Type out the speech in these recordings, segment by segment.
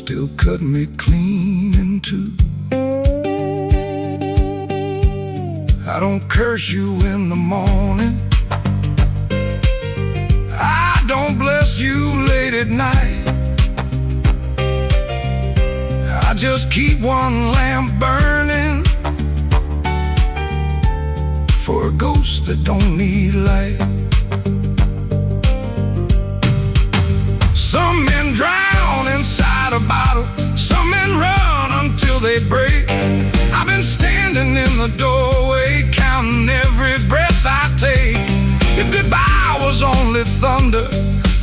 still cut me clean in two. I don't curse you in the morning, I don't bless you late at night. I just keep one lamp burning for a ghost that don't need light. Some men drown inside a bottle, some men run until they break. I've been standing in the doorway, counting every breath I take. If goodbye was only thunder,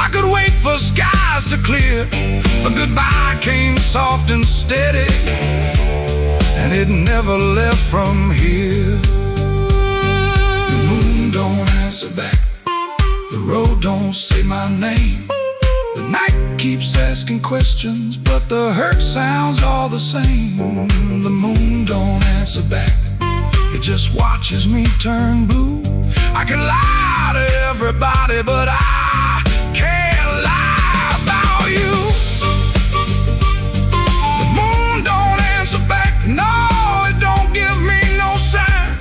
I could wait for skies to clear. But goodbye came soft and steady, and it never left from here. The moon don't answer back, the road don't say my name. The night keeps asking questions, but the hurt sounds all the same. The moon don't answer back, it just watches me turn blue. I can lie to everybody, but I can't lie about you. The moon don't answer back, no, it don't give me no sign.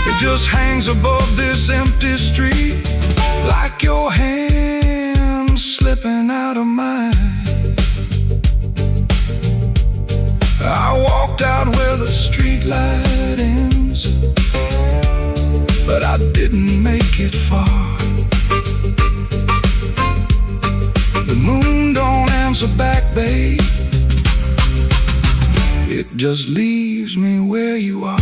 It just hangs above this empty street, like your hand slipping out of mine. I walked out where the street light ends, but I didn't make it far. The moon don't answer back, babe, it just leaves me where you are.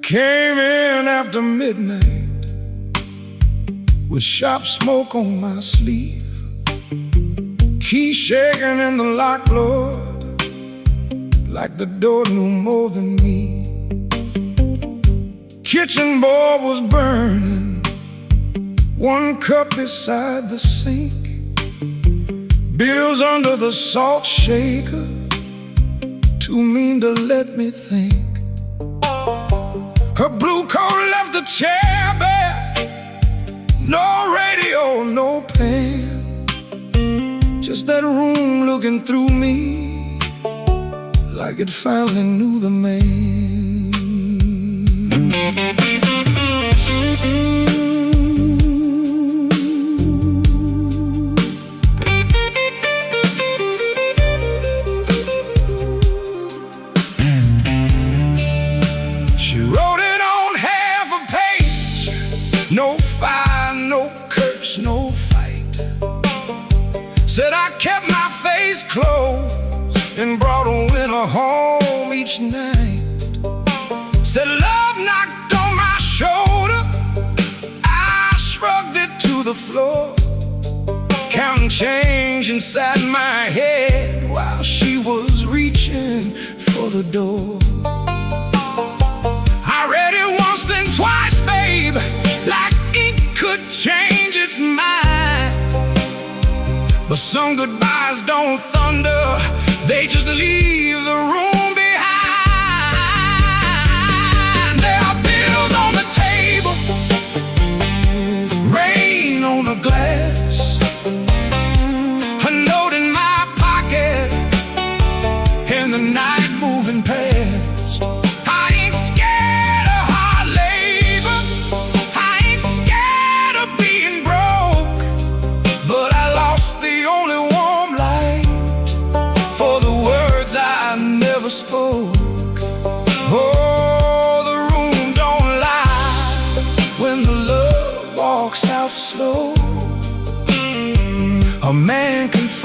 Came in after midnight with sharp smoke on my sleeve, key shaking in the lock, Lord, like the door knew more than me. Kitchen board was burning, one cup beside the sink, bills under the salt shaker, too mean to let me think. Her blue coat left the chair bare, no radio, no pen, just that room looking through me like it finally knew the man. She wrote it on half a page, no fire, no curse, no fight. Said I kept my face closed and brought a winter home each night. Said love knocked on my shoulder, I shrugged it to the floor, counting change inside my head while she was reaching for the door. I read it once, then twice, babe, like ink could change its mind. But some goodbyes don't thunder, they just leave the room behind. There are bills on the table, glass, a note in my pocket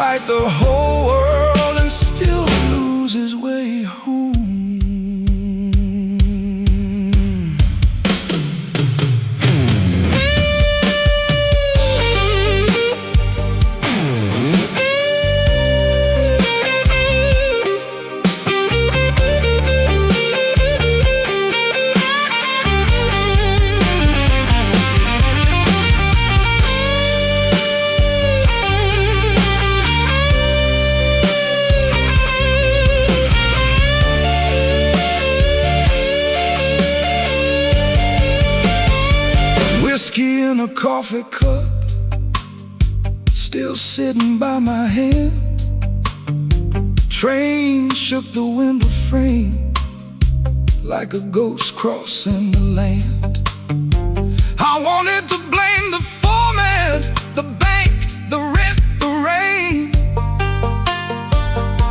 fight the whole world and still lose his way home. Whiskey in a coffee cup, still sitting by my hand. Train shook the window frame like a ghost crossing the land. I wanted to blame the foreman, the bank, the rent, the rain,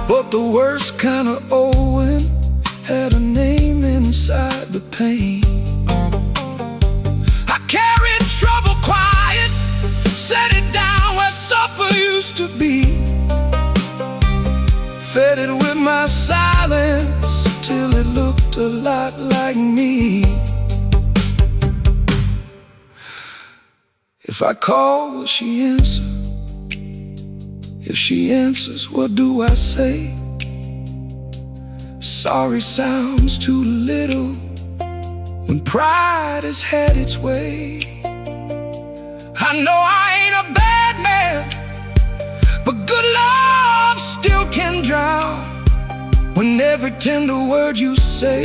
but the worst kind of owing had a name inside the pain. I carried trouble quiet, set it down where supper used to be, fed it with my silence till it looked a lot like me. If I call, will she answer? If she answers, what do I say? Sorry sounds too little when pride has had its way. I know I ain't a bad man, but good love still can drown when every tender word you say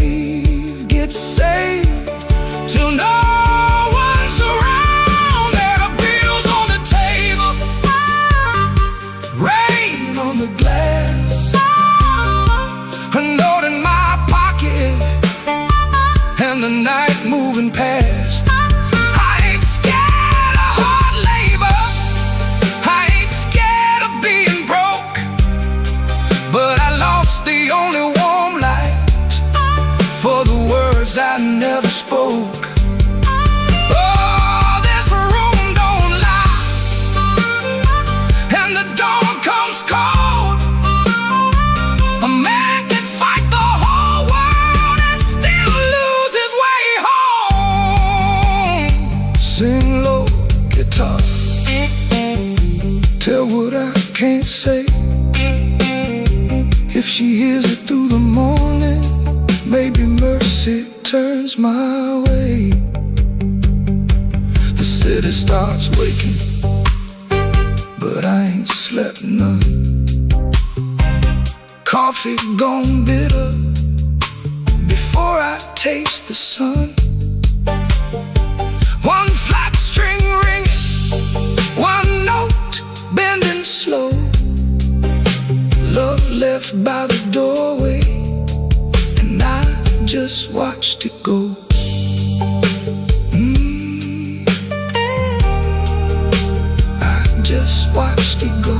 gets saved till no one's around. There are bills on the table, rain on the glass, a note in my pocket, and the night moving past. I ain't scared of hard labor, I ain't scared of being broke, but I lost the only warm light for the words I never spoke. Oh, this room don't lie, and the dawn comes cold. A man can fight the whole world and still lose his way home. Sing low, guitar, tell what I can't say. If she hears it through the morning, maybe mercy turns my way. The city starts waking, but I ain't slept none. Coffee gone bitter before I taste the sun. One flat string ringing, one note bending slow, love left by the doorway, and I just watched it go. I just watched it go.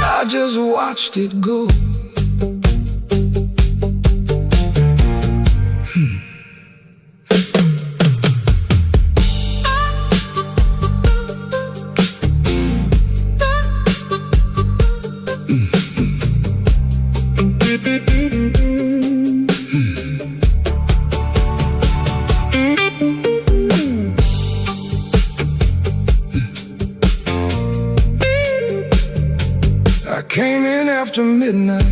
I just watched it go. I came in after midnight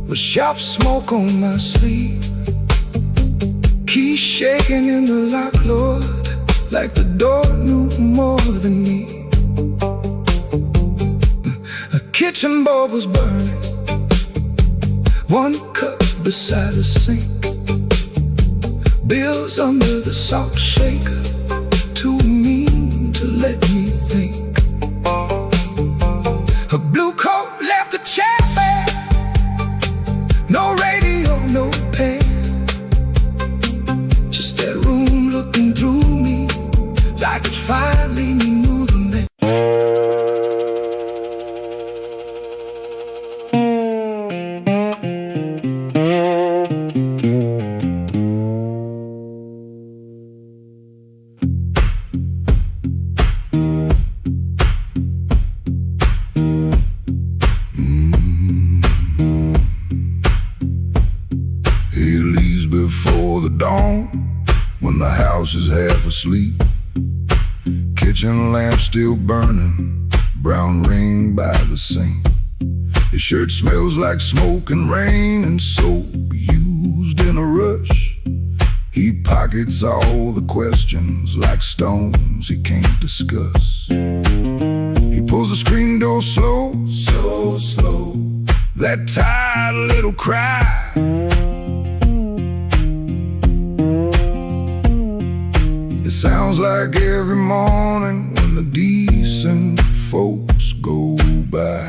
with sharp smoke on my sleeve, keys shaking in the lock, Lord, like the door knew more than me. A kitchen bulb was burning, one cup beside the sink, bills under the salt shaker, too mean to let me think. A blue coat left the chair bare, no radio, no pen, that room looking through me, like it's finally knew the name. He leaves before the dawn, when the house is half asleep. Kitchen lamp still burning, brown ring by the sink. His shirt smells like smoke and rain and soap used in a rush. He pockets all the questions like stones he can't discuss. He pulls the screen door slow, so slow, that tired little cry. It sounds like every morning when the decent folks go by.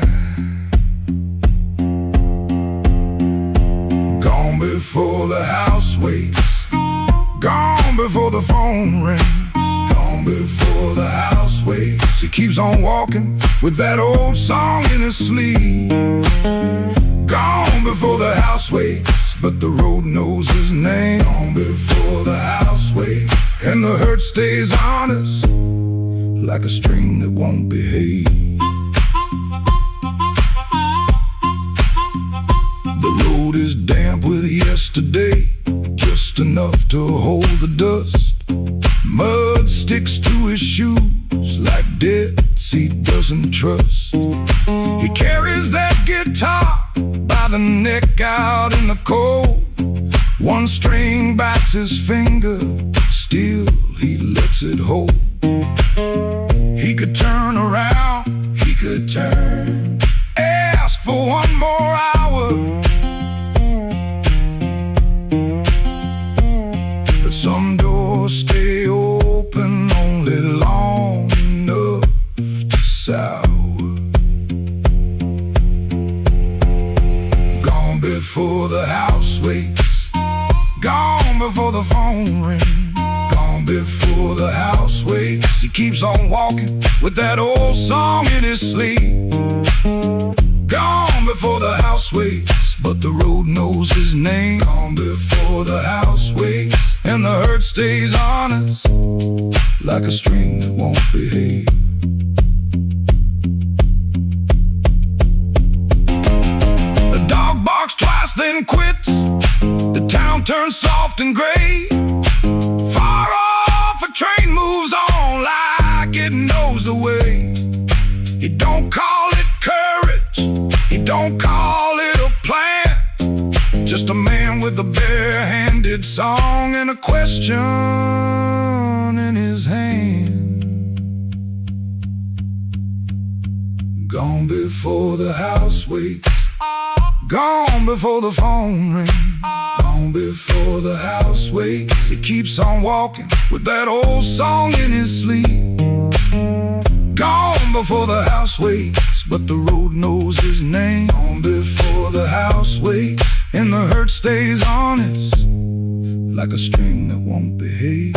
Gone before the house wakes, gone before the phone rings, gone before the house wakes. He keeps on walking with that old song in his sleeve. Gone before the house wakes, but the road knows his name. Gone before the house wakes, and the hurt stays on us like a string that won't behave. The road is damp with yesterday, just enough to hold the dust. Mud sticks to his shoes like debts he doesn't trust. He carries that guitar by the neck out in the cold. One string bites his finger, still he lets it hold. He could turn around, he could turn, ask for one more hour, but some doors stay open only long enough to sour. Gone before the house wakes, gone before the phone rings, gone before the house wakes. He keeps on walking with that old song in his sleep. Gone before the house wakes, but the road knows his name. Gone before the house wakes, and the hurt stays on us like a string that won't behave. The dog barks twice then quits. The town turns soft and gray. Far off a train moves on like it knows the way. He don't call it courage, he don't call it a plan, just a man with a bare-handed song and a question in his hand. Gone before the house wakes, gone before the phone rings, gone before the house wakes. He keeps on walking with that old song in his sleep. Gone before the house wakes, but the road knows his name. Gone before the house wakes, and the hurt stays on us like a string that won't behave.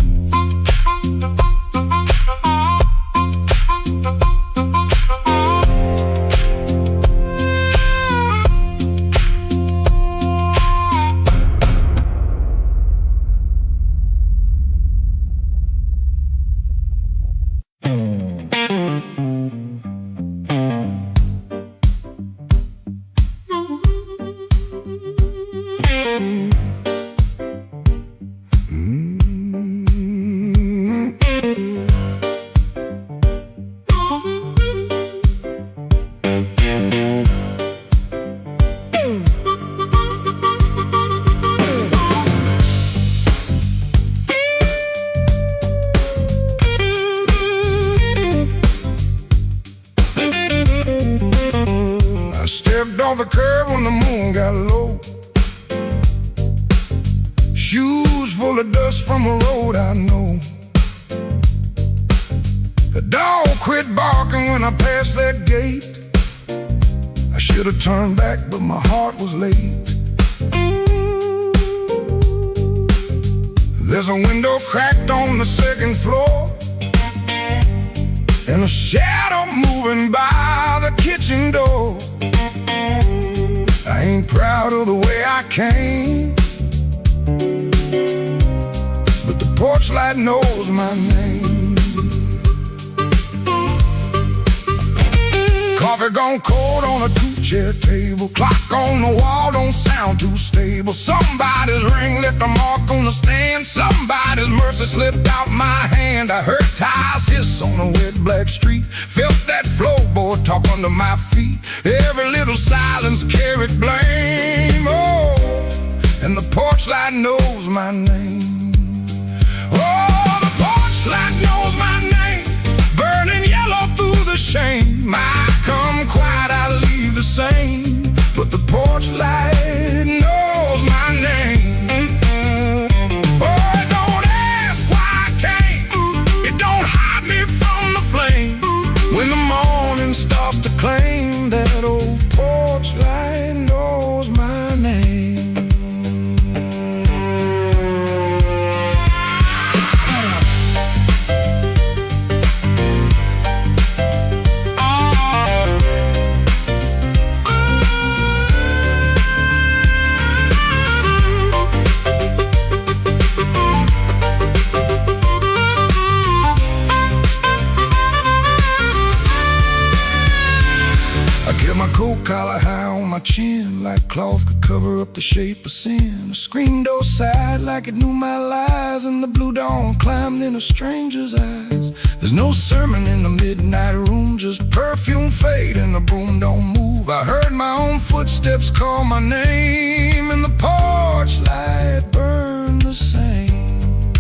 Stepped on the curb when the moon got low. Shoes full of dust from a road I know. The dog quit barking when I passed that gate. I should have turned back, but my heart was late. There's a window cracked on the second floor, and a shadow moving by the kitchen door. I ain't proud of the way I came, but the porch light knows my name. Coffee gone cold on a two-chair table. Clock on the wall don't sound too stable. Somebody's ring left a mark on the stand. Somebody's mercy slipped out my hand. I heard tires hiss on a wet black street. Felt that floorboard talk under my feet. Every little silence carried blame. Oh, and the porch light knows my name. Oh, the porch light knows my name. Burning yellow through the shame. I come quiet, I leave the same, but the porch light knows my name. Oh, it don't ask why I came. It don't hide me from the flame. When the morning starts to claim, that old porch light knows my name. My coat collar high on my chin, like cloth could cover up the shape of sin. The screen door sighed like it knew my lies, and the blue dawn climbed in a stranger's eyes. There's no sermon in the midnight room, just perfume fade and the broom don't move. I heard my own footsteps call my name, and the porch light burned the same.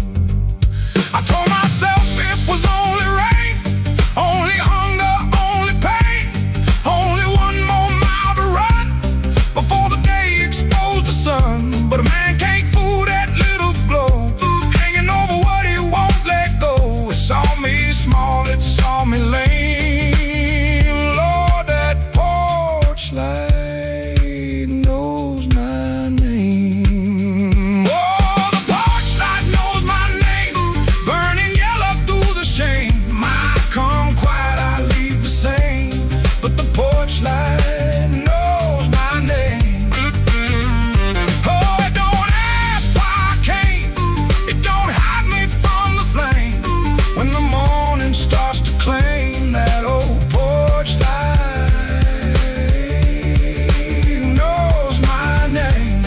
I told myself it was only rain, only hunger, only pain, only one more mile to run before the day exposed the sun. But a man can't fool that little glow, hanging over what he won't let go. It saw me small, it saw me lame. Lord, that porch light knows my name. Oh, the porch light knows my name, burning yellow through the shame. I come quiet, I leave the same, but the porch light knows my name. Oh, it don't ask why I came. It don't hide me from the flame. When the morning starts to claim, that old porch light knows my name.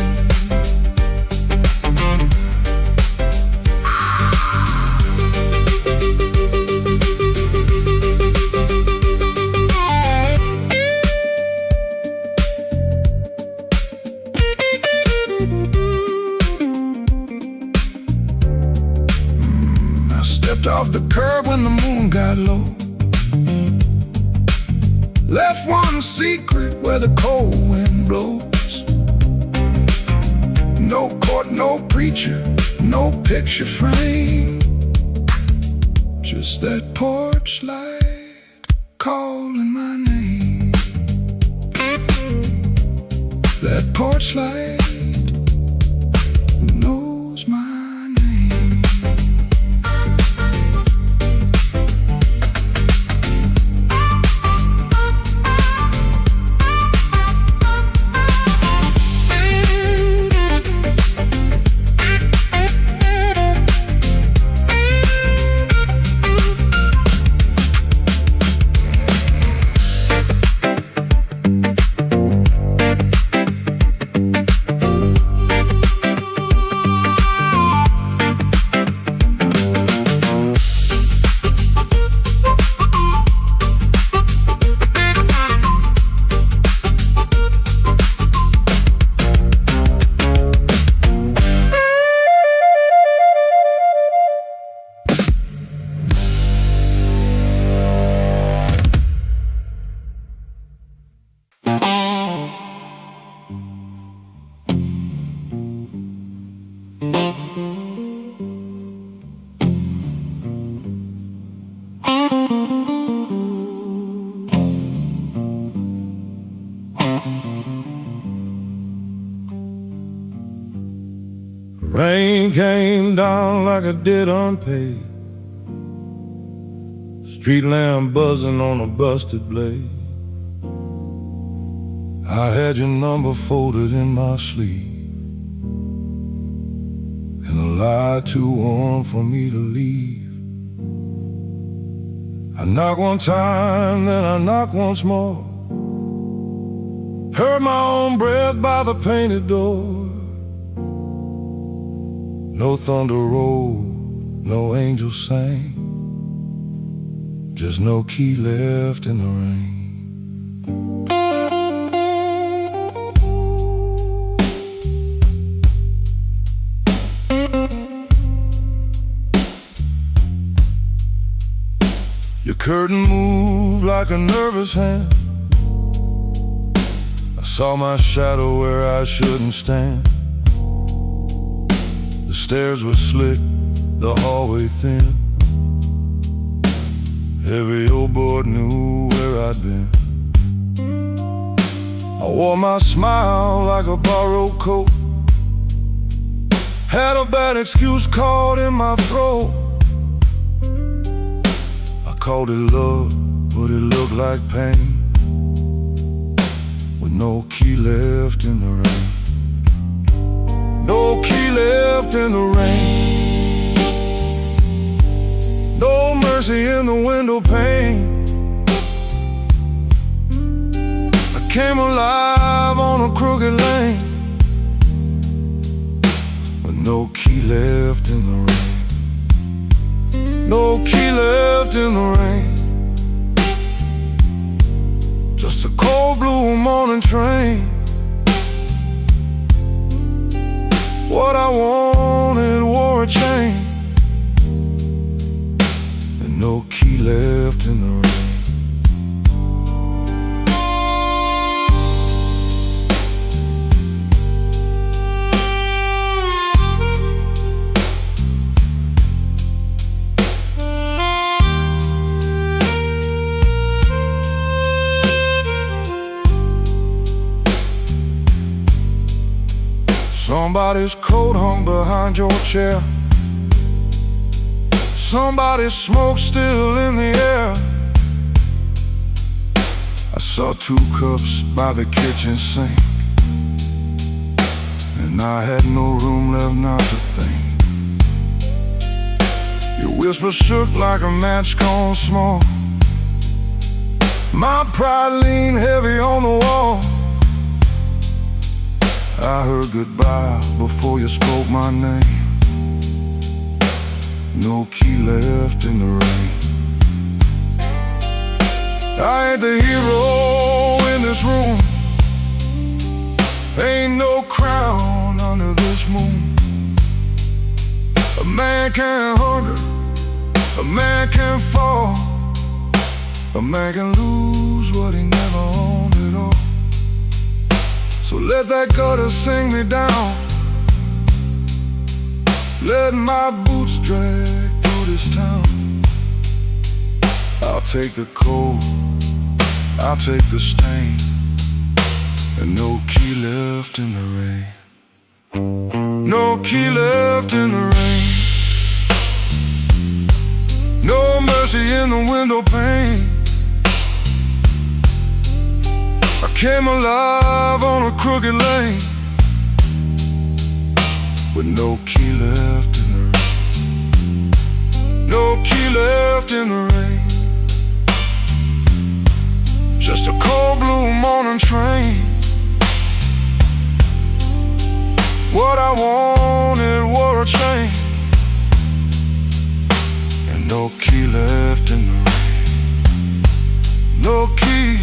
I stepped off the curb when the moon got low, left one secret where the cold wind blows. No court, no preacher, no picture frame, just that porch light calling my name. That porch light knows my name. rain came down like a debt unpaid, street lamp buzzing on a busted blade. I had your number folded in my sleeve, and a lie too warm for me to leave. I knocked one time, then I knocked once more, heard my own breath by the painted door. No thunder rolled, no angel sang, just no key left in the rain. Your curtain moved like a nervous hand. I saw my shadow where I shouldn't stand. The stairs were slick, the hallway thin. Every old board knew where I'd been. I wore my smile like a borrowed coat, had a bad excuse caught in my throat. I called it love, but it looked like pain, with no key left in the rain. No key left in the rain, no mercy in the window pane. I came alive on a crooked lane, with no key left in the rain. No key left in the rain, just a cold blue morning train. What I wanted wore a chain, and no key left in the rain. Somebody's coat hung behind your chair, somebody's smoke still in the air. I saw 2 cups by the kitchen sink, and I had no room left not to think. Your whisper shook like a match gone small, my pride leaned heavy on the wall. I heard goodbye before you spoke my name. No key left in the rain. I ain't the hero in this room, ain't no crown under this moon. A man can hunger, a man can fall, a man can lose what he never owned at all. So let that gutter sing me down, let my boots drag through this town. I'll take the cold, I'll take the stain, and no key left in the rain. No key left in the rain, no mercy in the window pane. I came alive on a crooked lane, with no key left in the rain. No key left in the rain, just a cold blue morning train. What I wanted wore a chain, and no key left in the rain. No key,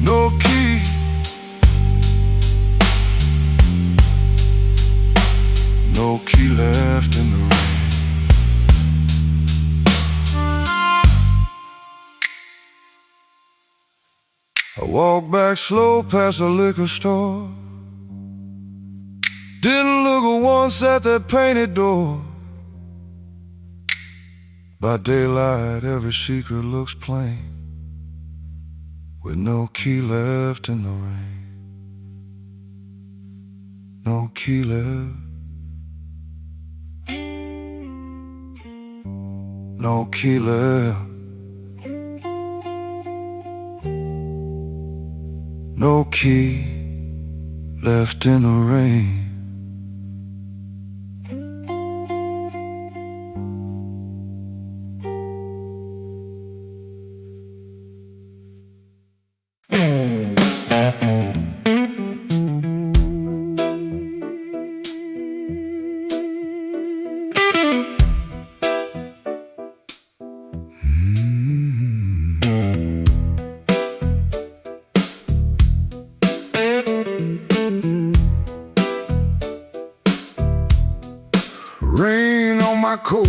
no key, no key left in the rain. I walked back slow past the liquor store, didn't look once at that painted door. By daylight every secret looks plain, with no key left in the rain. no key left, no key left, no key left in the rain. Rain on my coat,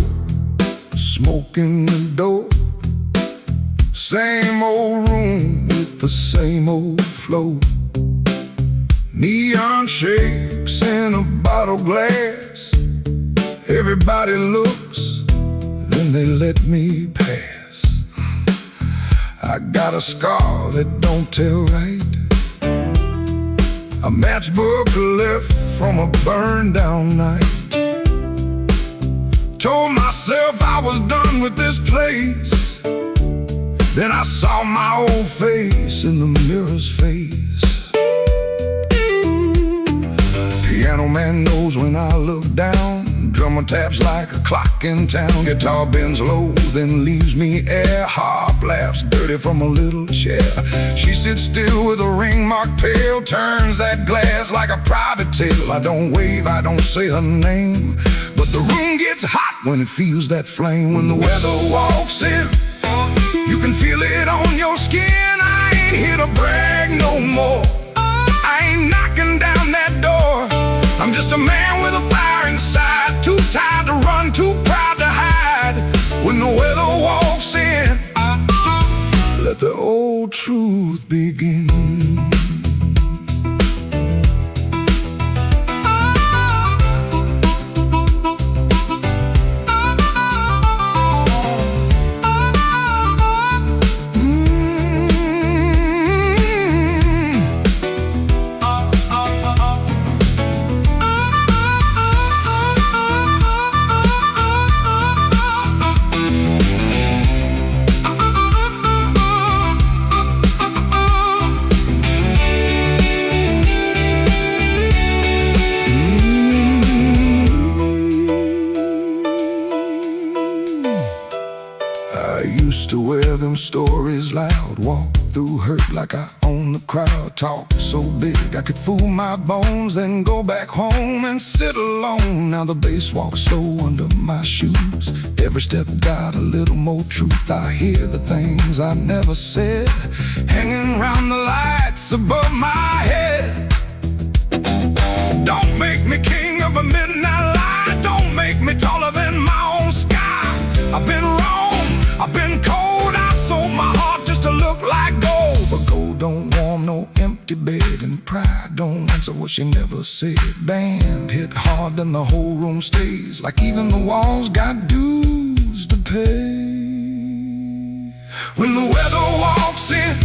smoke in the door. Same old room with the same old flow. Neon shakes in a bottle glass. Everybody looks, then they let me pass. I got a scar that don't tell right, a matchbook left from a burned down night. Told myself I was done with this place. Then I saw my old face in the mirror's face. Piano man knows when I look down. Drummer taps like a clock in town. Guitar bends low, then leaves me air. Harp laughs dirty from a little chair. She sits still with a ring marked pale. Turns that glass like a private tale. I don't wave, I don't say her name, but the room gets hot when it feels that flame. When the weather walks in, you can feel it on your skin. I ain't here to brag no more. I ain't knocking down that door. I'm just a man with a fire inside, too tired to run, too proud to hide. When the weather walks in, let the old truth begin. To wear them stories loud, walk through hurt like I own the crowd. Talk so big I could fool my bones, then go back home and sit alone. Now the bass walks slow under my shoes. Every step got a little more truth. I hear the things I never said, hanging round the lights above my head. Don't make me king of a midnight light. Don't make me taller than my own sky. I've been wrong, I've been cold. I sold my heart just to look like gold. But gold don't warm no empty bed, and pride don't answer what she never said. Band hit hard, then the whole room stays, like even the walls got dues to pay. When the weather walks in,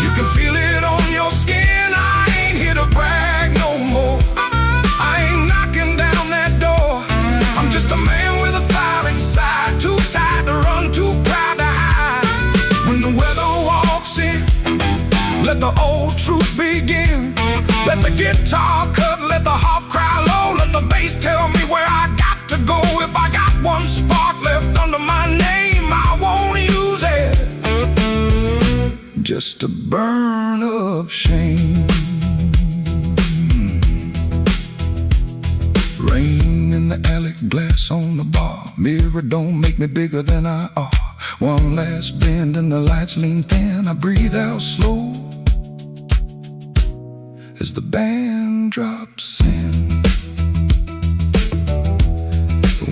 you can feel it on your skin. I ain't here to brag no more. I ain't knocking down that door. I'm just a man with a fire inside, too tired to run, too proud to hide. When the weather walks in, let the old truth begin. Let the guitar cut, let the harp cry low. Let the bass tell me where I got to go. If I got one spark left under my name, I won't use it just to burn up shame. Rain in the alley, glass on the bar. Mirror don't make me bigger than I are. One last bend and the lights lean thin. I breathe out slow as the band drops in.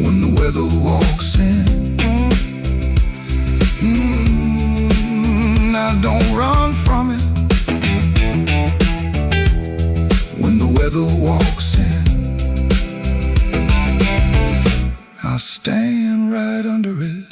When the weather walks in, I don't run from it. When the weather walks in, I stand right under it.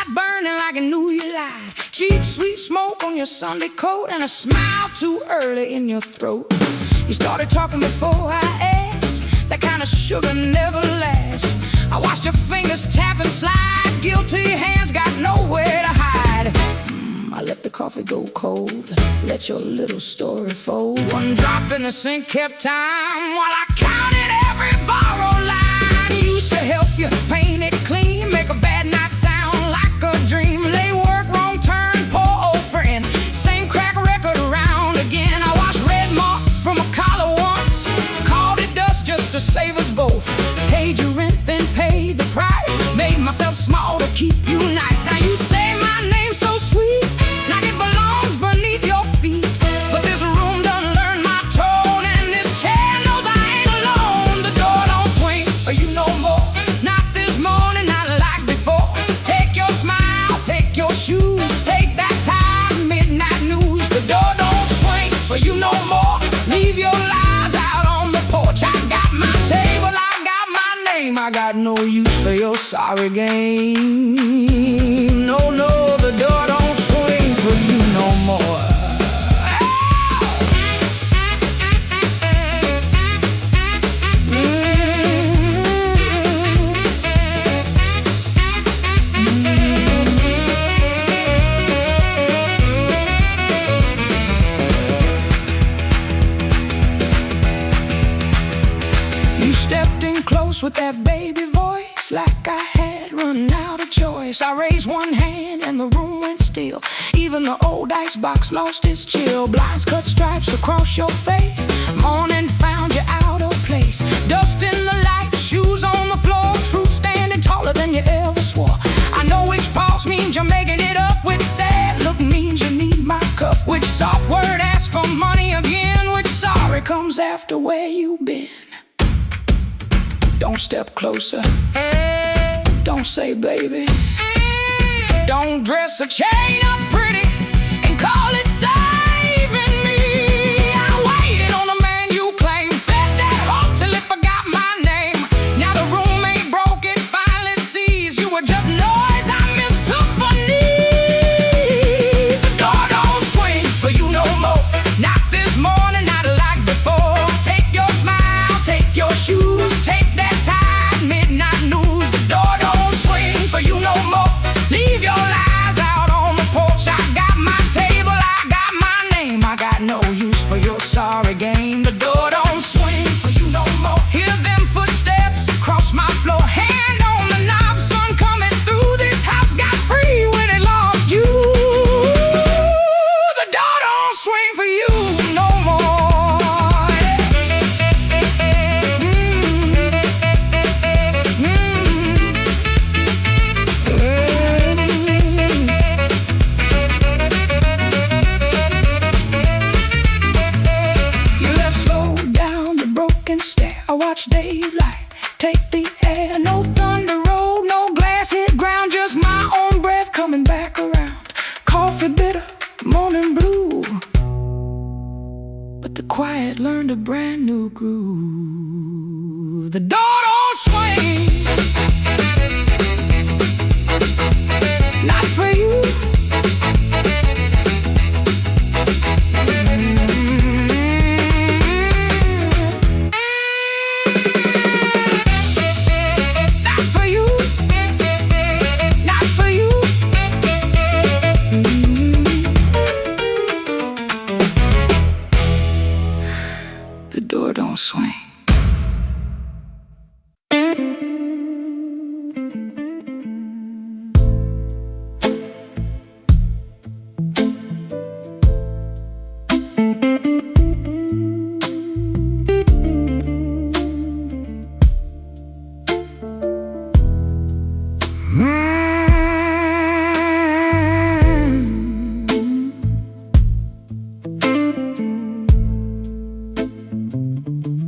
torchlight burning like a New Year light. Cheap, sweet smoke on your Sunday coat, and a smile too early in your throat. You started talking before I asked. That kind of sugar never lasts. I watched your fingers tap and slide. Guilty hands got nowhere to hide. I let the coffee go cold. Let your little story fold. One drop in the sink kept time while I counted every borrowed line. Used to help you paint it clean, make a bad night sound like a dream. Lay work, wrong turn, poor old friend. Same crack record around again. I washed red marks from a collar once. Called it dust just to save us both. Paid your rent, then paid the price. Made myself small to keep you nice. Now you say my name so sweet, like it belongs beneath your feet. But this room done learned my tone, and this chair knows I ain't alone. The door don't swing for you no more. Not this morning, not like before. Take your smile, take your shoes, take that time, midnight news. The door don't swing for you no more. Leave your lies out on the porch. I got my table, I got my name. I got no use for your sorry game. No, no, the door don't swing for you no more. You stepped in close with that baby voice, like I had run out of choice. I raised one hand and the room went still. Even the old icebox lost its chill. Blinds cut stripes across your face. Morning found you out of place. Dust in the light, shoes on the floor. Truth standing taller than you ever swore. I know which pause means you're making it up. Which sad look means you need my cup. Which soft word asks for money again. Which sorry comes after where you've been. Don't step closer. Don't say baby. Don't dress a chain up pretty and call it saving me. I waited on a man you claim, fed that hope till it forgot my name. Now the roommate broke it, finally sees you were just noise I mistook for need. The door don't swing for you no more. Not this morning, not like before. Take your smile, take your shoes, take that tide, midnight news. The door don't swing for you no more. Leave your lies out on the porch. I got my table, I got my name. I got no use for your sorry game. The door don't swing for you no more. Hear them footsteps across my floor. Hand on the knob, sun coming through this house. Got free when it lost you. The door don't swing for you no more. You left slow down the broken stair. I watched daylight take the air. No thunder roll, no glass hit ground. Just my own breath coming back around. Coffee bitter, morning blue. But the quiet learned a brand new groove. The door don't swing, not for you. Not for you, not for you. The door don't swing.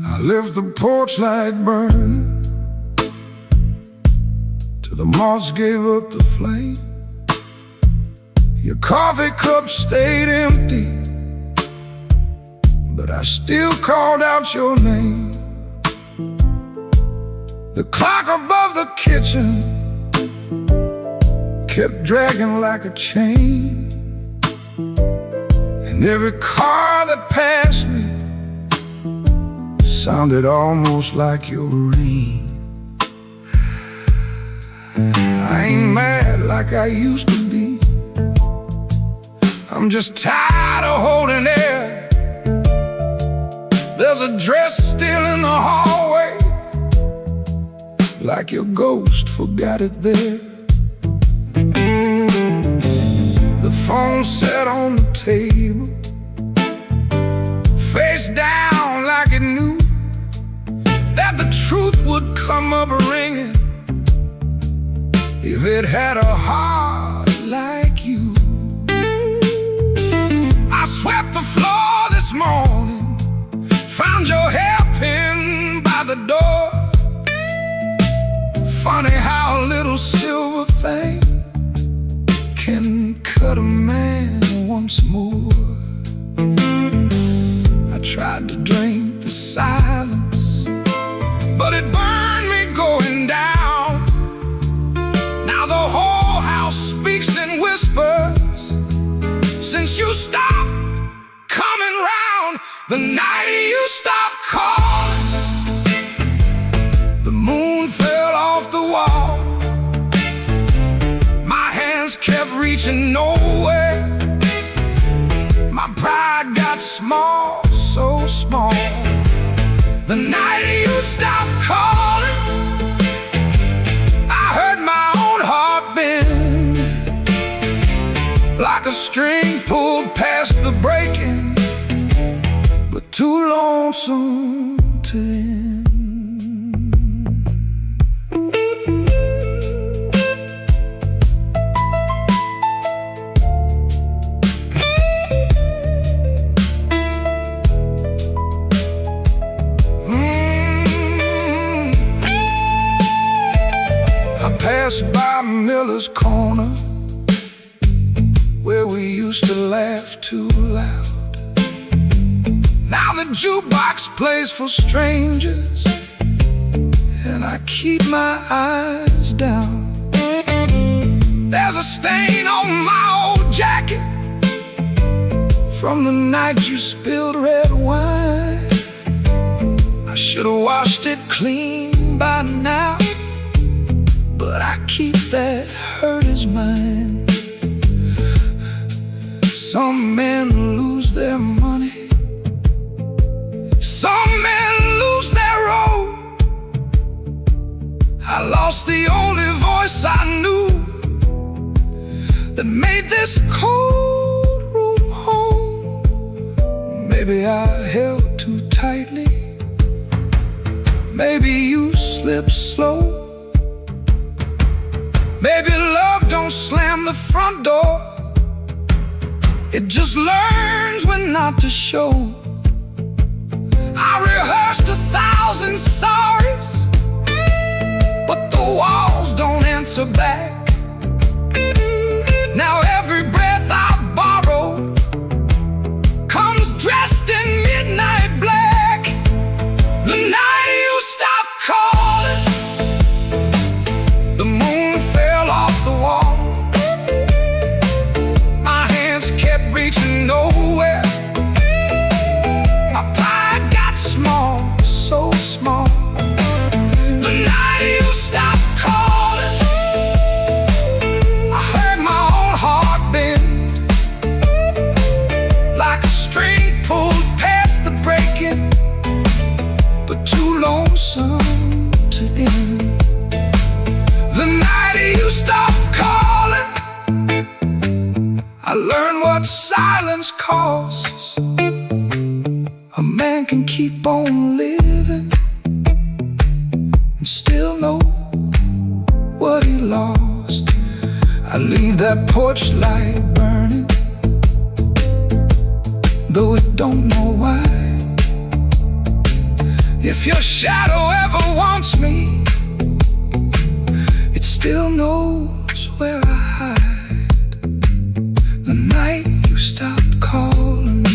I left the porch light burning till the moss gave up the flame. Your coffee cup stayed empty, but I still called out your name. The clock above the kitchen kept dragging like a chain, and every car that passed me sounded almost like your rain. I ain't mad like I used to be, I'm just tired of holding air. There's a dress still in the hallway, like your ghost forgot it there. The phone sat on the table, face down like it knew that the truth would come up ringing if it had a heart like you. I swept the floor this morning, found your hairpin by the door. Funny how a little silver thing can cut a man once more. I tried to drink the silence, but it burned me going down. Now the whole house speaks in whispers since you stopped coming round. The night you stopped calling, the moon fell off the wall. My hands kept reaching nowhere, my pride got small, so small. The night you stopped calling, I heard my own heart bend, like a string pulled past the breaking, but too lonesome to end. Passed by Miller's Corner, where we used to laugh too loud. Now the jukebox plays for strangers, and I keep my eyes down. There's a stain on my old jacket from the night you spilled red wine. I should have washed it clean by now, but I keep that hurt as mine. Some men lose their money, some men lose their road. I lost the only voice I knew that made this cold room home. Maybe I held too tightly, maybe you slipped slow. Maybe love don't slam the front door, it just learns when not to show. I rehearsed 1,000 sorries, but the walls don't answer back. Now every breath I borrow comes dressed in midnight black. The night you stopped calling, the moon fell off the wall. My hands kept reaching nowhere, my pride got small, so small. The night you stopped calling, I heard my own heart bend, like a string pulled past the breaking, but too lonesome to end. The night you stopped calling, I learned what silence costs. A man can keep on living and still know what he lost. I leave that porch light burning, though it don't know why. If your shadow ever wants me, it still knows where I hide. The night you stopped calling,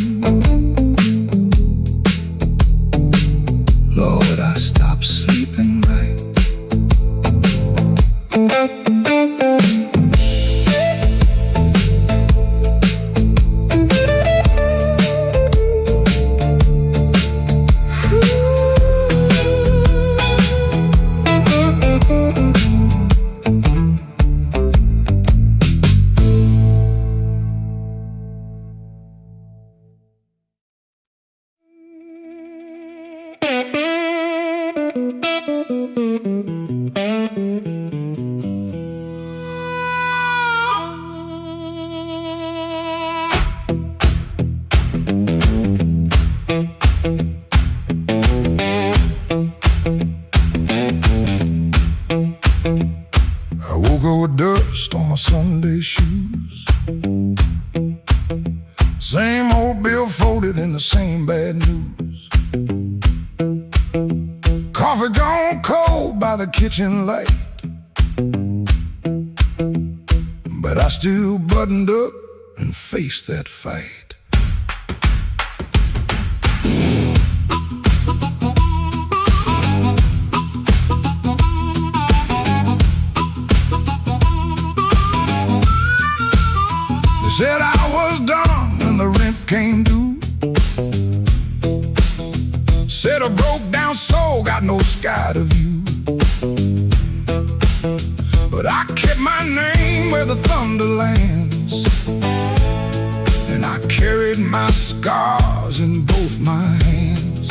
Lord, I stopped sleeping right. in the same bad news. Coffee gone cold by the kitchen light, but I still buttoned up and faced that fight. They said I was done when the rent came due. Said a broke down soul got no sky to view. But I kept my name where the thunder lands, and I carried my scars in both my hands.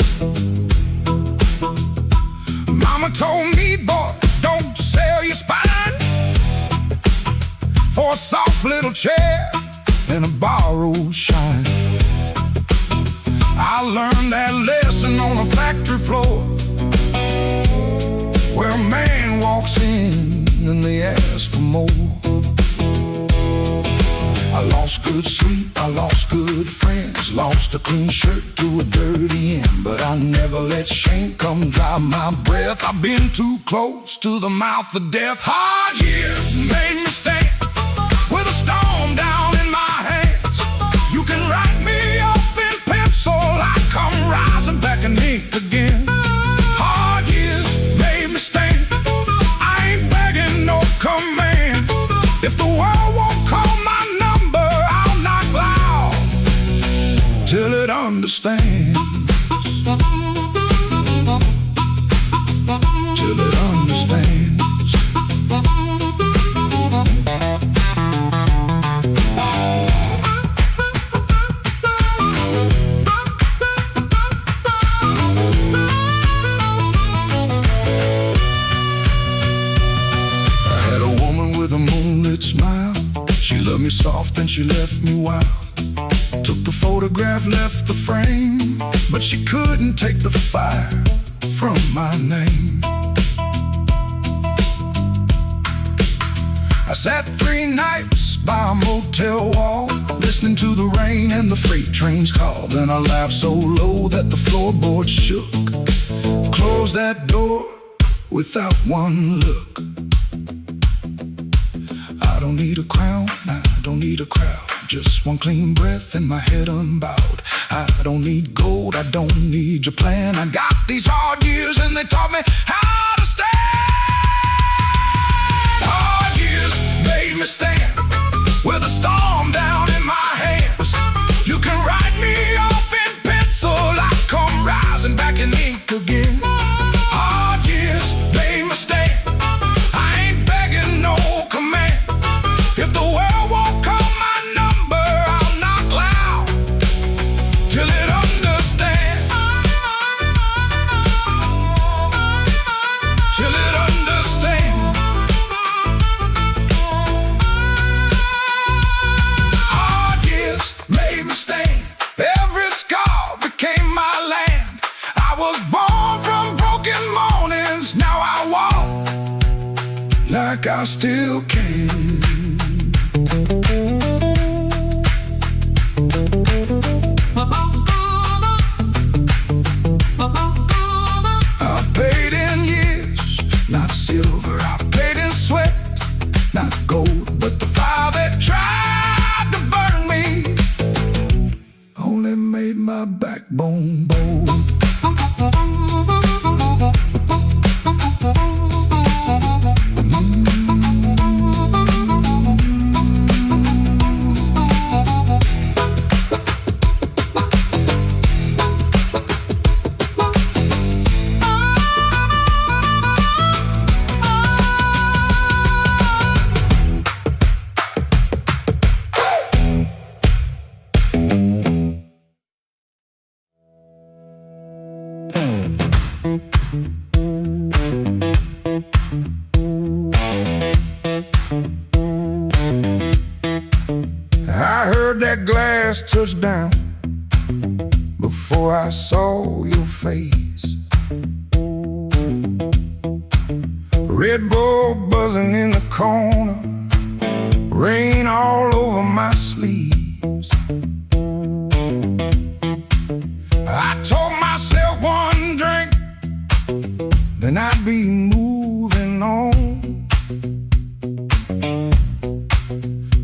Mama told me, boy, don't sell your spine for a soft little chair and a borrowed shine. I learned that lesson on a factory floor, where a man walks in and they ask for more. I lost good sleep, I lost good friends, lost a clean shirt to a dirty end, but I never let shame come dry my breath. I've been too close to the mouth of death. Hard years made me stand with a storm down in my hands. You can write me off in pencil, I come rising back and ink again. Hard years made me stand, I ain't begging no command. If the world won't call my number, I'll knock loud till it understands. Till it understands. Smile, she loved me soft and she left me wild. Took the photograph, left the frame, but she couldn't take the fire from my name. I sat 3 nights by a motel wall, listening to the rain and the freight trains call. Then I laughed so low that the floorboards shook. Closed that door without one look. I don't need a crown, I don't need a crowd, just one clean breath and my head unbowed. I don't need gold, I don't need your plan. I got these hard years and they taught me how to stand. Hard years made me stand with a storm down in my hands. You can write me off in pencil, I come rising back in ink again. Hard years made me stand, I ain't begging no command. If the world won't call my number, I'll knock loud till it understands. Till it understands. Hard years made me stand, every scar became my land. I was born from broken mornings, now I walk like I still can. I paid in years, not silver. I paid in sweat, not gold. But the fire that tried to burn me only made my backbone bold. I heard that glass touch down before I saw your face. Red Bull buzzing in the corner, rain all over my sleeves.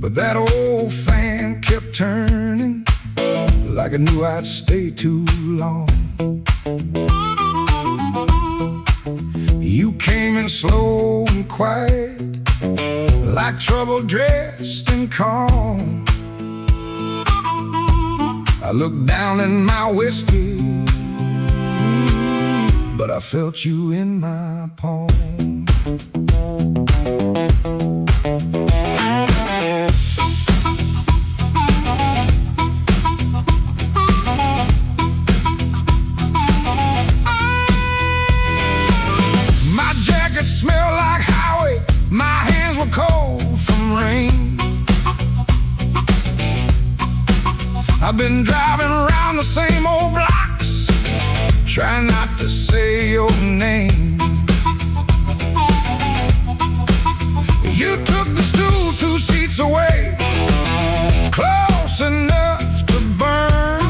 but that old fan kept turning like I knew I'd stay too long. You came in slow and quiet, like trouble dressed in calm. I looked down in my whiskey, but I felt you in my palm. My jacket smelled like highway, my hands were cold from rain. I've been driving around the same old blocks, trying not to say your name. You took the stool 2 seats away, close enough to burn,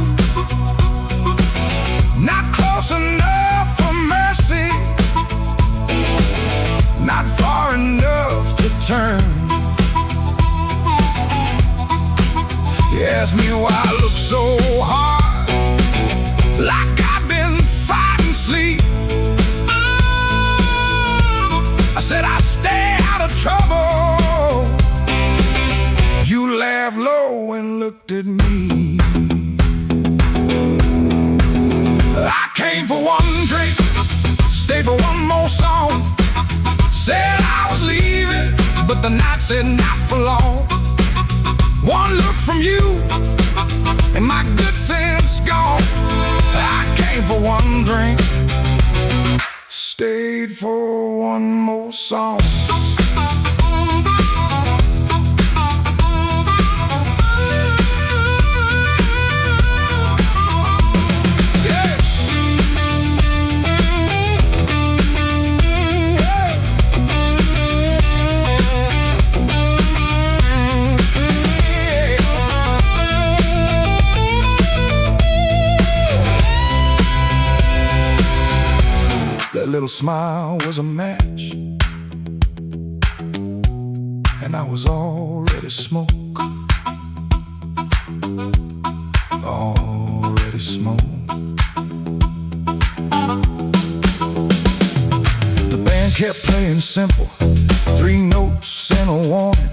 not close enough for mercy, not far enough to turn. You asked me why I look so hard, like I've been fighting sleep. I said I stay out of trouble. You laughed low and looked at me. I came for one drink, stayed for one more song. Said I was leaving, but the night said not for long. One look from you, and my good sense gone. I came for one drink, stayed for one more song. That little smile was a match, and I was already smoke, already smoke. The band kept playing simple, 3 notes and a warning.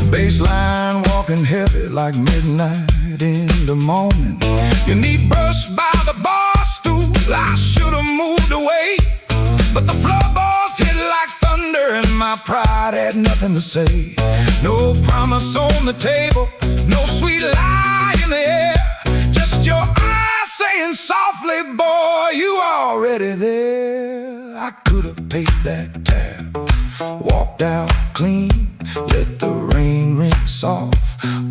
Bass line walking heavy like midnight in the morning. Your knee brushed by the bar stool, I should've moved away, but the floorboards hit like thunder, and my pride had nothing to say. No promise on the table, no sweet lie in the air, just your eyes saying softly, boy, you already there. I could've paid that tab, walked out clean, let the rain rinse off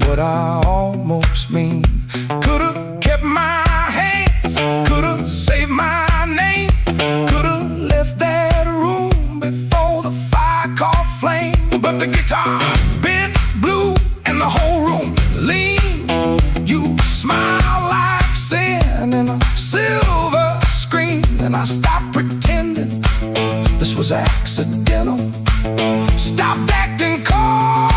what I almost mean. Could've kept my hands, could've saved my name, could've left that room before the fire caught flame. But the guitar bent blue and the whole room leaned. You smiled like sin in a silver screen, and I stopped pretending this was accidental. Stopped acting cold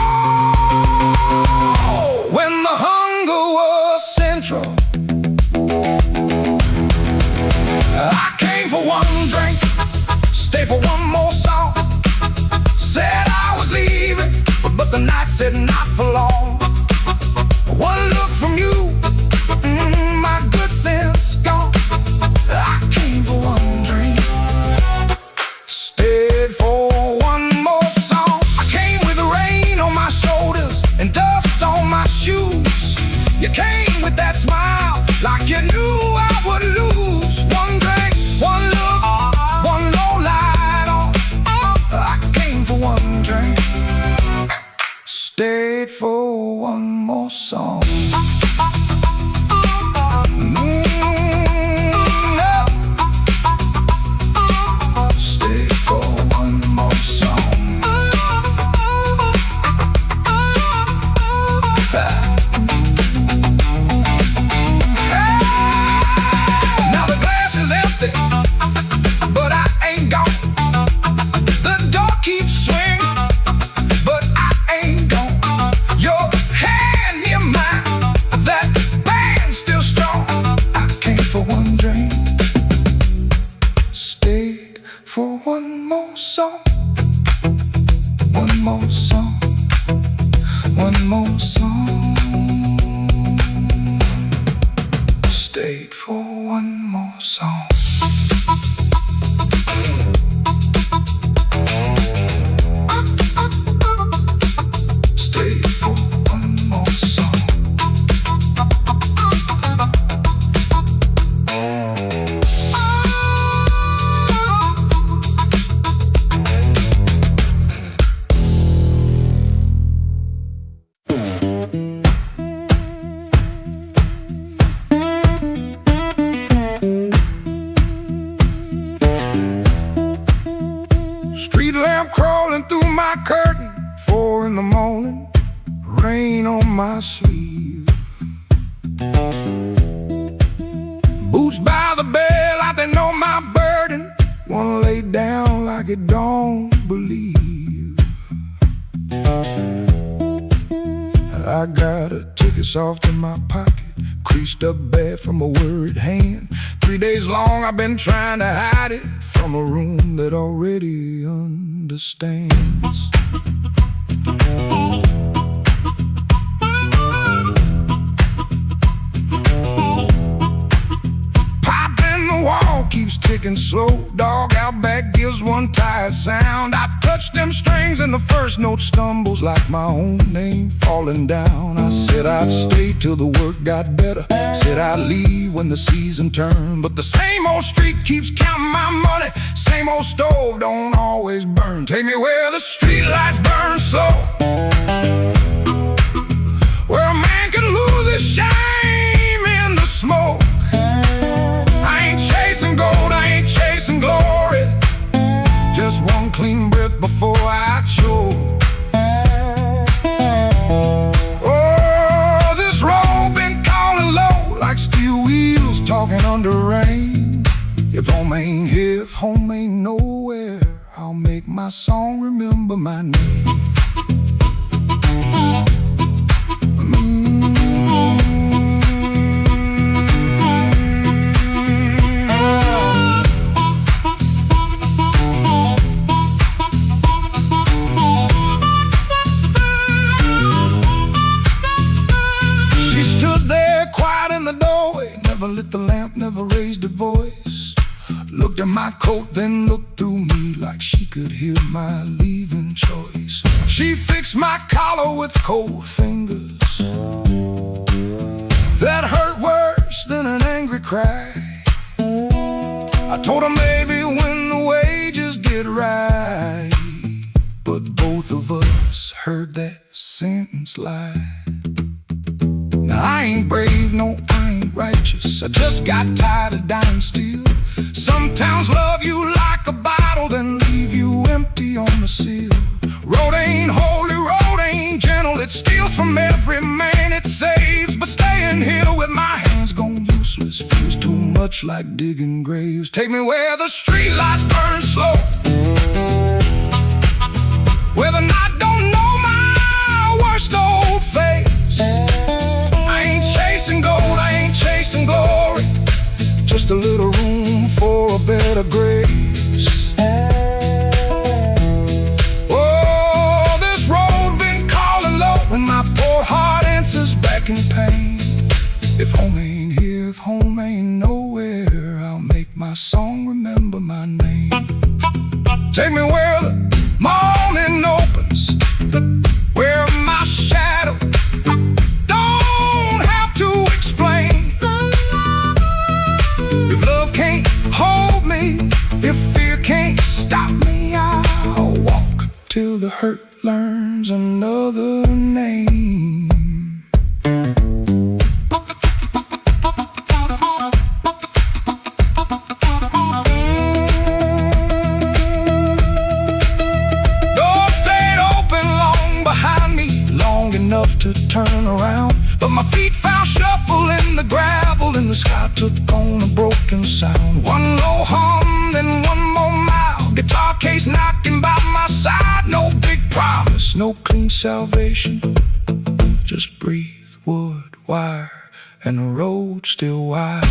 when the hunger was central. I came for one drink, stay for one more song. Said I was leaving, but the night said not for long. One look from you, my good sense gone. I came for one drink, stayed for one more song. I came with the rain on my shoulders and dust on my shoes. You came with that smile, like you knew I would lose. One drink, one look, one low light on. I came for one drink, stayed for one more song. Stayed for one more song. Now the glass is empty, but I ain't gone. The door keeps swinging, but I ain't gone. Your stayed for one more song. Stayed for one more song. Street lamp crawling through my curtain, 4 in the morning, rain on my sleeve. Boots by the bed like they know my burden, wanna lay down like it don't believe. I got a ticket soft in my pocket, creased up bad from a worried hand. 3 days long I've been trying to hide it from a room that already understands. Pipe in the wall keeps ticking slow. Dog out back gives one tired sound. I touch them strings and the first note stumbles like my own name falling down. I said I'd stay till the work got better, said I'd leave when the season turned, but the same old street keeps counting my money. Same old stove don't always burn. Take me where the street lights burn slow, where a man can lose his shame in the smoke. I ain't chasing gold, I ain't chasing glory, just one clean breath before I choke. Oh, this road been calling low like steel wheels talking under rain. If home ain't here, if home ain't nowhere, I'll make my song remember my name. She stood there quiet in the doorway, never lit the lamp, never raised her voice. Looked at my coat, then looked through me like she could hear my leaving choice. She fixed my collar with cold fingers that hurt worse than an angry cry. I told her maybe when the wages get right, but both of us heard that sentence lie. Now I ain't brave, no, I ain't righteous, I just got tired of dying still. Some towns love you like a bottle, then leave you empty on the sill. Road ain't holy, road ain't gentle, it steals from every man it saves. But staying here with my hands gone useless feels too much like digging graves. Take me where the street lights burn slow, where the night don't know my worst old face. I ain't chasing gold, I ain't chasing glory, just a little room for a better grace. Oh, this road been calling low, and my poor heart answers back in pain. If home ain't here, if home ain't nowhere, I'll make my song remember my name. Take me where the morning opens, where my shadow don't have to explain. If love can't hold me, if fear can't stop me, I'll walk till the hurt learns another name. Doors stayed open long behind me, long enough to turn around, but my feet found shuffle in the gravel, and the sky took on a broken sound. One low hum, then one more mile, guitar case knocking by my side. No big promise, no clean salvation, just breathe, wood, wire, and the road still wide.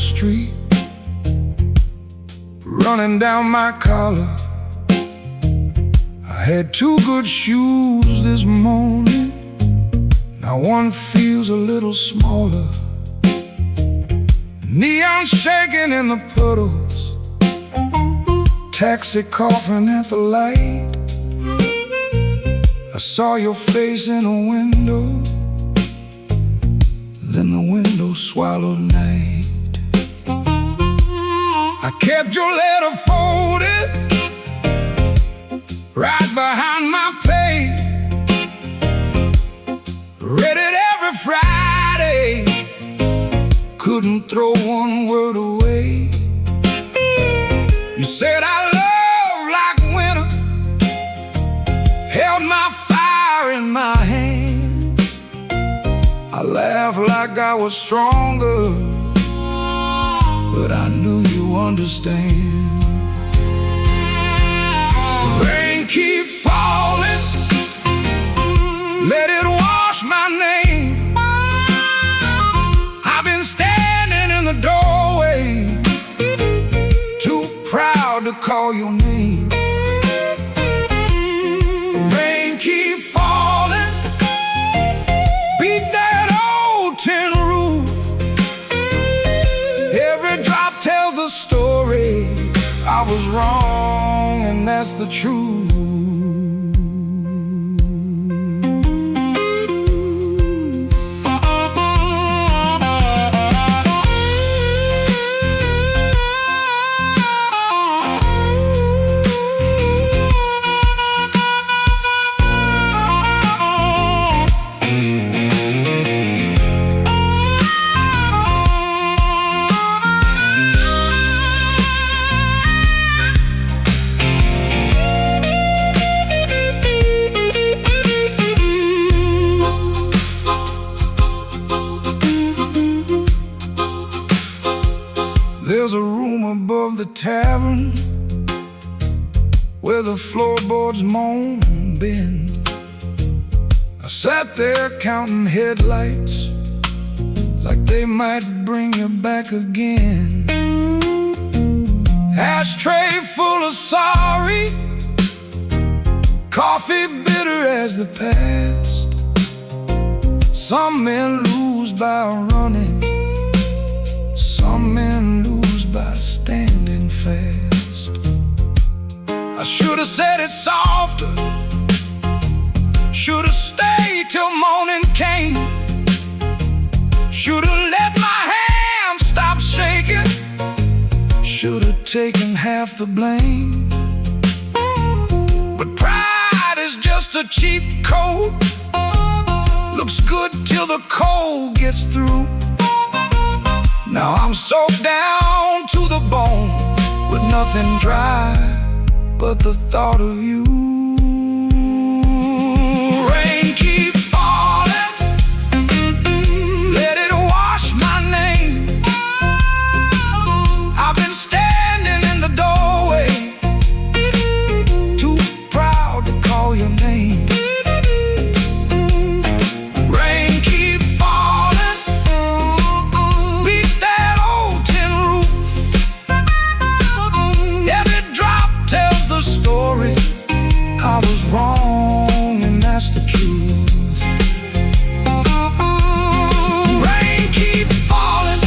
Street, running down my collar. I had two good shoes this morning, now one feels a little smaller. Neon shaking in the puddles, taxi coughing at the light. I saw your face in a window, then the window swallowed night. I kept your letter folded right behind my page, read it every Friday, couldn't throw one word away. You said I love like winter, held my fire in my hands. I laughed like I was stronger, but I knew you understand. Rain keep falling, let it wash my name. I've been standing in the doorway, too proud to call your name. Rain keep falling, beat that old tin roof. Every drop tells the story. I was wrong, and that's the truth. There's a room above the tavern where the floorboards moan and bend. I sat there counting headlights like they might bring you back again. Ashtray full of sorry, coffee bitter as the past. Some men lose by running, some men lose by standing fast. I should have said it softer, should have stayed till morning came, should have let my hand stop shaking, should have taken half the blame. But pride is just a cheap coat, looks good till the cold gets through. Now I'm soaked down to the bone with nothing dry but the thought of you. Rain keep falling, let it wash my name. I've been standing in the doorway, too proud to call your name. Rain keep falling, beat that old tin roof. Every drop tells the story. I was wrong, and that's the truth. Rain keep falling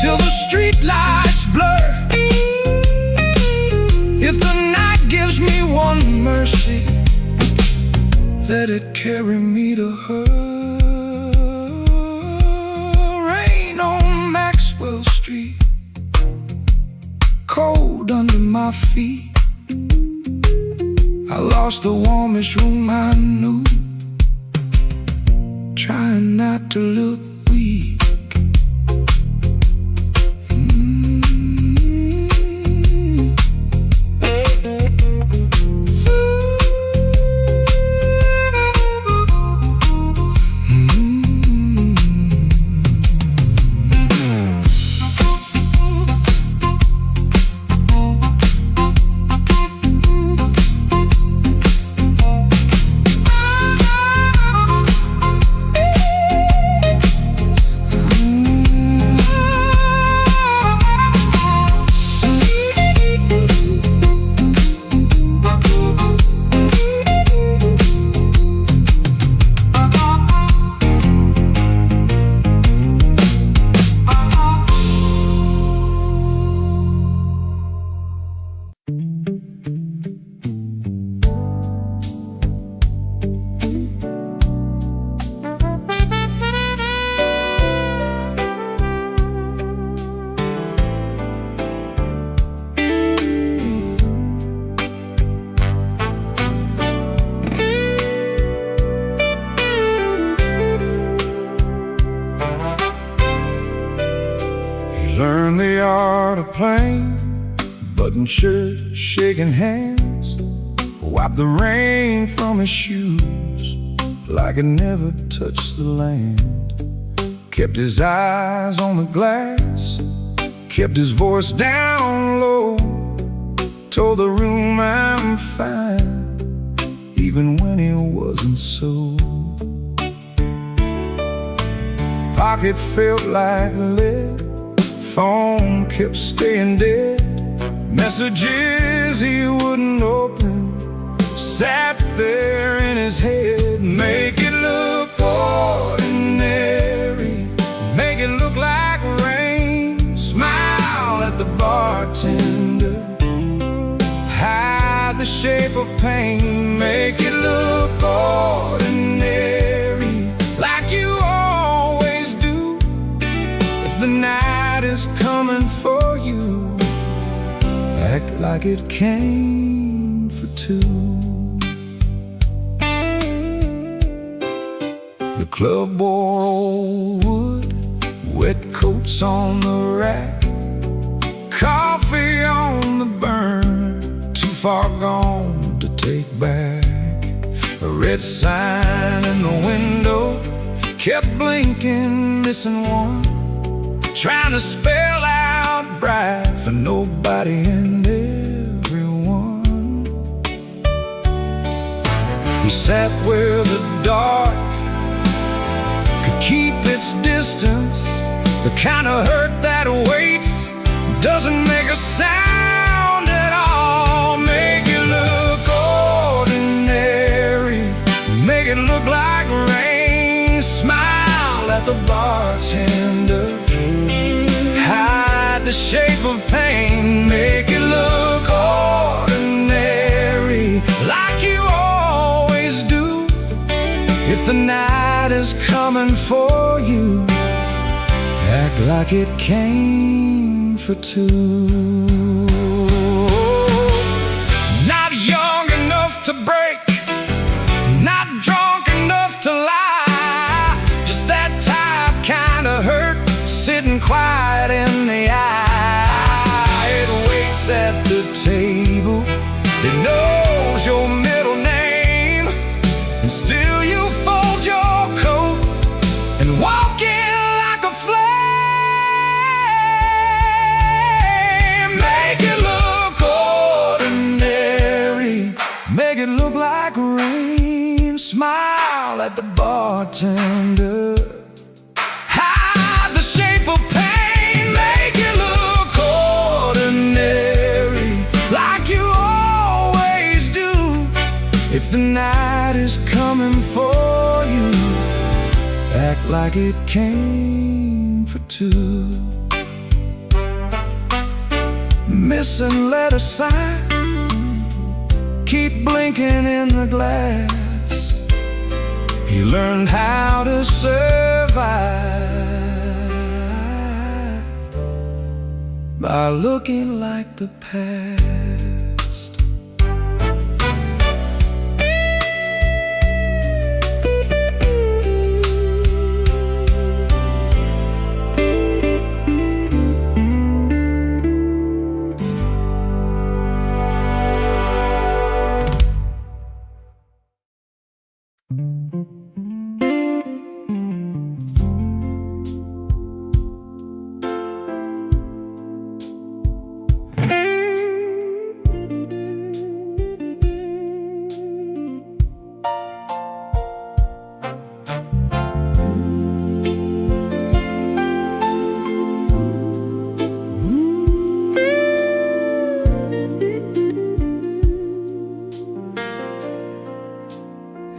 till the street lights blur. If the night gives me one mercy, let it carry me to her. Rain on Maxwell Street, cold under my feet. I lost the warmest room I knew, trying not to look weak. plane, button shirt, shaking hands, wiped the rain from his shoes like it never touched the land. Kept his eyes on the glass, kept his voice down low, told the room I'm fine, even when he wasn't so. Pocket felt like lead, phone kept staying dead, messages he wouldn't open sat there in his head. Make it look ordinary, make it look like rain, smile at the bartender, hide the shape of pain. Make it look ordinary, like you always do. If the night is coming for you, act like it came for two. The club wore old wood, wet coats on the rack, coffee on the burner, too far gone to take back. A red sign in the window kept blinking, missing one, trying to spell out bright for nobody and everyone. He sat where the dark could keep its distance, the kind of hurt that waits, doesn't make a sound at all. Make it look ordinary, make it look like rain, smile at the bartender, hide the shape of pain. Make it look ordinary, like you always do. If the night is coming for you, act like it came for two. Not young enough to break, not drunk enough to lie, just that type kind of hurt, sitting quiet in the eye. It waits at the table, it knows your middle name, and still you fold your coat and walk in like a flame. Make it look ordinary, make it look like rain, smile at the bartender, hide the shape of pain. Make it look ordinary, like you always do. If the night is coming for you, act like it came for two. Missing letter sign, keep blinking in the glass. He learned how to survive by looking like the past.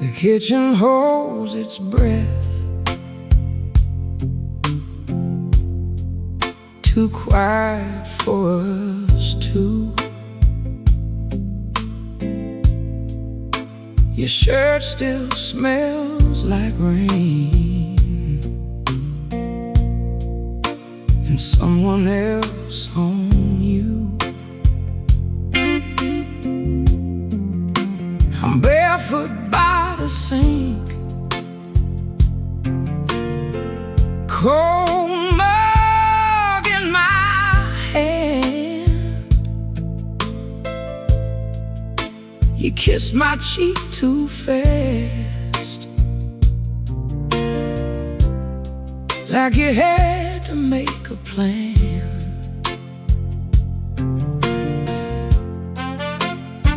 The kitchen holds its breath, too quiet for us two. Your shirt still smells like rain, and someone else on you. I'm barefoot by the sink, cold mug in my hand. You kissed my cheek too fast, like you had to make a plan.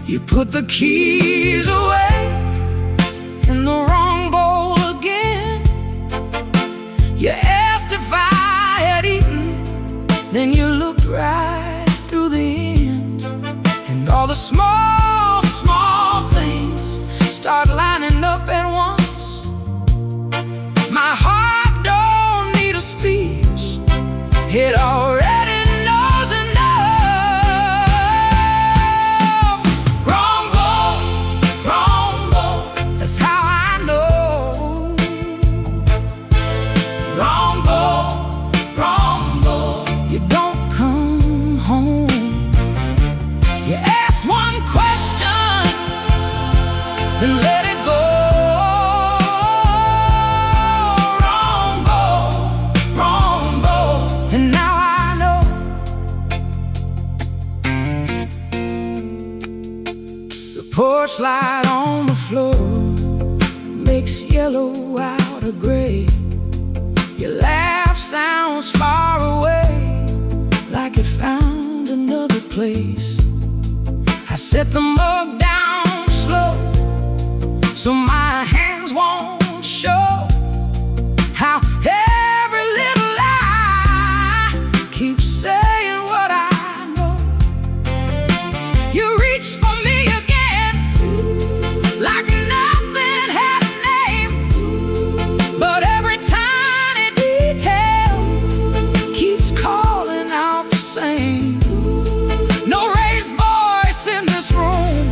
You put the keys away in the wrong bowl again. You asked if I had eaten, then you looked right through the end. And all the small, small things start lining up at once. My heart don't need a speech, it already knows enough. Wrong bowl, that's how I know. Wrong bowl, you don't come home. You asked one question, then let it go. Wrong bowl, and now I know. The porch light on the floor makes yellow out of gray. Your laugh sounds far away, like it found another place. I set the mug down slow, so my hands won't show how every little lie keeps saying what I know. You reach for me again, like nothing had a name, but every tiny detail keeps calling out the same. No raised voice in this room,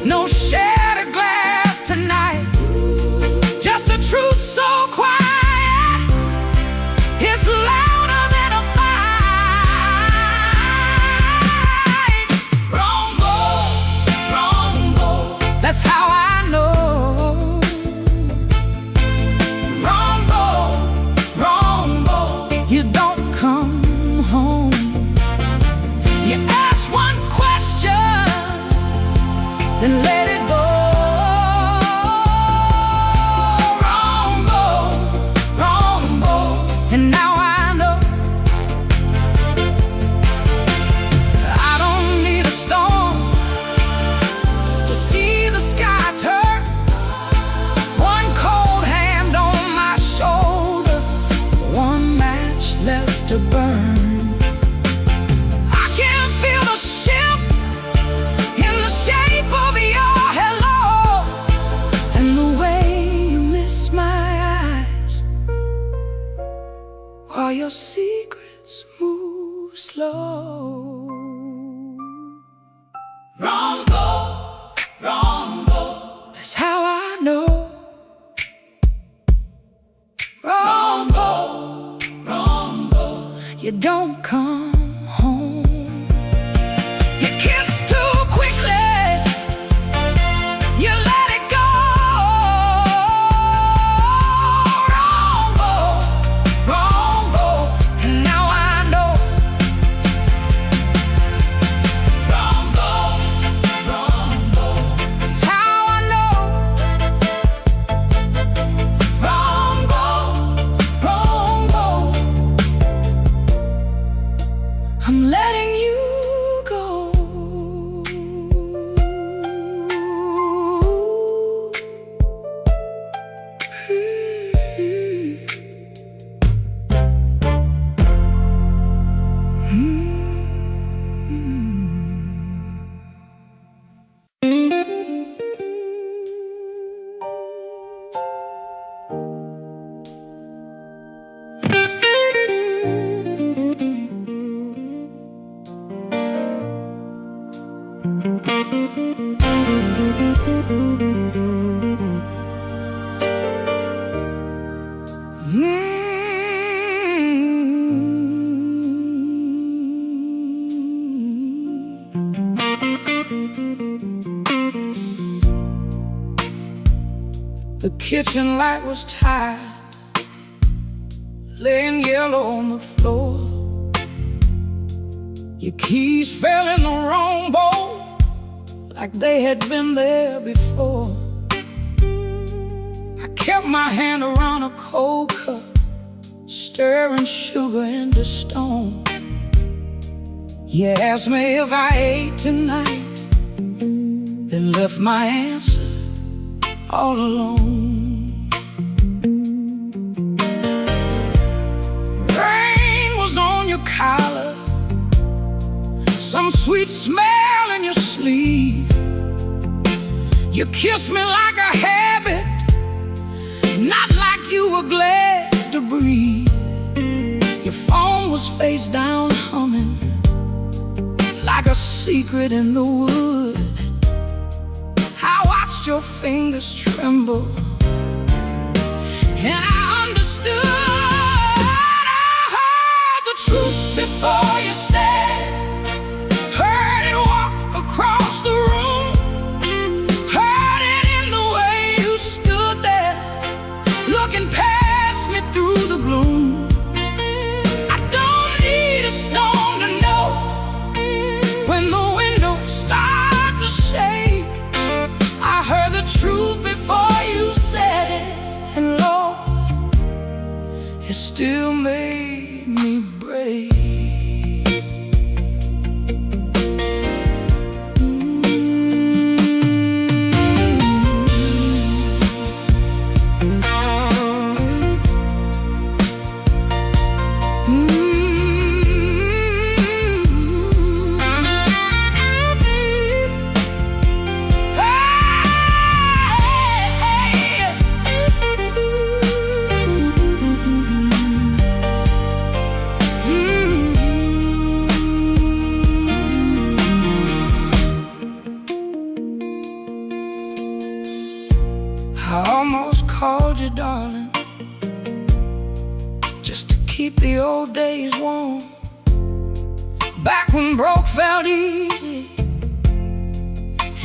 no shattered glass tonight, just a truth so quiet, it's louder than a fight. Wrong bowl, that's how I know. Wrong bowl, you don't come home. You ask one question, then let it go. Wrong bowl, and now I know. I don't need a storm to see the sky turn. One cold hand on my shoulder, one match left to burn. I can feel the shift in the shape of your hello, and the way you miss my eyes while your secrets move slow. Wrong bowl, that's how I know. Wrong bowl, you don't come home. You kiss too quickly, you let it go. Wrong bowl, and now I know. Wrong bowl, that's how I know. Wrong bowl, I'm letting you go. The kitchen light was tired, laying yellow on the floor. Your keys fell in the wrong bowl, like they had been there before. I kept my hand around a cold cup, stirring sugar into stone. You asked me if I ate tonight, then left my answer all alone. Rain was on your collar, some sweet smell in your sleeve. You kissed me like a habit, not like you were glad to breathe. Your phone was face down humming, like a secret in the wood. I watched your fingers tremble, and I understood. I heard the truth before you said it, heard it walk across the room, heard it in the way you stood there, looking past me through the gloom. I don't need a stone to know when the windows start to shake. I heard the truth before you said it, and Lord, it still made me break. I almost called you darling, just to keep the old days warm, back when broke felt easy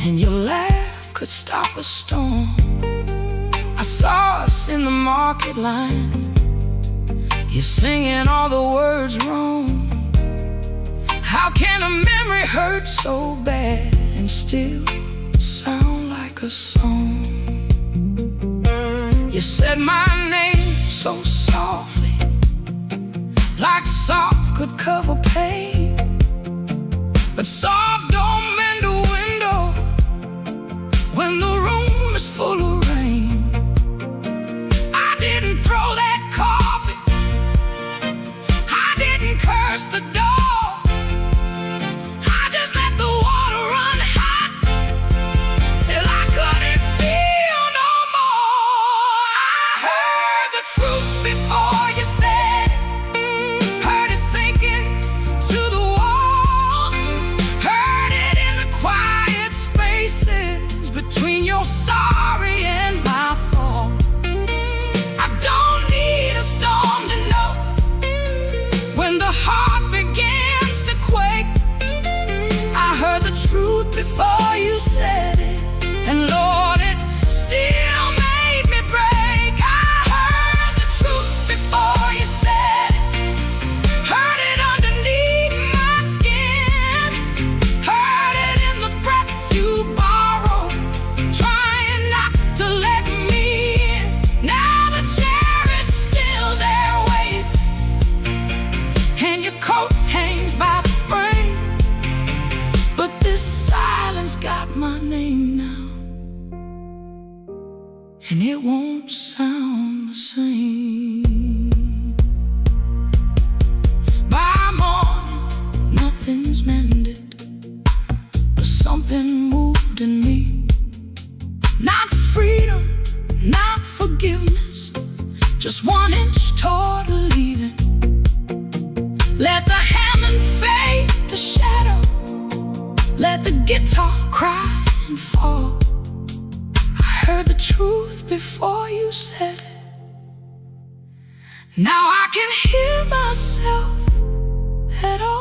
and your laugh could stop a storm. I saw us in the market line, you're singing all the words wrong. How can a memory hurt so bad and still sound like a song? You said my name so softly, like soft could cover pain, but soft don't mend a window when the room is full of rain. I didn't throw that coffee, I didn't curse the dog, I just let the water run hot till I couldn't feel no more. I heard the truth before you said it, heard it sinking to the walls, heard it in the quiet spaces between your sorry and my fault. I don't need a storm to know when the heart begins to quake. I heard the truth before you said it, and Lord, it still made me break. I heard the truth before you said it, heard it underneath my skin, heard it in the breath you borrowed, trying not to let me in. Now the chair is still there waiting, and your coat hangs by the frame, but this silence got my name now, and it won't sound the same. By morning, nothing's mended, but something moved in me. Not freedom, not forgiveness, just 1 inch toward leaving. Let the Hammond fade to shadow, let the guitar cry and fall. I heard the truth before you said it, now I can hear myself at all.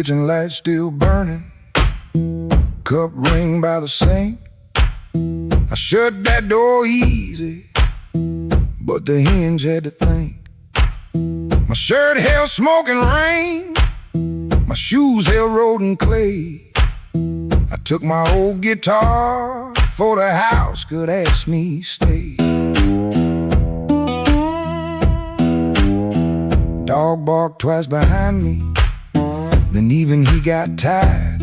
kitchen light still burning, cup ring by the sink. I shut that door easy, but the hinge had to think. My shirt held smoke and rain, my shoes held road and clay. I took my old guitar, for the house could ask me stay. Dog barked twice behind me, then even he got tired.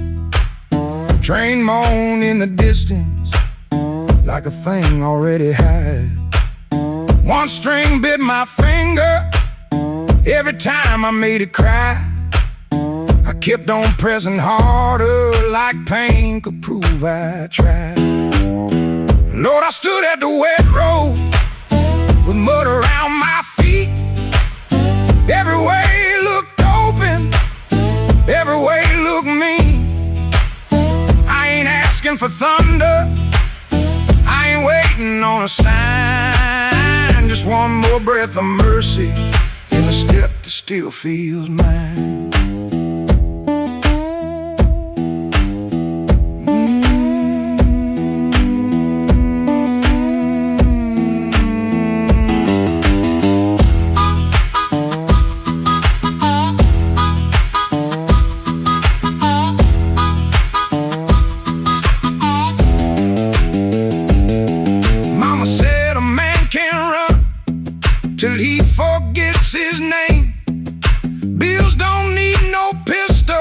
Train moaned in the distance, like a thing already had. One string bit my finger, every time I made it cry. I kept on pressing harder, like pain could prove I tried. Lord, I stood at the wet road, with mud around my feet. Every way looked open, every way looked mean. I ain't asking for thunder, I ain't waiting on a sign. Just one more breath of mercy, and a step that still feels mine. Till he forgets his name. Bills don't need no pistol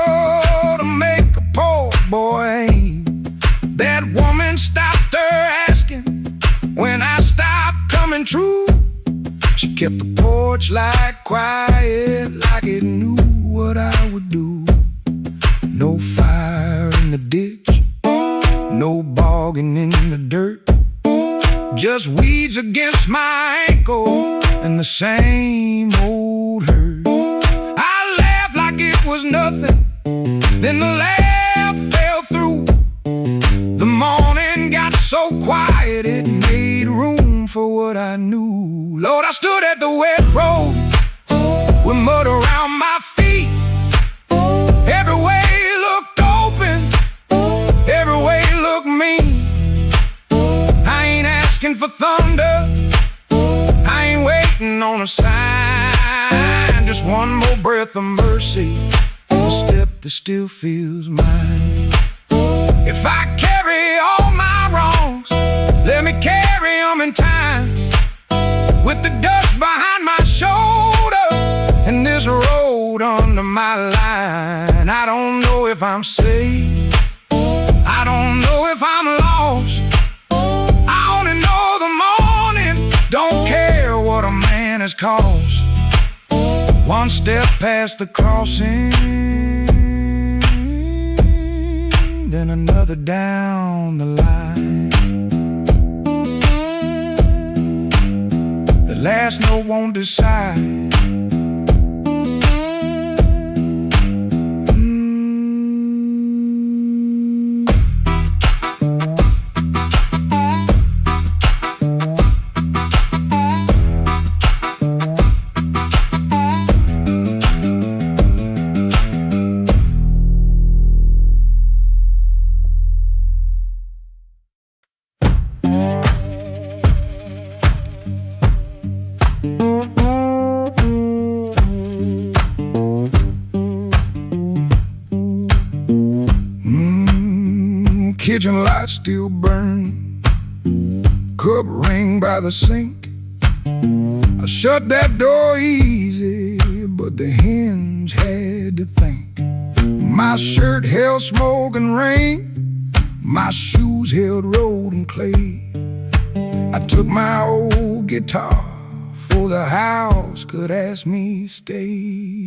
to make a poor boy aim. That woman stopped her asking when I stopped coming true. She kept the porch light quiet, like it knew what I would do. No fire in the ditch, no bogging in the dirt, just weeds against my ankle and the same old hurt. I laughed like it was nothing, then the laugh fell through. The morning got so quiet, it made room for what I knew. Lord, I stood at the wet road, with mud around my feet. Every way looked open, every way looked mean. I ain't asking for thunder, I ain't waiting on a sign. Just one more breath of mercy, a step that still feels mine. If I carry all my wrongs, let me carry them in time. With the dust behind my shoulder, and this road under my line. I don't know if I'm safe, I don't know if I'm lost. I only know the morning don't care what a man has cost. One step past the crossing, then another down the line. The last note won't decide. Kitchen light still burning, cup ring by the sink. I shut that door easy, but the hinge had to think. My shirt held smoke and rain, my shoes held road and clay. I took my old guitar, for the house could ask me stay.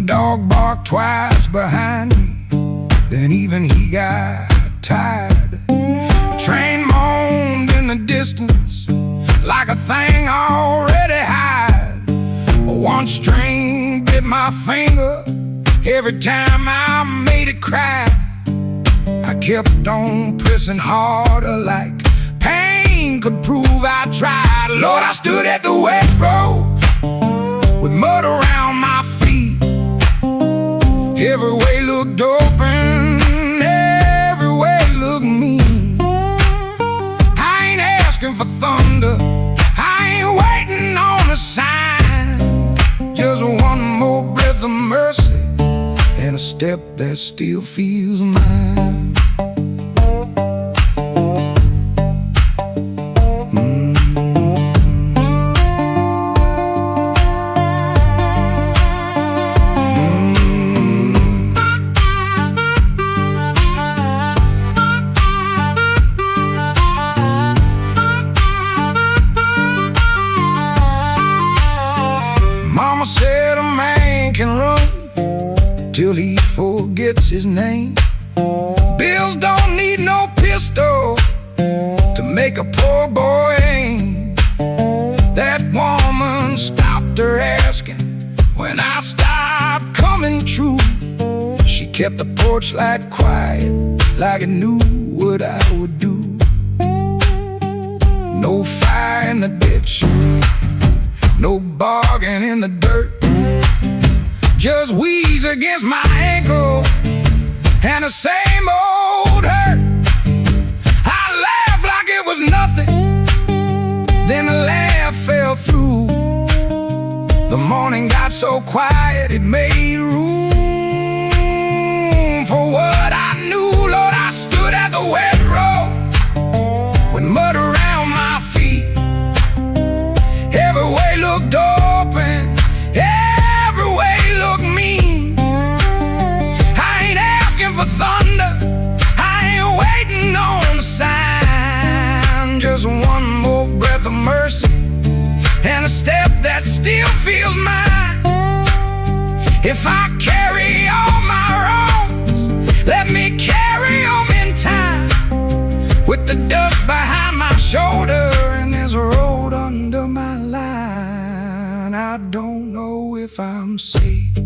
Dog barked twice behind me, then even he got tired. Train moaned in the distance, like a thing already had. One string bit my finger, every time I made it cry. I kept on pressing harder, like pain nothing could prove I tried. Lord, I stood at the wet road with mud around my feet. Every way looked open, every way looked mean. I ain't asking for thunder, I ain't waiting on a sign. Just one more breath of mercy and a step that still feels mine. Mama said a man can run till he forgets his name. Bills don't need no pistol to make a poor boy aim. That woman stopped her asking when I stopped coming true. She kept the porch light quiet like it knew what I would do. No fire in the ditch, no bargain in the dirt, just wheeze against my ankle and the same old hurt. I laughed like it was nothing, then the laugh fell through. The morning got so quiet it made room for what I knew. Lord, I stood at the wet road with mud around my feet. Every way looked open, every way looked mean. I ain't asking for thunder, I ain't waiting on a sign. Just one more breath of mercy and a step that still feels mine. If I carry all my wrongs, let me carry them in time. With the dust behind my shoulder and there's a road under my line. I don't know if I'm safe,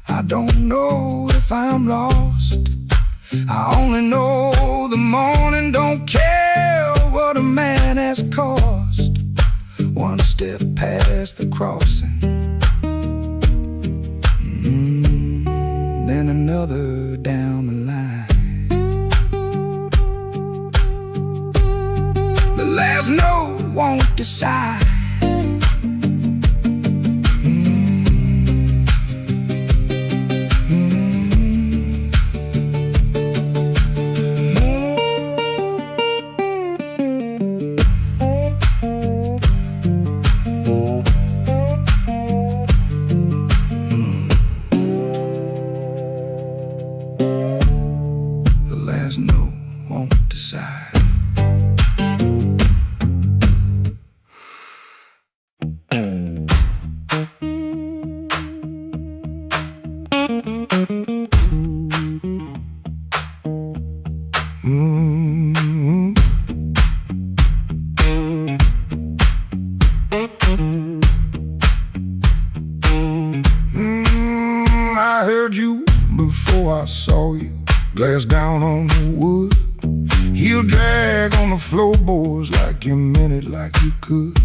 I don't know if I'm lost. I only know the morning don't care what a man has cost. One step past the crossing, then another down the line. The last note won't decide. No, won't decide. I heard you before I saw you. Glass down on the wood, heel drag on the floorboards like you meant it, like you could.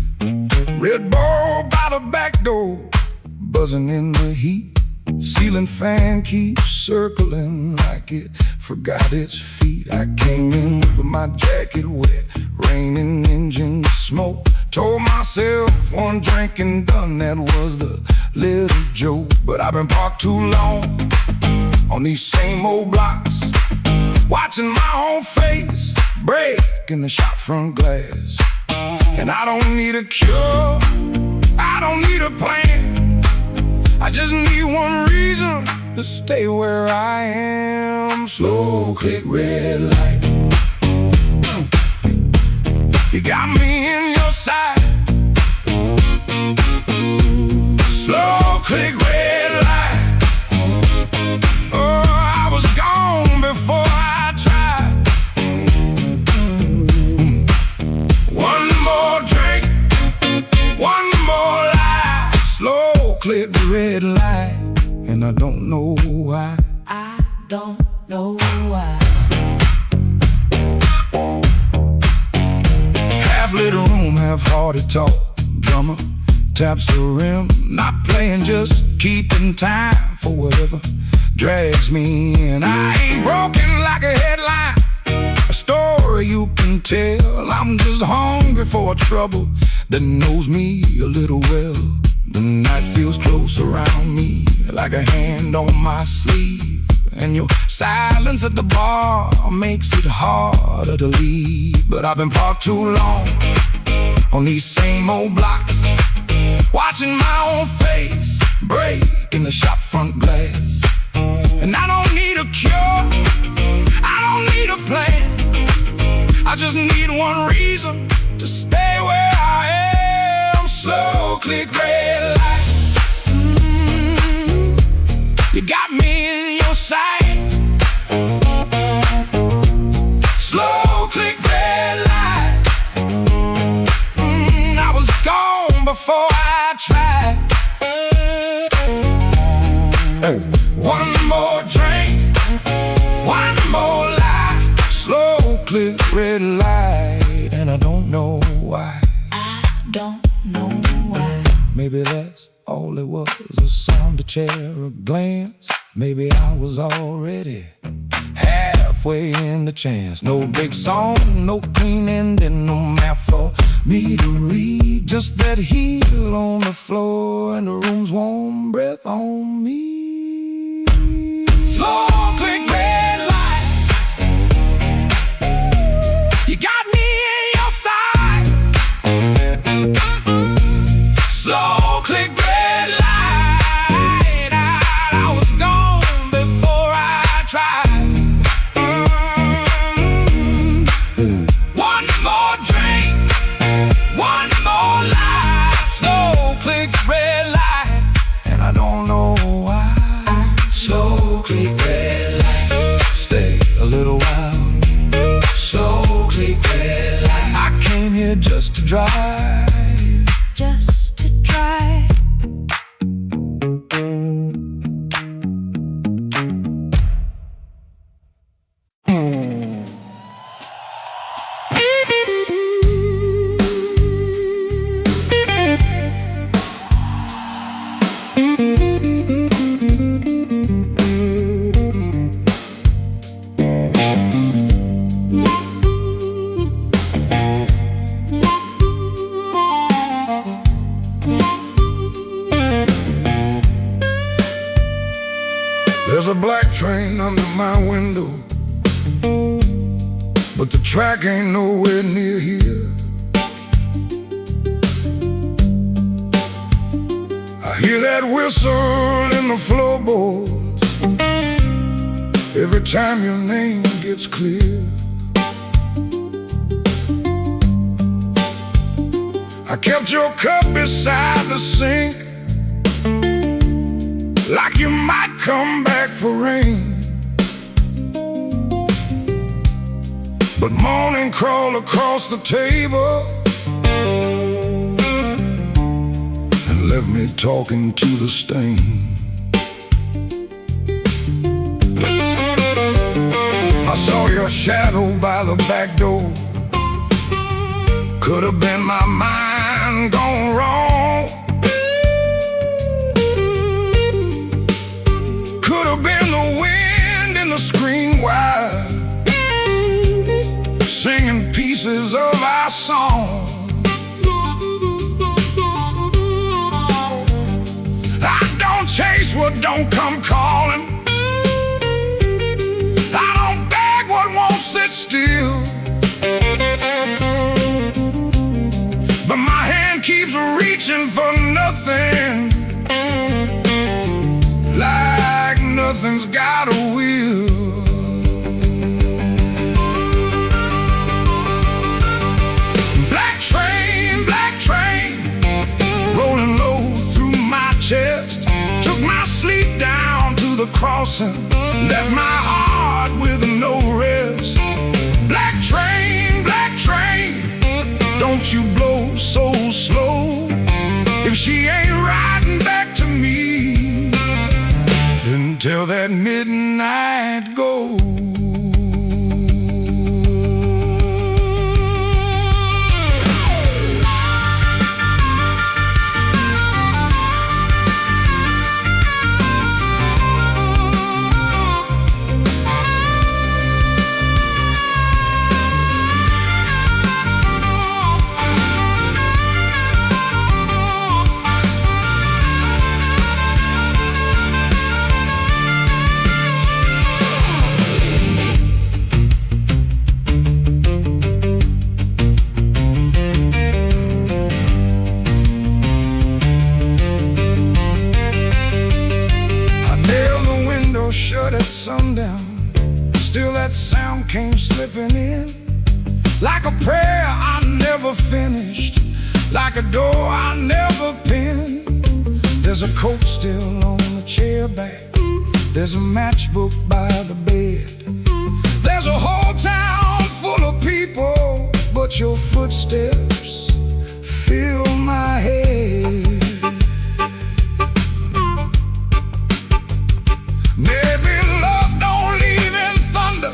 Red ball by the back door, buzzing in the heat. Ceiling fan keeps circling like it forgot its feet. I came in with my jacket wet, raining engine smoke. Told myself one drink and done, that was the little joke. But I've been parked too long on these same old blocks, watching my own face break in the shop front glass. And I don't need a cure, I don't need a plan, I just need one reason to stay where I am. Slow click red light, you got me in your sight. Slow click red light, oh, I was gone before I tried. One more drink, one more lie. Slow click red light, and I don't know why. I don't know why. Half lit room, half-hearted talk. Drummer taps the rim, not playing, just keeping time for whatever drags me in. I ain't broken like a headline, a story you can tell. I'm just hungry for a trouble that knows me a little well. The night feels close around me, like a hand on my sleeve. And your silence at the bar makes it harder to leave. But I've been parked too long on these same old blocks, watching my own face break in the shop front glass. And I don't need a cure, I don't need a plan, I just need one reason to stay where I am. Slow click red light, you got me in your sight. Slow click red light, I was gone before I tried. One more drink, one more lie. Slow click red light, and I don't know why. I don't know why. Maybe that's all it was, a sound, a chair, a glance. Maybe I was already halfway in the chance. No big song, no clean ending, no map for me to read. Just that heel on the floor and the room's warm breath on me. Slow click red light, you got me in your side. Slow click red light, I was gone before I tried. One more drink, one more lie. Slow click red light, and I don't know why. Slow click red light, stay a little while. Slow click red light, I came here just to drive. Just to try. There's a black train under my window, but the track ain't nowhere near here. I hear that whistle in the floorboards every time your name gets clear. I kept your cup beside the sink, like you might come back for rain. But morning crawled across the table and left me talking to the stain. I saw your shadow by the back door. Could have been my mind gone wrong. Could have been the wind in the screen wire, singing pieces of our song. I don't chase what don't come calling, I don't beg what won't sit still. But my hand keeps reaching for nothing, like nothing's got a will. Black train, rolling low through my chest, took my sleep down to the crossing, left my heart with no rest. Black train, don't you blow so slow. If she ain't riding back to me until that midnight goes. that sound came slipping in, like a prayer I never finished, like a door I never pinned. There's a coat still on the chair back, there's a matchbook by the bed, there's a whole town full of people, but your footsteps fill my head. Maybe love don't leave in thunder,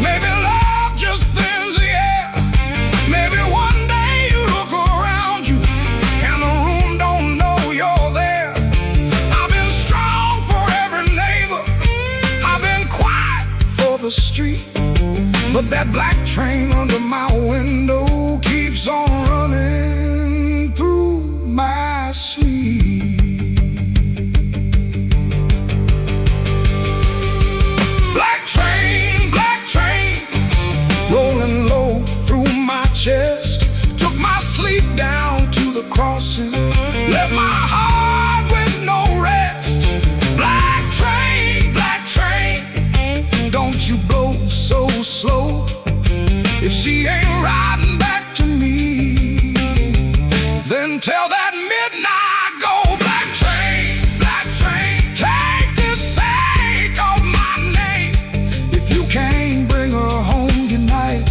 maybe love just thins the air. Maybe one day you look around you and the room don't know you're there. I've been strong for every neighbor, I've been quiet for the street, but that black train under my window keeps on running through my sleep. Rolling low through my chest, took my sleep down to the crossing, left my heart with no rest. Black train, don't you blow so slow. If she ain't riding back to me, then tell that midnight go. Black train, take this sake of my name. If you can't bring her home tonight,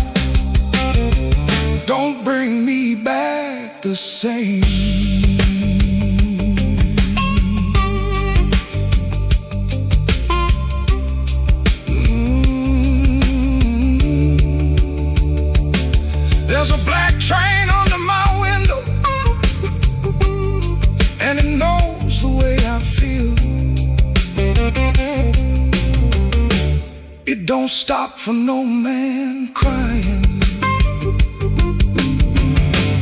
don't bring me back the same. There's a black train under my window, and it knows the way I feel. It don't stop for no man crying,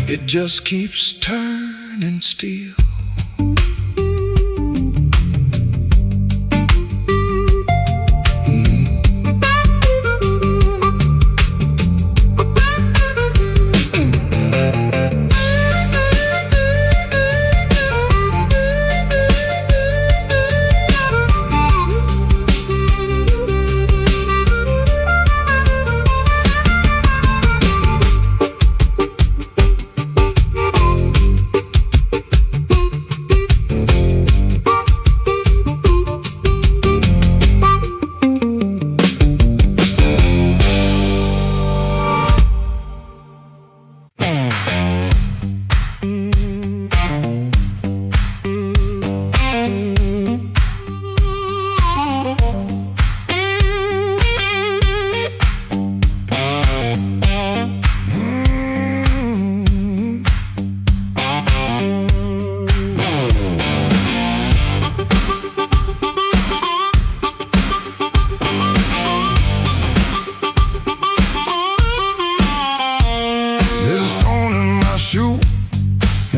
it just keeps turning steel.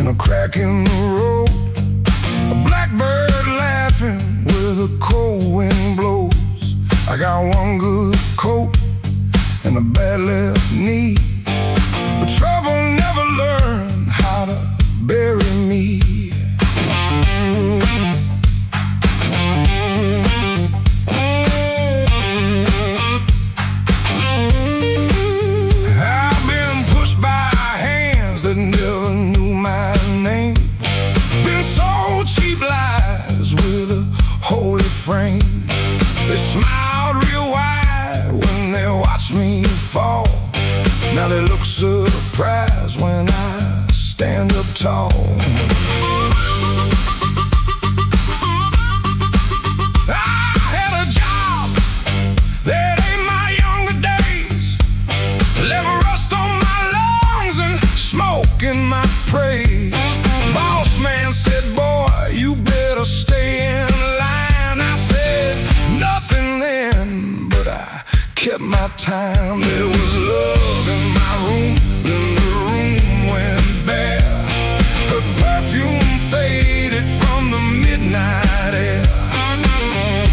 A crack in the road, a blackbird laughing where the cold wind blows. I got one good coat and a bad left knee, but trouble never learned how to bury me. I've been pushed by hands that never knew my name, been sold cheap lies with a holy frame. They smiled real wide when they watched me fall. Now they look surprised when I stand up tall. I had a job that ain't my younger days, left rust on my lungs and smoke in my praise. Boss man said, boy, you better stay in line. I said nothing then, but I kept my time. There was love in my room, then the room went bare. Her perfume faded from the midnight air.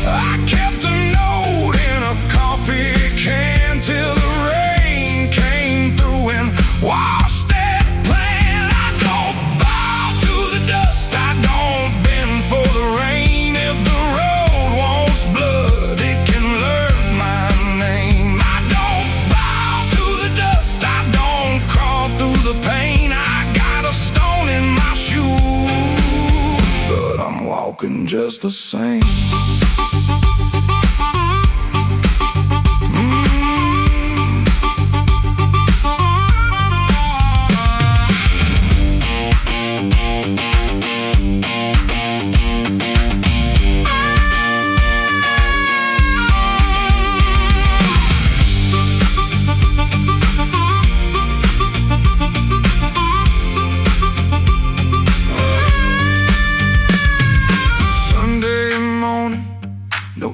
I kept a note in a coffee can till the rain came through and washed that plan. I don't bow to the dust, I don't bend for the rain. If the road wants blood, it can learn my name. just the same.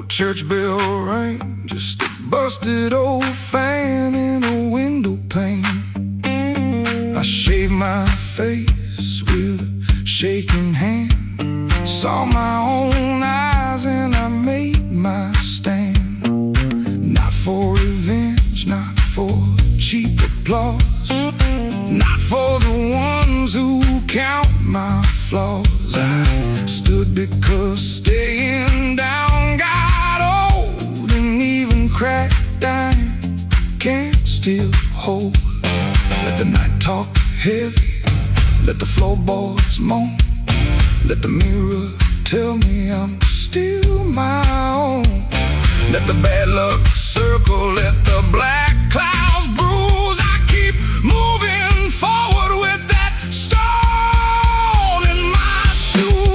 Church bell rang, just a busted old fan in a window pane. I shaved my face with a shaking hand, saw my own eyes and I made my stand. Not for revenge, not for cheap applause, not for the ones who count my flaws. I stood because staying down got cracked iron can't still hold. Let the night talk heavy, let the floorboards moan, let the mirror tell me I'm still my own. Let the bad luck circle, let the black clouds bruise. I keep moving forward with that stone in my shoe.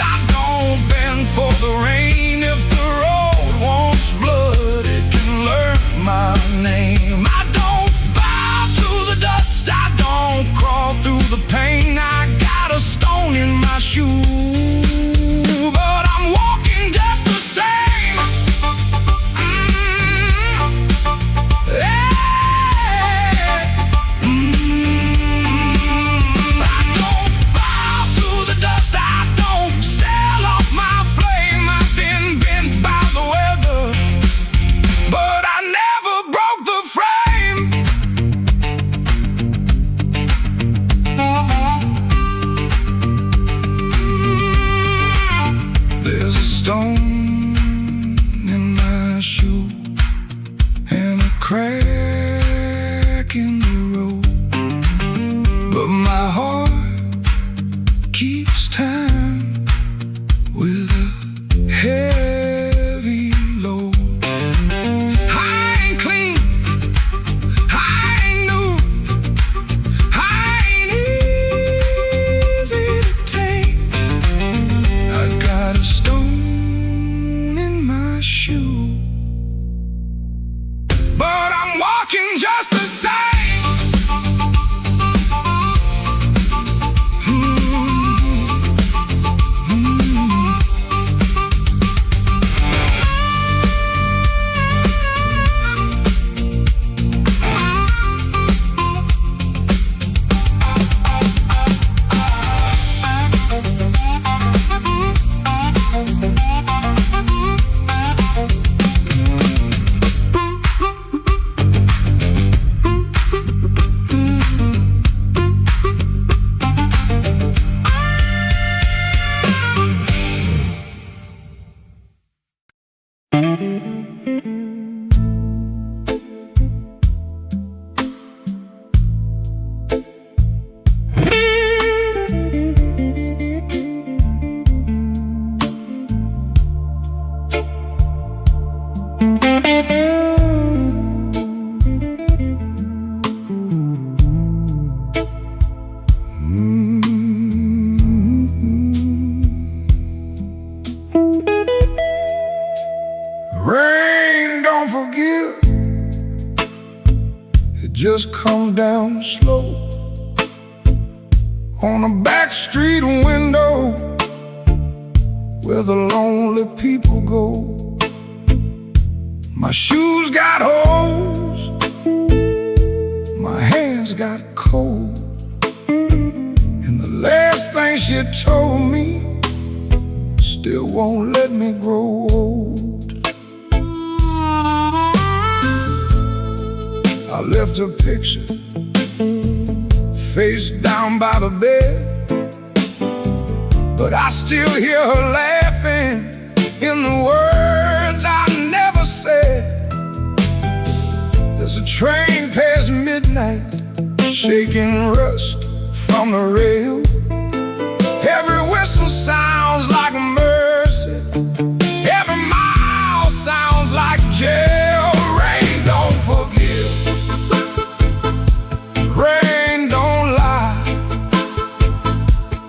I don't bend for the rain. If the road wants blood, it can learn my name. I don't bow to the dust, I don't crawl through the pain. I got a stone in my shoe, but I'm walking just the same. I don't bow to the dust, I don't sell off my flame. I've been bent by the weather, but I never broke the frame. There's a stone in my shoe and a crack in the road, but my heart keeps time with a heavy load. I ain't clean, I ain't new, I ain't easy to tame. I got a stone in my shoe, but I'm walking just the same. Rain don't forgive, it just comes down slow on a back street window where the lonely people go. My shoes got holes, my hands got cold, and the last thing she told me still won't let me grow old. I left her picture face down by the bed, but I still hear her laughing in the words I never said. There's a train past midnight, shaking rust from the rail. Every whistle sounds like mercy, every mile sounds like jail. Rain don't forgive, rain don't lie,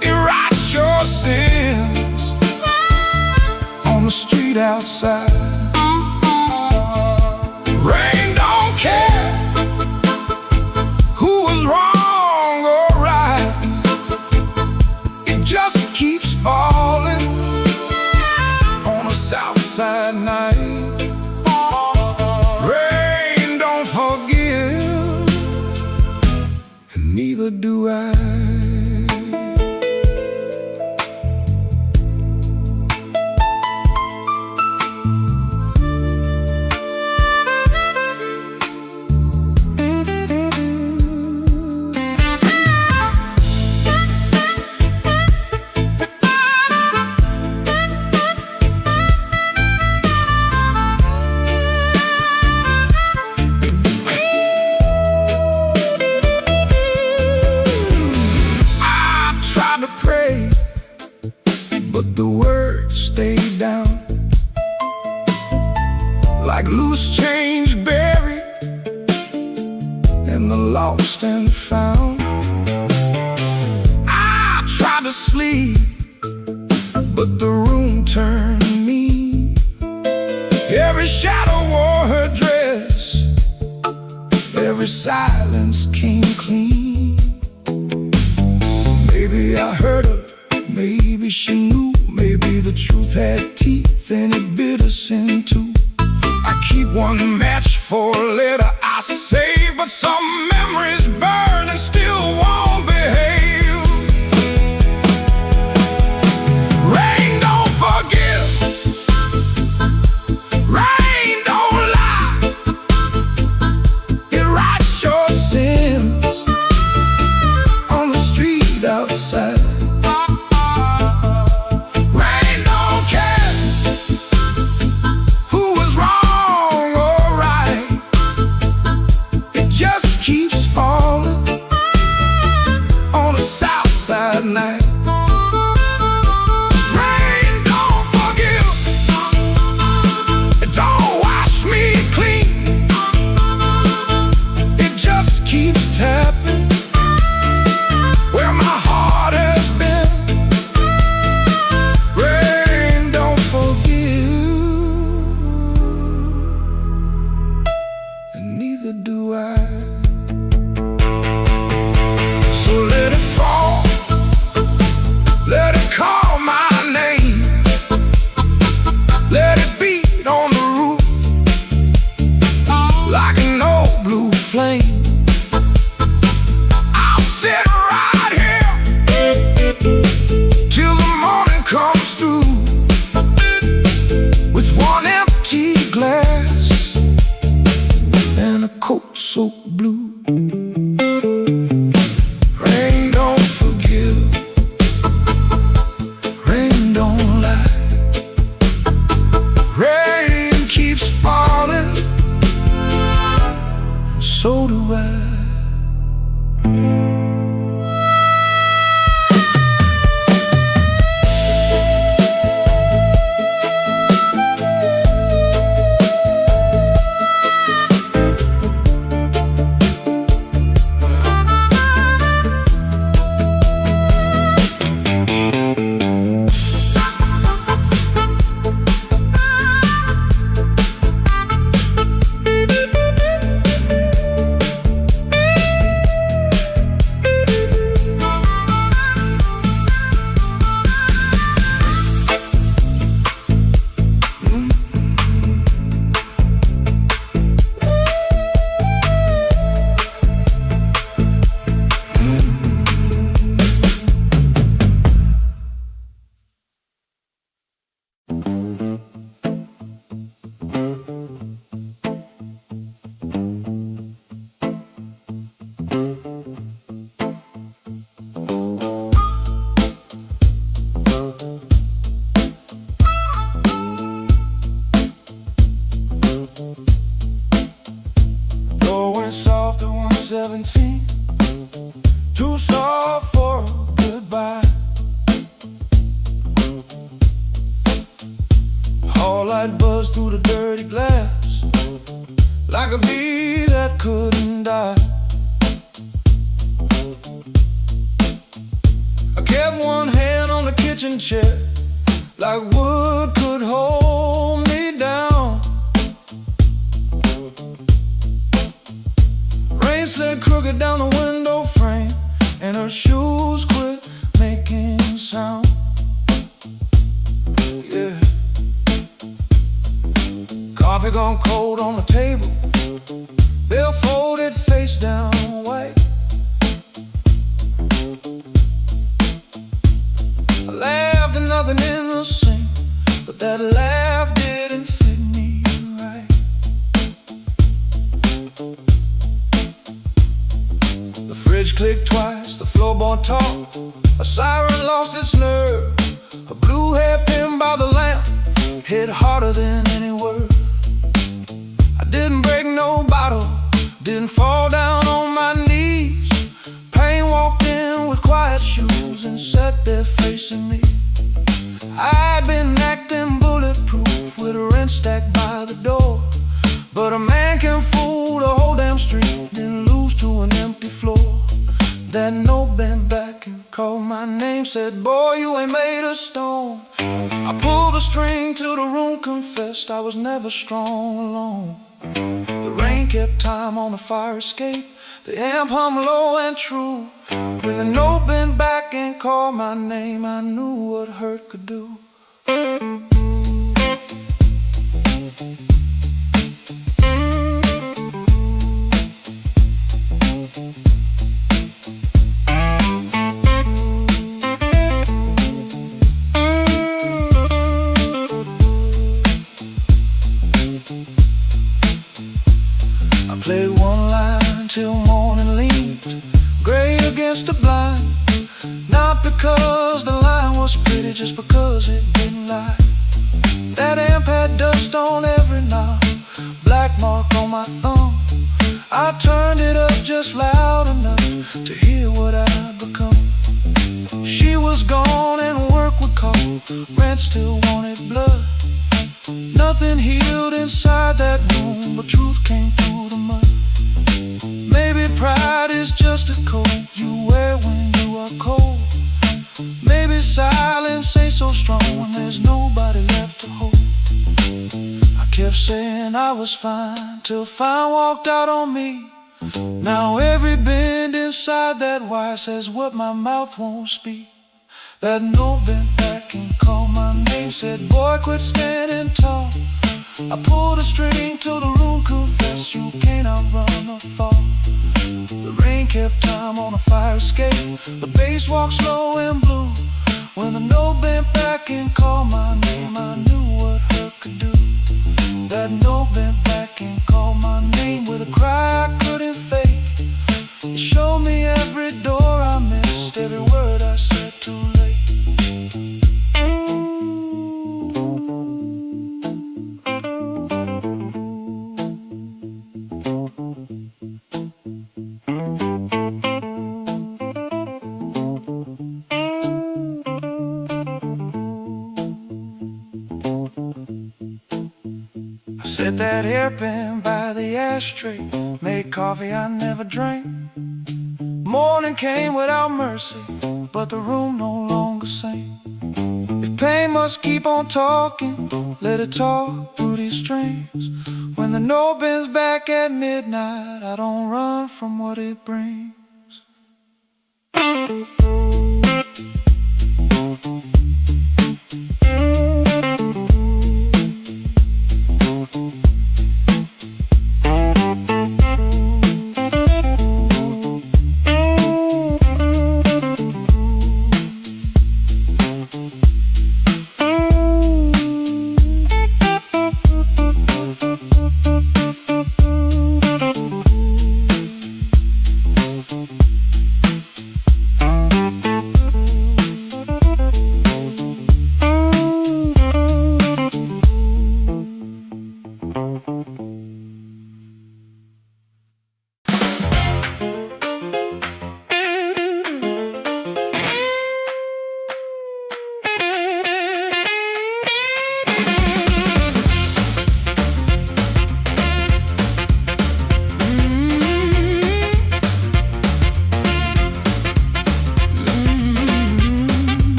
it writes your sins on the street outside. Rain don't care who was wrong or right, it just keeps falling on a south side night. Rain don't forgive, and neither do I. But the words stayed down like loose change buried in the lost and found. I tried to sleep, but the room turned mean. Every shadow wore her dress, every silence came clean. Maybe I heard her, maybe she knew, maybe the truth had teeth and it bit us in two. I keep one match for a letter I save, but some memories burn and still won't behave. Rain don't forgive, rain don't lie, it writes your sins on the street outside. Night. Rain don't forgive, it don't wash me clean, it just keeps tapping where my heart has been. Rain don't forgive, and neither do I. So let it fall, call for a goodbye. All light buzzed through the dirty glass, like a bee that couldn't die. I kept one hand on the kitchen chair, like wood could hold me down. Rain slid crooked down the window frame, and her shoes quit making sound. Yeah. Coffee gone cold on the table, bill folded face down white. I laughed and nothing innocent, but that laugh didn't fit me right. The fridge clicked twice, the floorboard talked, a siren lost its nerve. A blue hairpin by the lamp hit harder than any word. I didn't break no bottle, didn't fall down on my knees. Pain walked in with quiet shoes and sat there facing me. I'd been acting bulletproof with a wrench stacked by the door, but a man can fool the whole damn street, then lose to an empty floor. That note bent back and called my name, said, boy, you ain't made of stone. I pulled the string till the room confessed I was never strong alone. The rain kept time on the fire escape, the amp hummed low and true. When the note bent back and called my name, I knew what hurt could do. I played one line till morning leaned gray against the blind. Not because the line was pretty, just because it didn't lie. That amp had dust on every knob, black mark on my thumb. I turned it up just loud enough to hear what I'd become. She was gone and work would call, rent still wanted blood. Nothing healed inside that room, but truth came through the mud. Maybe pride is just a coat you wear when you are cold. Maybe silence ain't so strong when there's nobody left to hold. I kept saying I was fine, till fine walked out on me. Now every bend inside that wire says what my mouth won't speak. That note bent back and called my name, said, boy, quit standing tall. I pulled a string till the room confessed you can't outrun the fall. The rain kept time on a fire escape, the bass walked slow and blue. When the note bent back and called my name, I knew what hurt could do. That note bent back and called my name with a cry I couldn't fake. It showed me every door I missed, every word I said too late. Set that hairpin by the ashtray, made coffee I never drank. Morning came without mercy, but the room no longer sang. If pain must keep on talking, let it talk through these strings. When the note bends back at midnight, I don't run from what it brings.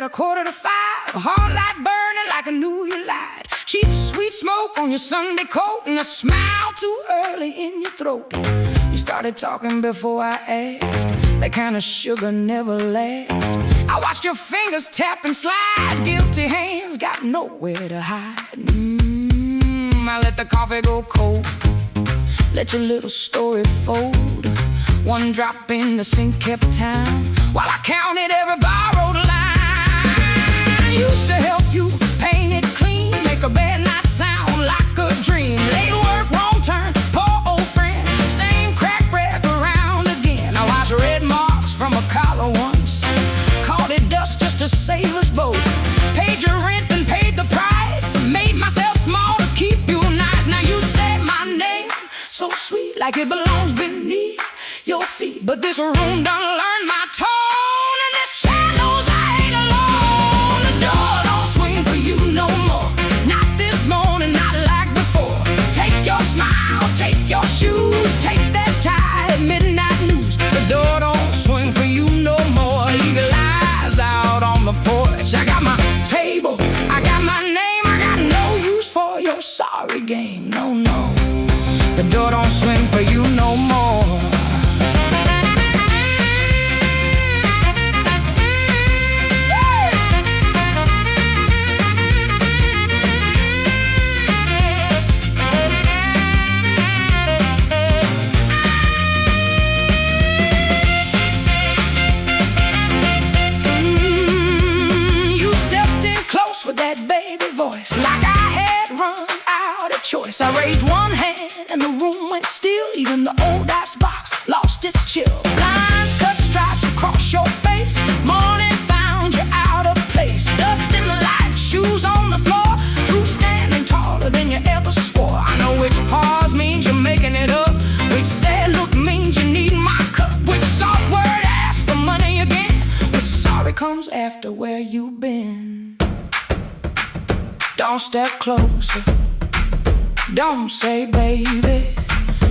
at 4:45, a hard light burning like I knew you lied. Cheap sweet smoke on your Sunday coat and a smile too early in your throat. You started talking before I asked, that kind of sugar never lasts. I watched your fingers tap and slide, guilty hands got nowhere to hide. I let the coffee go cold, let your little story fold. One drop in the sink kept time, while I counted every borrowed line. Used to help you paint it clean, make a bad night sound like a dream. Late work, wrong turn, poor old friend, same crack wreck around again. I watched red marks from a collar once, called it dust just to save us both. Paid your rent and paid the price, made myself small to keep you nice. Now you say my name so sweet, like it belongs beneath your feet. But this room done learned my tone, and this child knows I ain't alone. The door don't swing for you no more, not this morning, not like before. Take your smile, take your shoes, take that tie at midnight news. The door don't swing for you no more. Leave your lies out on the porch. I got my table, I got my name, I got no use for your sorry game. No, no, the door don't swing for you no more. Like I had run out of choice. I raised one hand and the room went still. Even the old ice box lost its chill. Lines cut stripes across your face. Morning found you out of place. Dust in the light, shoes on the floor. True standing taller than you ever swore. I know which pause means you're making it up, which sad look means you need my cup, which soft word asks for money again, which sorry comes after where you've been. Don't step closer, don't say baby.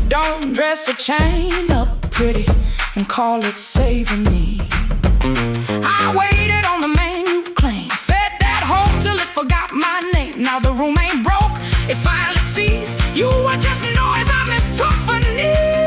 Don't dress a chain up pretty and call it saving me. I waited on the man you claimed, fed that hope till it forgot my name. Now the room ain't broke, it finally sees you were just noise I mistook for need.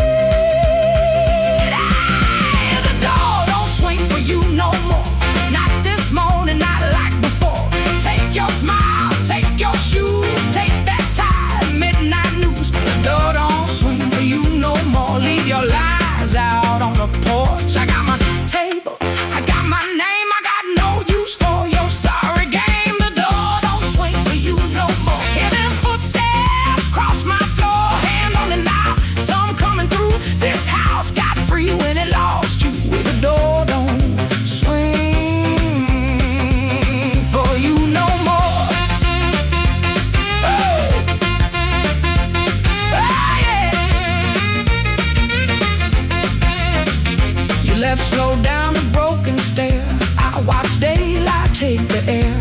The door don't swing for you no more, not this morning, not like before. Take your smile, take your shoes, take that tie, midnight news. The door don't swing for you no more. Leave your lies out on the porch. I got my table, I got my name, I got no use for your sorry game. The door don't swing for you no more. Hear them footsteps cross my floor, hand on the knob, some coming through. This house got free when it lost you. The door don't swing for you no more. Left slow down the broken stair. I watch daylight take the air.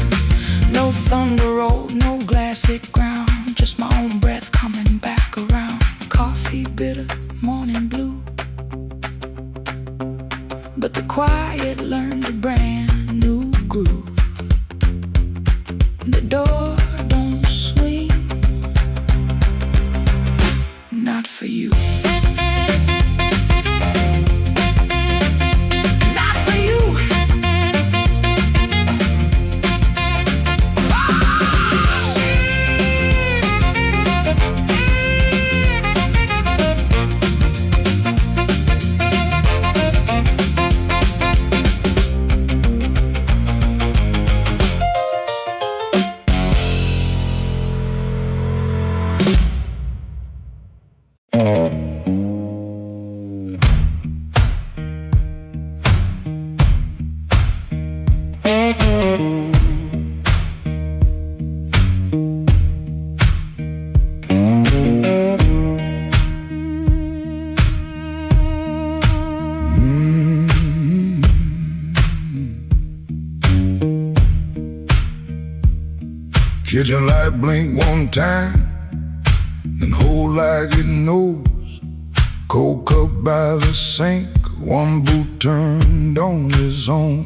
No thunder road, no glassy ground, just my own breath coming back around. Coffee bitter, morning blue, but the quiet learned a brand new groove. The door don't swing, not for you. Kitchen light blink one time, then hold like it knows. Cold cup by the sink, one boot turned on his own.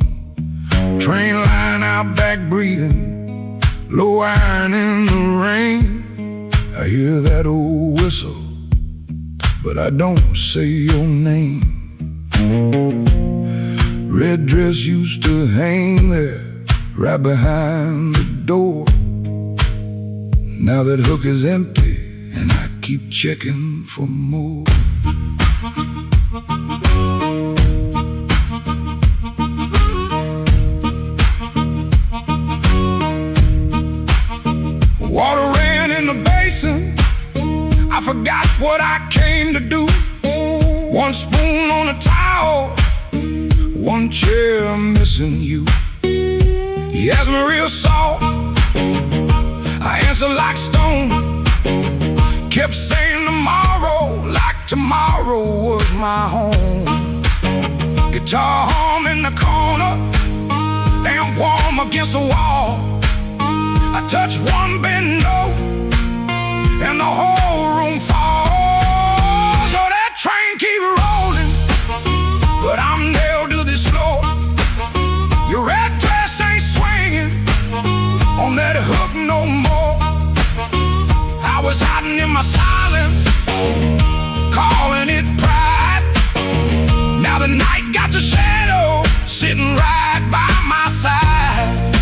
Train line out back breathing, low iron in the rain. I hear that old whistle, but I don't say your name. Red dress used to hang there, right behind the door. Now that hook is empty, and I keep checking for more. Water ran in the basin, I forgot what I came to do. One spoon on a towel, one chair missing you. He asked me real soft, I answered like stone. Kept saying tomorrow, like tomorrow was my home. Guitar hum in the corner, damn warm against the wall. I touch one bend note, and the whole room falls. So that train keep rolling, but I'm nailed to this floor. Your red dress ain't swinging on that hook no more. I was hiding in my silence, calling it pride. Now the night got your shadow sitting right by my side.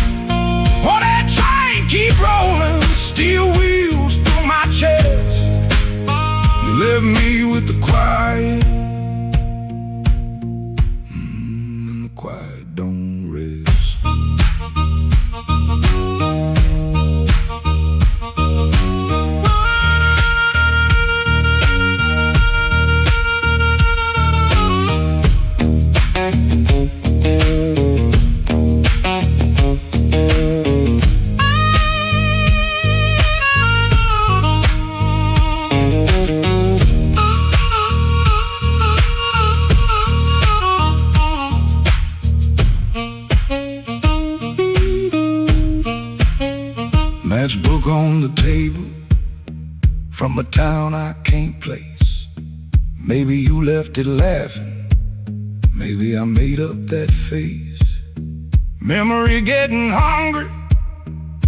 Oh, that train keep rolling, steel wheels through my chest. You left me with the quiet, and the quiet don't rest. Matchbook on the table, from a town I can't place. Maybe you left it laughing, maybe I made up that face. Memory getting hungry,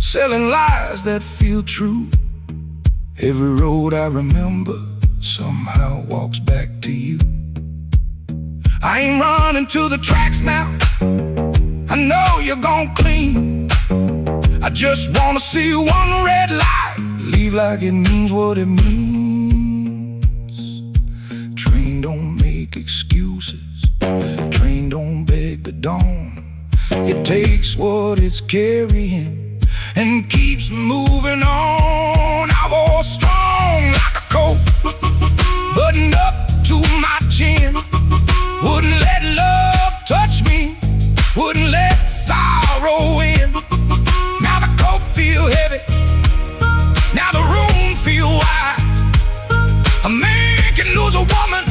selling lies that feel true. Every road I remember somehow walks back to you. I ain't running to the tracks now, I know you're gon' clean. I just wanna see one red light leave like it means what it means. Train don't make excuses, train don't beg the dawn. It takes what it's carrying and keeps moving on. I was strong like a coat, buttoned up to my chin. Wouldn't let love touch me, wouldn't let sorrow in. Now the coat feel heavy, now the room feel wide. A man can lose a woman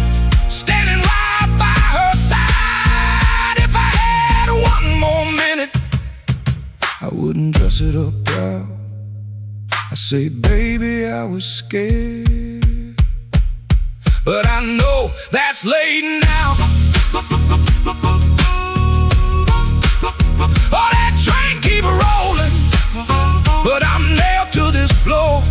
standing right by her side. If I had one more minute, I wouldn't dress it up proud. I say, baby, I was scared, but I know that's late now. Oh, that train keep rolling, but I'm nailed to this floor.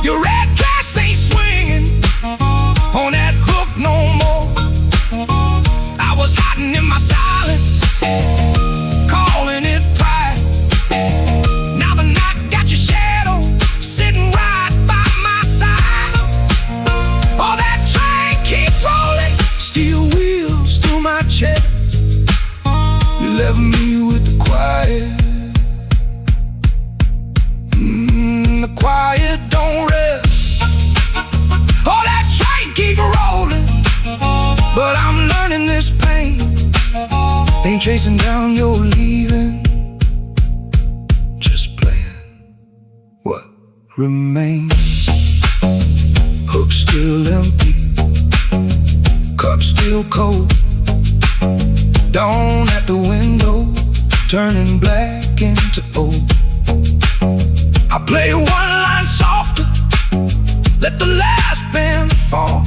Your red dress ain't swinging on that hook no more. I was hiding in my silence, calling it pride. Now the night got your shadow sitting right by my side. Oh, that train keep rolling, steel wheels through my chest. You left me with the quiet, the quiet don't rest. Oh, that train keep rolling, but I'm learning this pain ain't chasing down your leaving, just playing what remains. Hook still empty, cup still cold. Dawn at the window, turning black into old. I play one line softer, let the last band fall.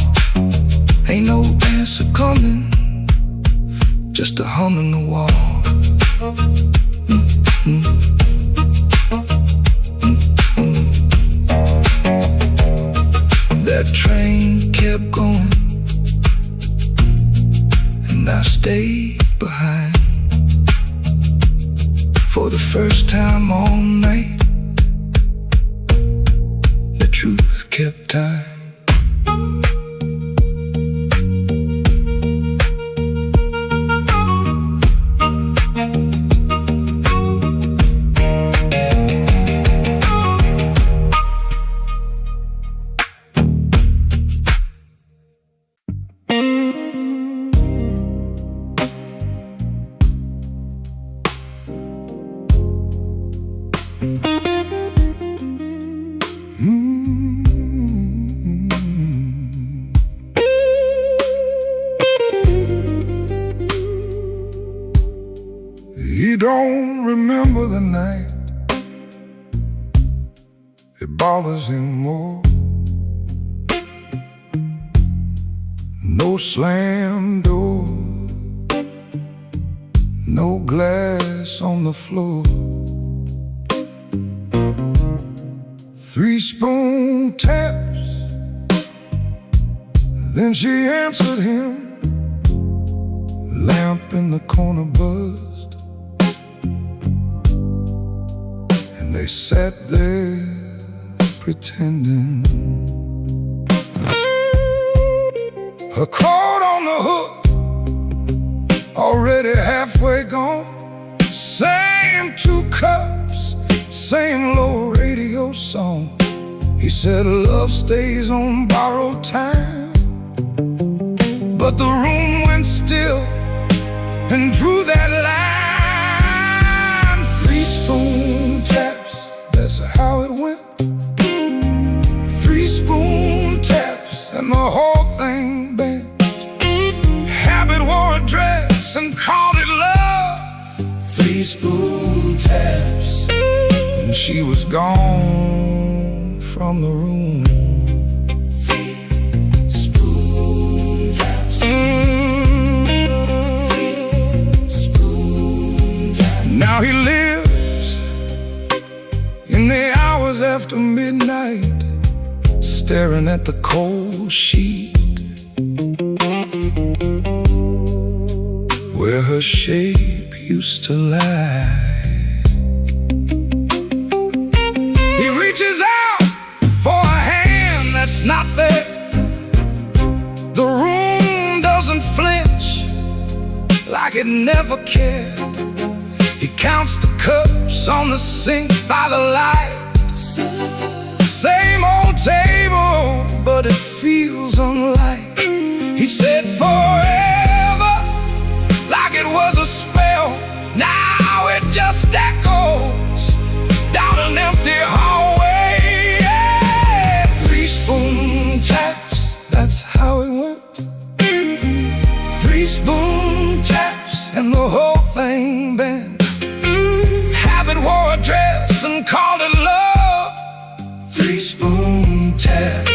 Ain't no answer coming, just a hum in the wall. That train kept going, and I stayed behind. For the first time all night, the truth kept time. He don't remember the night, it bothers him more. No slam door, no glass on the floor. 3 spoon taps, then she answered him. Lamp in the corner buzzed, and they sat there pretending. Her coat on the hook, already halfway gone. Same 2 cups, same low radio song. He said love stays on borrowed time, but the room went still and drew that line. 3 spoon taps, that's how it went. 3 spoon taps and the whole thing bent. Habit wore a dress and called it love. 3 spoon taps, and she was gone from the room. 3 spoon taps. 3 spoon taps. Now he lives in the hours after midnight, staring at the cold sheet where her shape used to lie. He reaches out for a hand that's not there. The room doesn't flinch like it never cared. He counts the cups on the sink by the light. Same old table, but it feels unlike. He said forever, like it was a spell. Now it just echoes down an empty hallway. Yeah. 3 spoon taps, that's how it went. 3 spoon taps and the whole thing bent. Habit wore a dress and called it love. 3 spoon taps,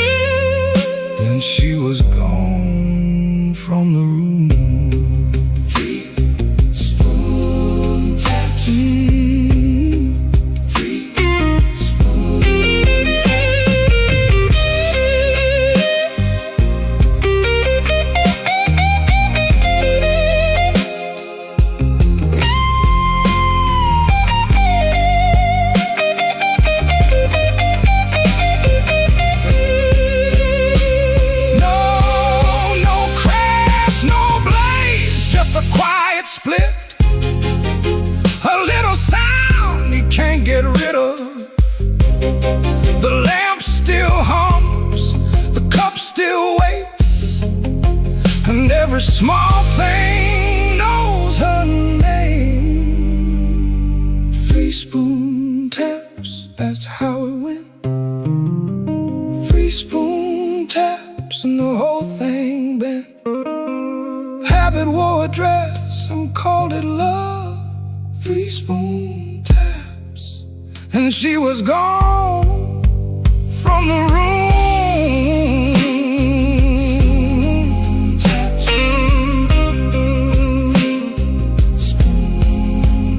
then she was gone from the room. 3 spoon taps. 3 spoon taps. No crash, no blaze, just a quiet split. A little sound he can't get rid of. The lamp still hums, the cup still waits, and every small thing knows her name. 3 spoon taps, that's how it went. 3 spoon taps and the whole thing bent. Habit wore a dress and called it love. 3 spoon taps, and she was gone from the room. Spoon taps. Spoon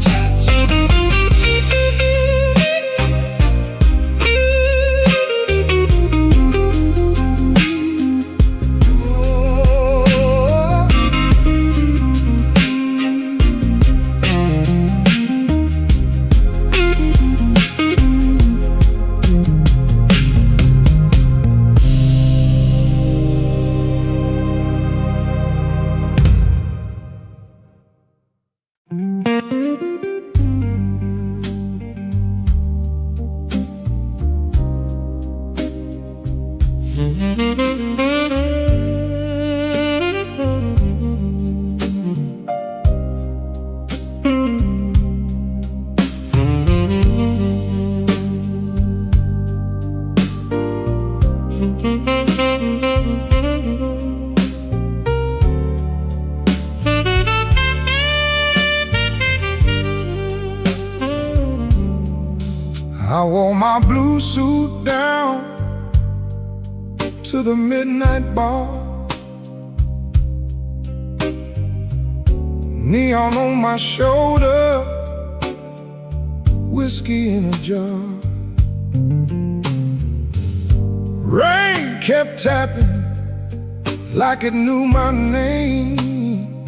my blue suit down to the midnight bar. Neon on my shoulder, whiskey in a jar. Rain kept tapping like it knew my name.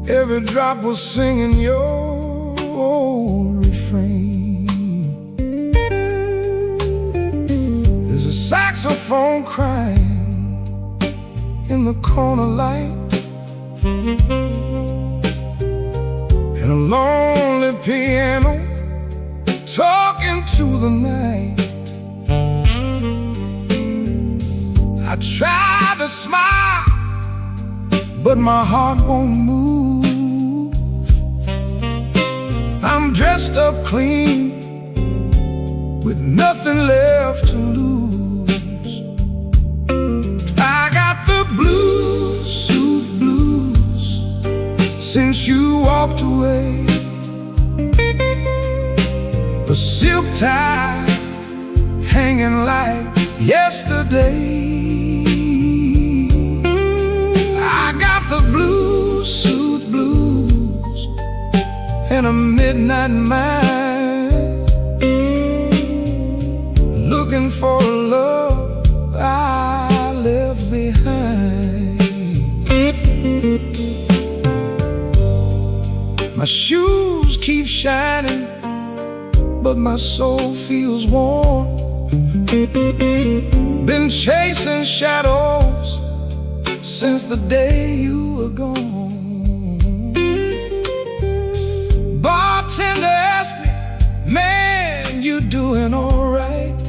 Every drop was singing your refrain. There's a saxophone crying in the corner light, and a lonely piano talking to the night. I try to smile, but my heart won't move. I'm dressed up clean, with nothing left to lose. I got the blue suit blues since you walked away. A silk tie hanging like yesterday. I got the blue suit blues and a midnight mind, looking for a love I left behind. My shoes keep shining, but my soul feels warm. Been chasing shadows since the day you were gone. Bartender asked me, man, you doing alright?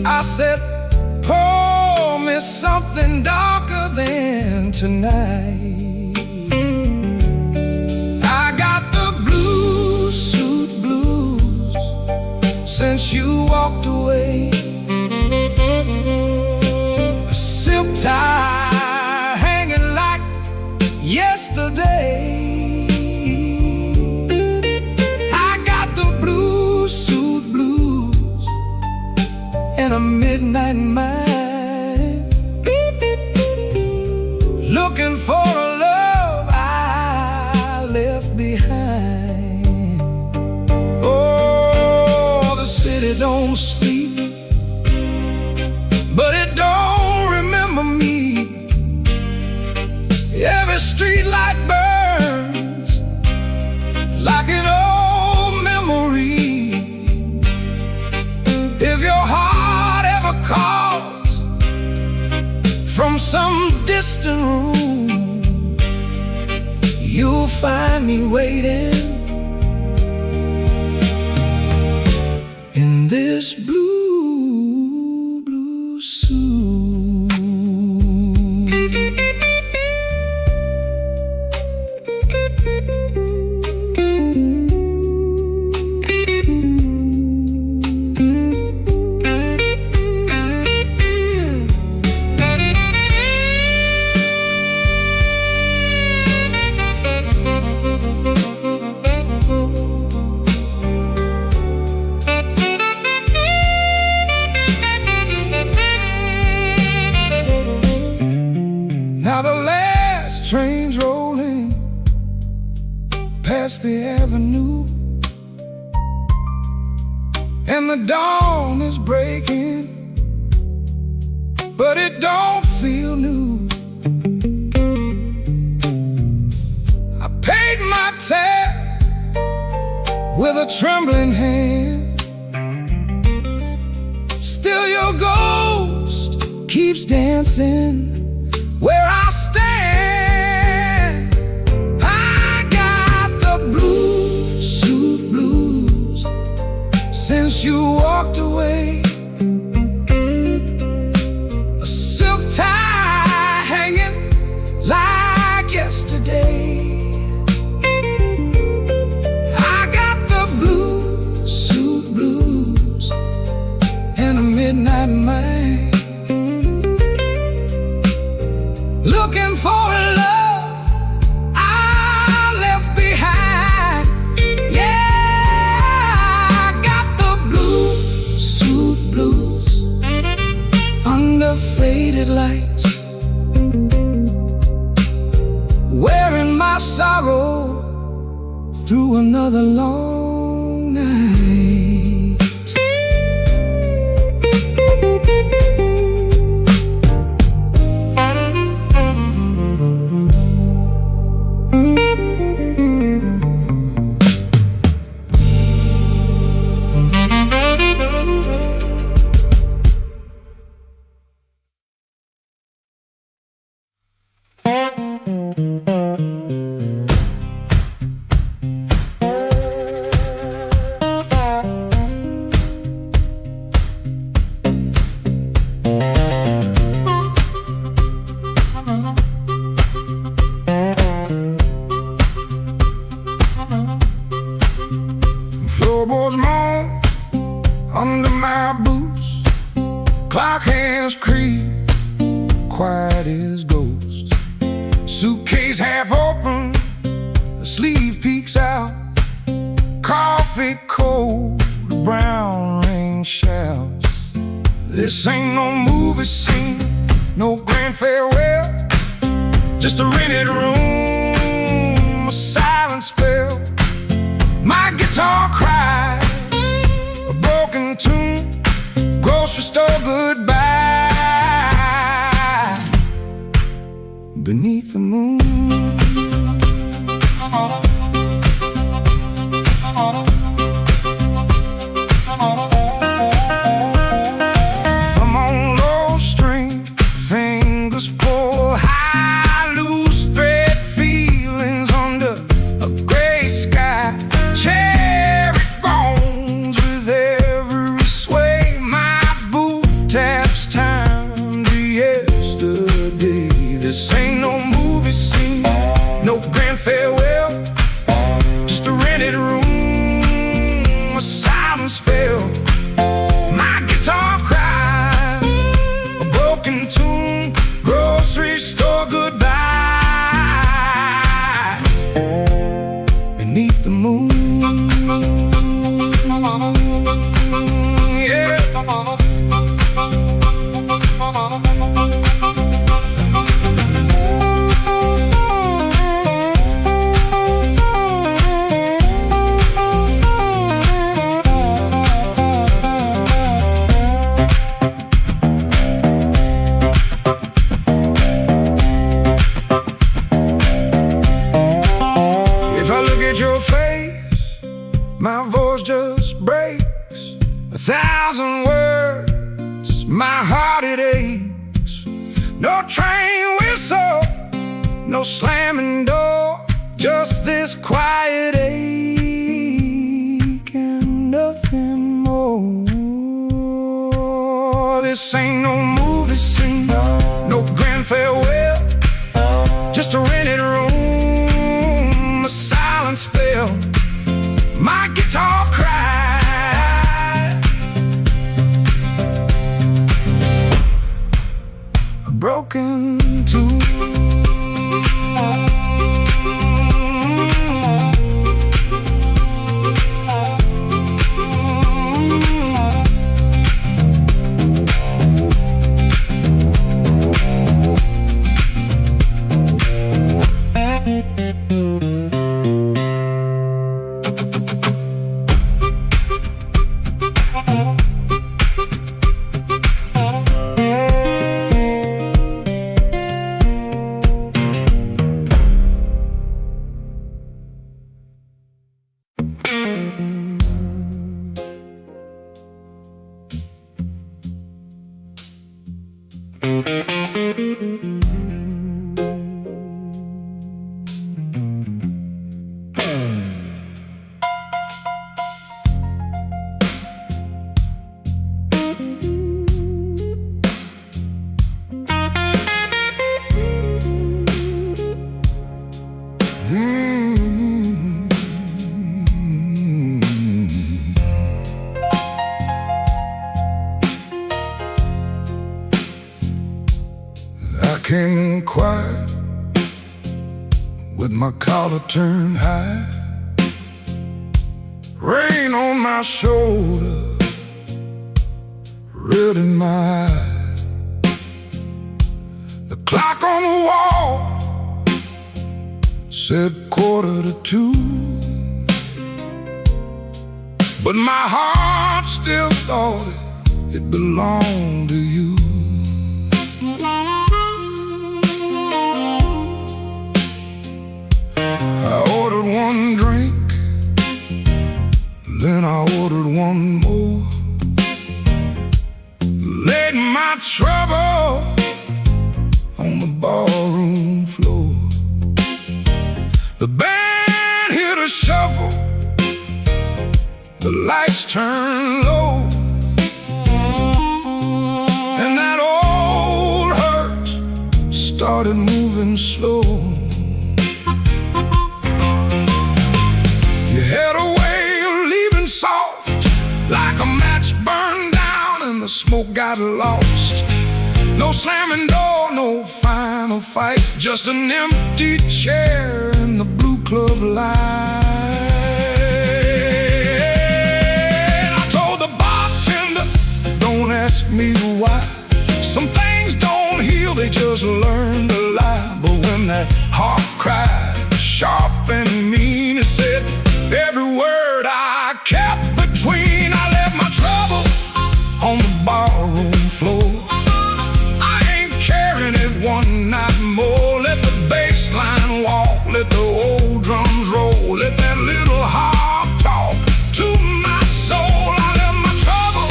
I said, pour me something darker than tonight. I got the blue suit blues since you walked away. A silk tie hanging like yesterday. I got the blue suit blues and a midnight mind, looking for a love I left behind. Oh, the city don't sleep, but it don't remember me. Every street light burns like an old memory. If your heart ever calls from some distant room, you'll find me waiting in this blue suit. Now the last train's rolling past the avenue, and the dawn is breaking, but it don't feel new. I paid my tab with a trembling hand. Still your ghost keeps dancing where I stand. I got the blue suit blues since you walked away. A silk tie hanging like yesterday. I got the blue suit blues and a midnight mind, looking for a love I left behind. under faded lights, wearing my sorrow through another long night. Floorboards moan under my boots, clock hands creep, quiet as ghosts. Suitcase half open, the sleeve peeks out, coffee cold, the brown rain shouts. This ain't no movie scene, no grand farewell, just a rented room, a silent spell. My guitar cries, a broken tune, grocery store goodbye. Beneath the moon, thumb on low string, fingers pull high, loose thread feelings under a gray sky. Cherry bones with every sway, my boot taps time to yesterday. This ain't no movie scene, no grand farewell, just a rented room, a silent spell. My guitar cries, a broken tune, grocery store goodbye. Beneath the moon, yeah. If I look at your face, my voice just breaks. 1,000 words, my heart it aches. No train whistle, no slamming door, just this quiet ache and nothing more. This ain't no movie scene, no grand farewell, just a rented room, a silent spell. My guitar cries, a broken tune. Came in quiet with my collar turned high, rain on my shoulder, red in my eye. clock on the wall said 1:45, but my heart still thought it belonged to you. I ordered one drink, then I ordered one more, laid my trouble on the ballroom floor. The band hit a shuffle, the lights turned low, and that old hurt started moving slow. You had a way of leaving soft, like a match burned down and the smoke got lost. No slamming door, no final fight, just an empty chair in the blue club light. I told the bartender, don't ask me why. Some things don't heal, they just learn to lie. But when that heart cried, sharp and mean, it said every word I kept between. I left my trouble on the barroom floor. One night more, let the bass line walk, let the old drums roll, let that little heart talk to my soul. I left my trouble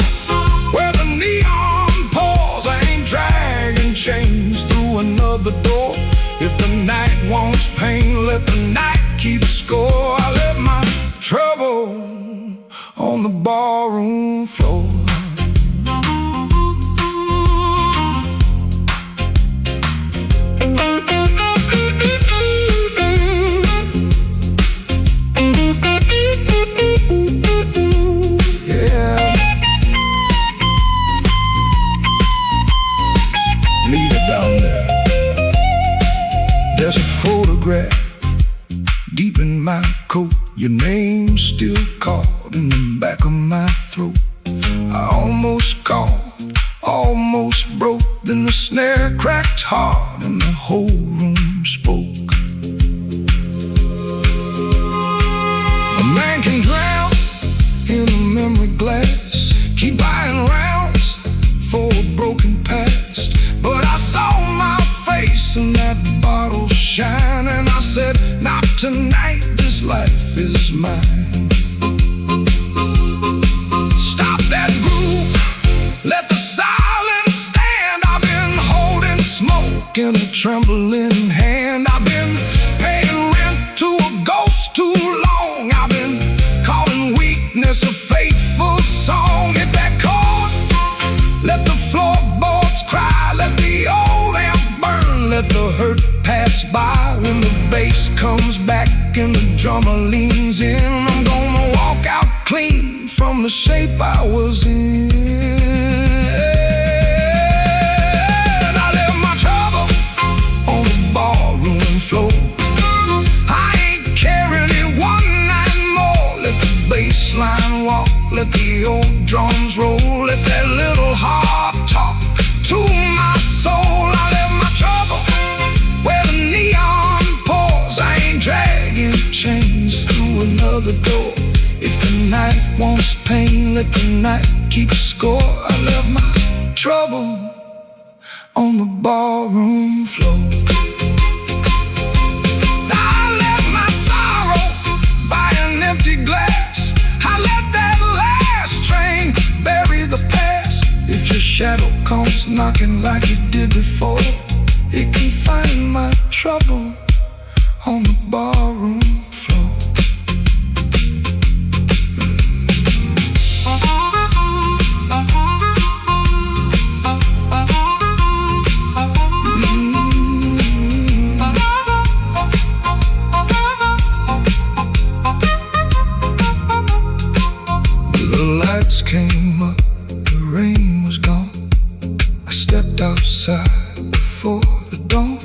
where the neon pours. I ain't dragging chains through another door. If the night wants pain, let the night keep score. I left my trouble on the barroom floor. There's a photograph deep in my coat, your name still caught in the back of my throat. I almost called, almost broke, then the snare cracked hard and the whole room spoke. A man can drown in a memory glass, keep buying rounds for a broken past, but I saw my face in that bottle shine, and I said, not tonight, this life is mine. Stop that groove, let the silence stand. I've been holding smoke in a trembling hand. I've been paying rent to a ghost too long. I've been calling weakness a fateful song. Hit that chord, let the floorboards cry, let the old amp burn, let the hurt pass by. When the bass comes back and the drummer leans in, I'm gonna walk out clean from the shape I was in. I left my trouble on the ballroom floor. I ain't carrying it one night more. Let the bass line walk, let the old drums roll, let that little heart talk to my soul. I left my trouble where the neon pours. I ain't dragging chains through another door. If the night wants pain, let the night keep score. I left my trouble on the ballroom floor. I left my sorrow by an empty glass. I let that last train bury the past. If your shadow comes knocking like it did before, it can find my trouble on the barroom floor. The lights came up, the rain was gone. I stepped outside before the dawn.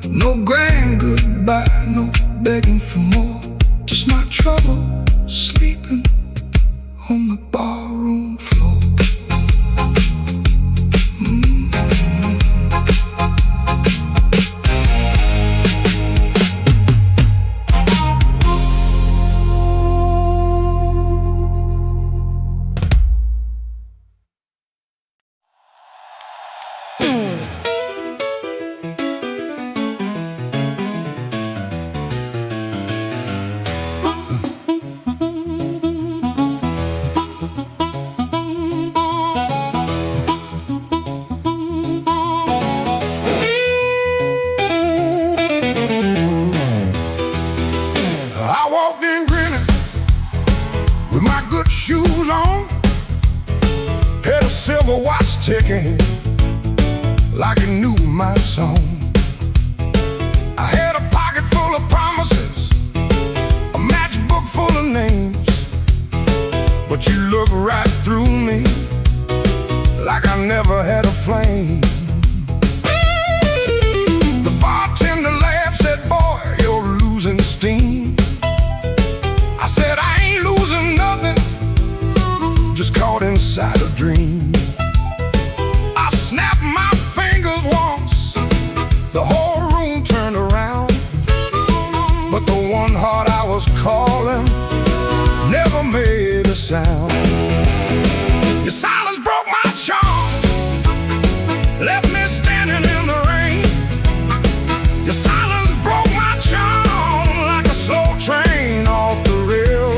No grand goodbye, no begging for more, just my trouble sleeping on the barroom floor. I walked in grinning with my good shoes on, had a silver watch ticking like it knew my song. I had a pocket full of promises, a matchbook full of names, but you look right through me like I never had a flame. The bartender laughed, said, "Boy, you're losing steam." I said, "I ain't losing nothing, just caught inside a dream." I snapped my fingers once, the whole room turned around, but the one heart I was calling never made a sound. Your silence broke my charm, left me standing in the rain. Your silence broke my charm like a slow train off the rail.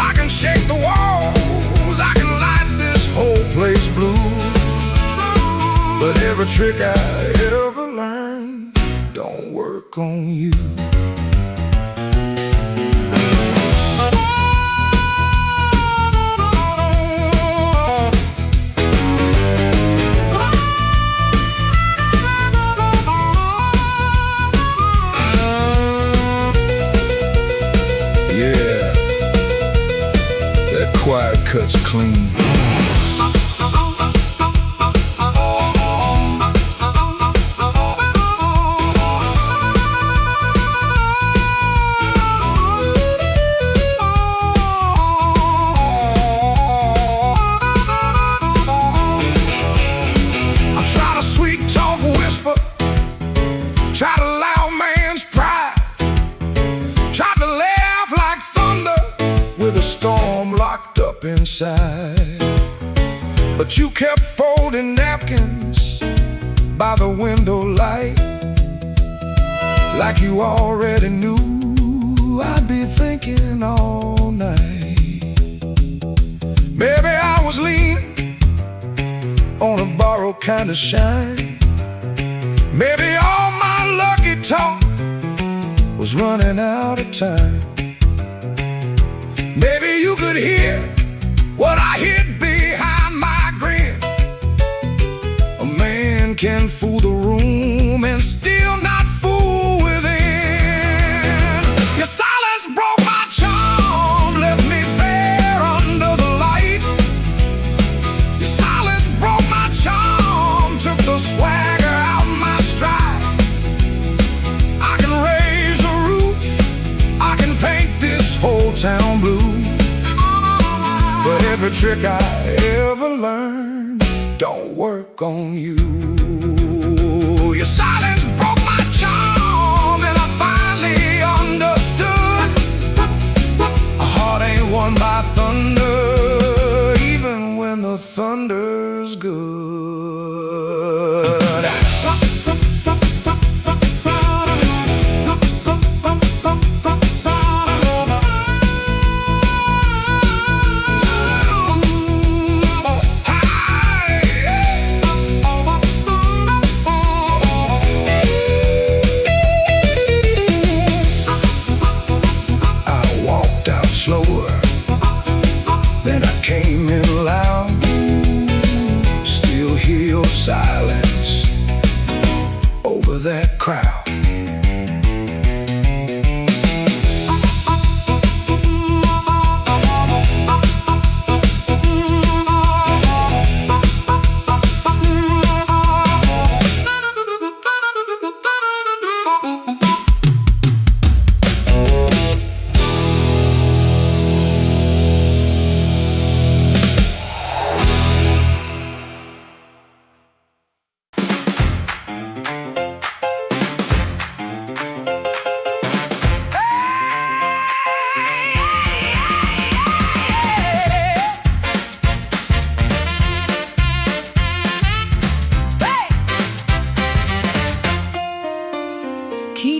I can shake the walls, I can light this whole place blue, but every trick I ever learned don't work on you. Quiet cuts clean. I try to sweet talk whisper, try to loud man's pride, try to laugh like thunder with a storm locked up inside. But you kept folding napkins by the window light, like you already knew I'd be thinking all night. Maybe I was leaning on a borrowed kind of shine. Maybe all my lucky talk was running out of time. Maybe you could hear what I hid behind my grin. A man can fool the room and still not fool within. Your silence broke my charm, left me bare under the light. Your silence broke my charm, took the swagger out my stride. I can raise the roof, I can paint this whole town blue, but every trick I ever learned don't work on you. Your silence broke my charm, and I finally understood a heart ain't won by thunder, even when the thunder's good. Slower, then I came in loud. Still hear your silence over that crowd.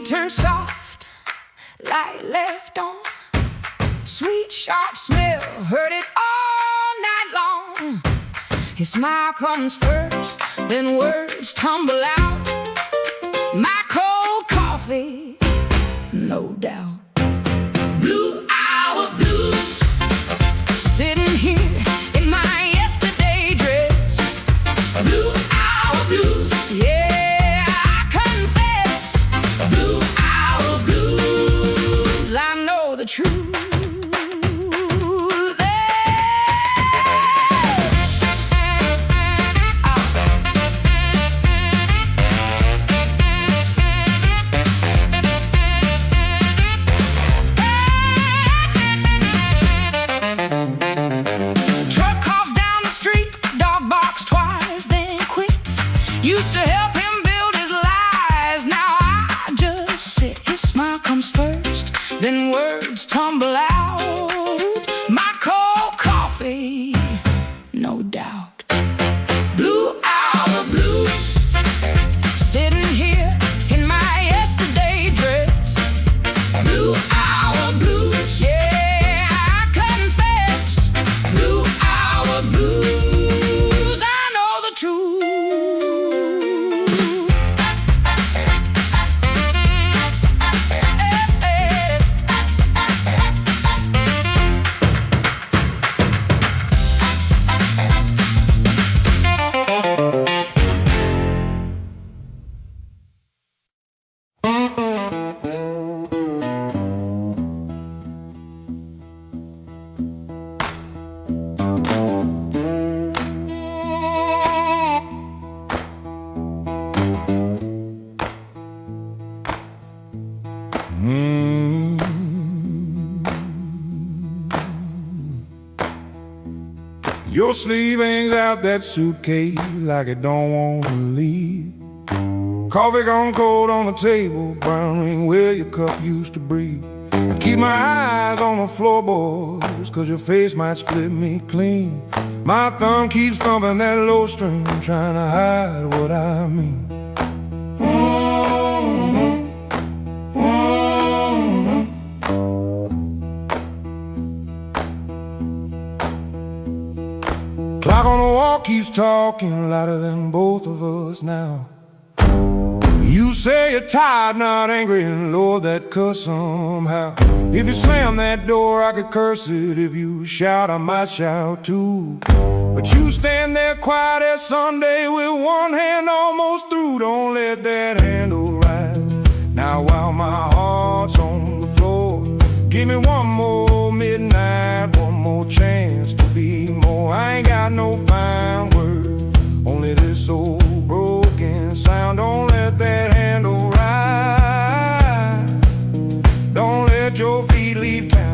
turn soft, light left on. Sweet, sharp smell, heard it all night long. His smile comes first, then words tumble out. My cold coffee, no doubt. Blue hour blues, sitting here in my yesterday dress. Blue hour blues, yeah, I confess. Blue hour blues, I know the truth. Used to help him build his lies. Now I just sit. His smile comes first, then words tumble out. My cold coffee, no doubt. Blue hour blues, sitting here in my yesterday dress. Blue hour blues, yeah, I confess. Blue hour blues, I know the truth. Your sleeve hangs out that suitcase like it don't want to leave. Coffee gone cold on the table, brown ring where your cup used to breathe. I keep my eyes on the floorboards, cause your face might split me clean. My thumb keeps thumping that low string, trying to hide what I mean. Clock on the wall keeps talking louder than both of us now. You say you're tired, not angry, and Lord, that cuss somehow. If you slam that door, I could curse it. If you shout, I might shout too. But you stand there quiet as Sunday with one hand almost through. Don't let that handle rise. Now while my heart's on the floor, give me one more midnight, one more chance to be more. I ain't got no fine words, only this old broken sound. Don't let that handle rise. Don't let your feet leave town.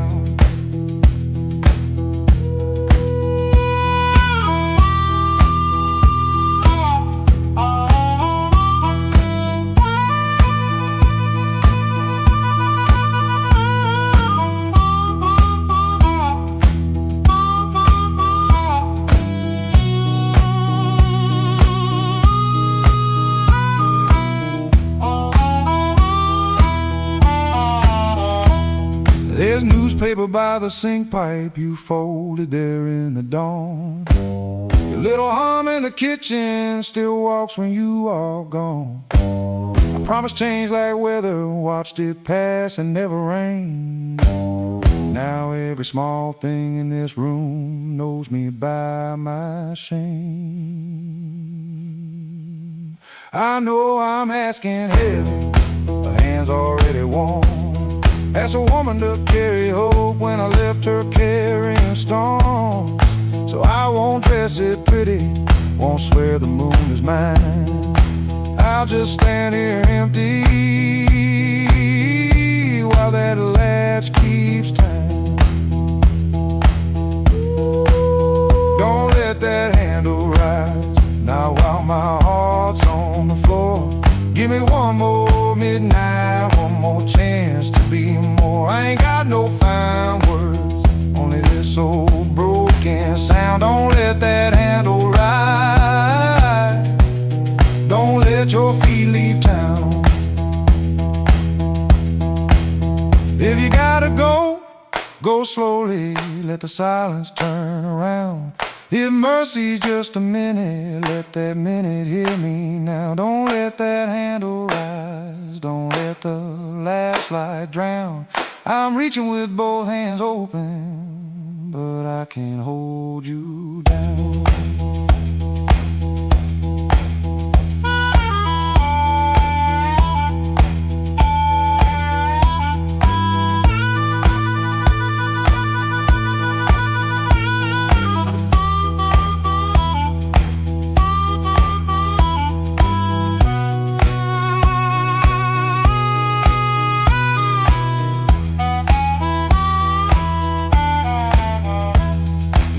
There's newspaper by the sink pipe you folded there in the dawn. Your little hum in the kitchen still walks when you are gone. I promised change like weather, watched it pass and never rain. Now every small thing in this room knows me by my shame. I know I'm asking heavy, the hand's already warm. Asked a woman to carry hope when I left her carrying storms. So I won't dress it pretty, won't swear the moon is mine. I'll just stand here empty while that latch keeps time. Don't let that handle rise. Now while my heart's on the floor, give me one more midnight, one more chance to be more. I ain't got no fine words, only this old broken sound. Don't let that handle rise. Don't let your feet leave town. So slowly, let the silence turn around. If mercy's just a minute, let that minute hear me now. Don't let that handle rise, don't let the last light drown. I'm reaching with both hands open, but I can't hold you down.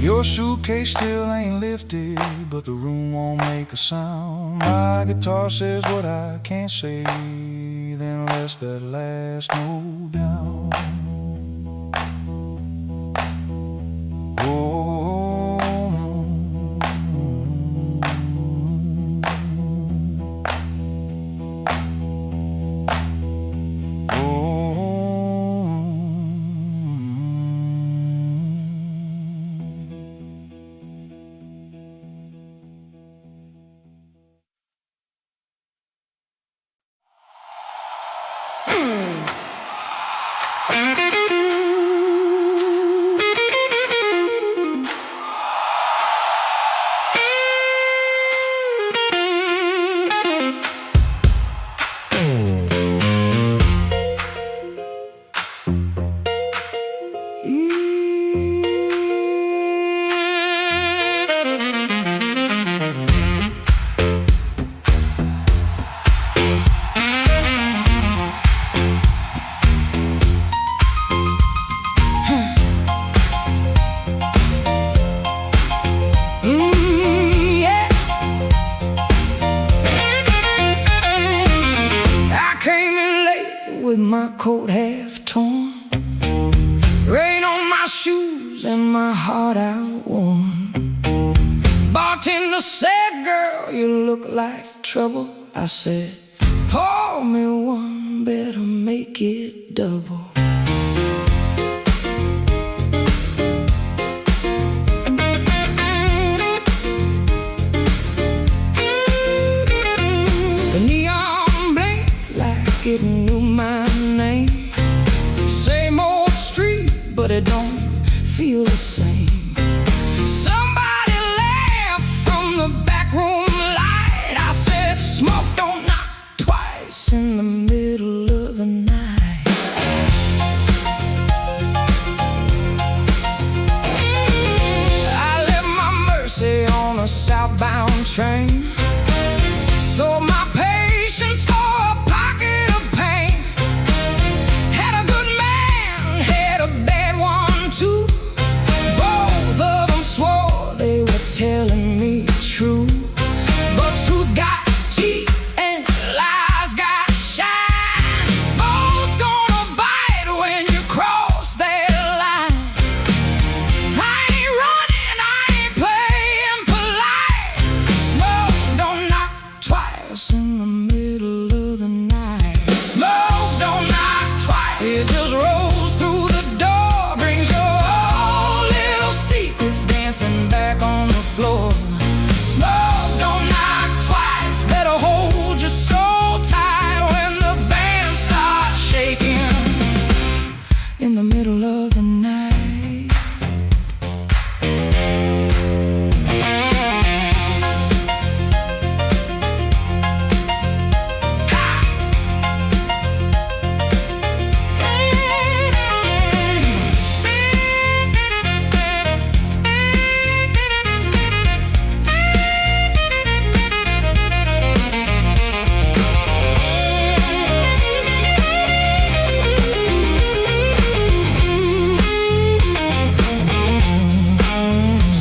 Your suitcase still ain't lifted, but the room won't make a sound. My guitar says what I can't say, then lets that last note down. Oh. With my coat half torn, rain on my shoes and my heart outworn. Bartender said, girl, you look like trouble. I said, pour me one, better make it double. The neon blinked like it knew my name. Same old street, but it don't feel the same. Somebody laughed from the back room light. I said, smoke don't knock twice in the middle of the night. I left my Mercy on a southbound train. Sold my patience for a pocket of pain. Had a good man, had a bad one too. Both of them swore they were telling me true. But truth got teeth and lies got shine. Both gonna bite when you cross that line. I ain't running, I ain't playing polite. Smoke don't knock twice in the middle of the night. Smoke don't knock twice, it just rolls through the door. Brings your old little secrets dancing back on the floor. Smoke don't knock twice, better hold your soul tight when the band starts shaking in the middle of the night.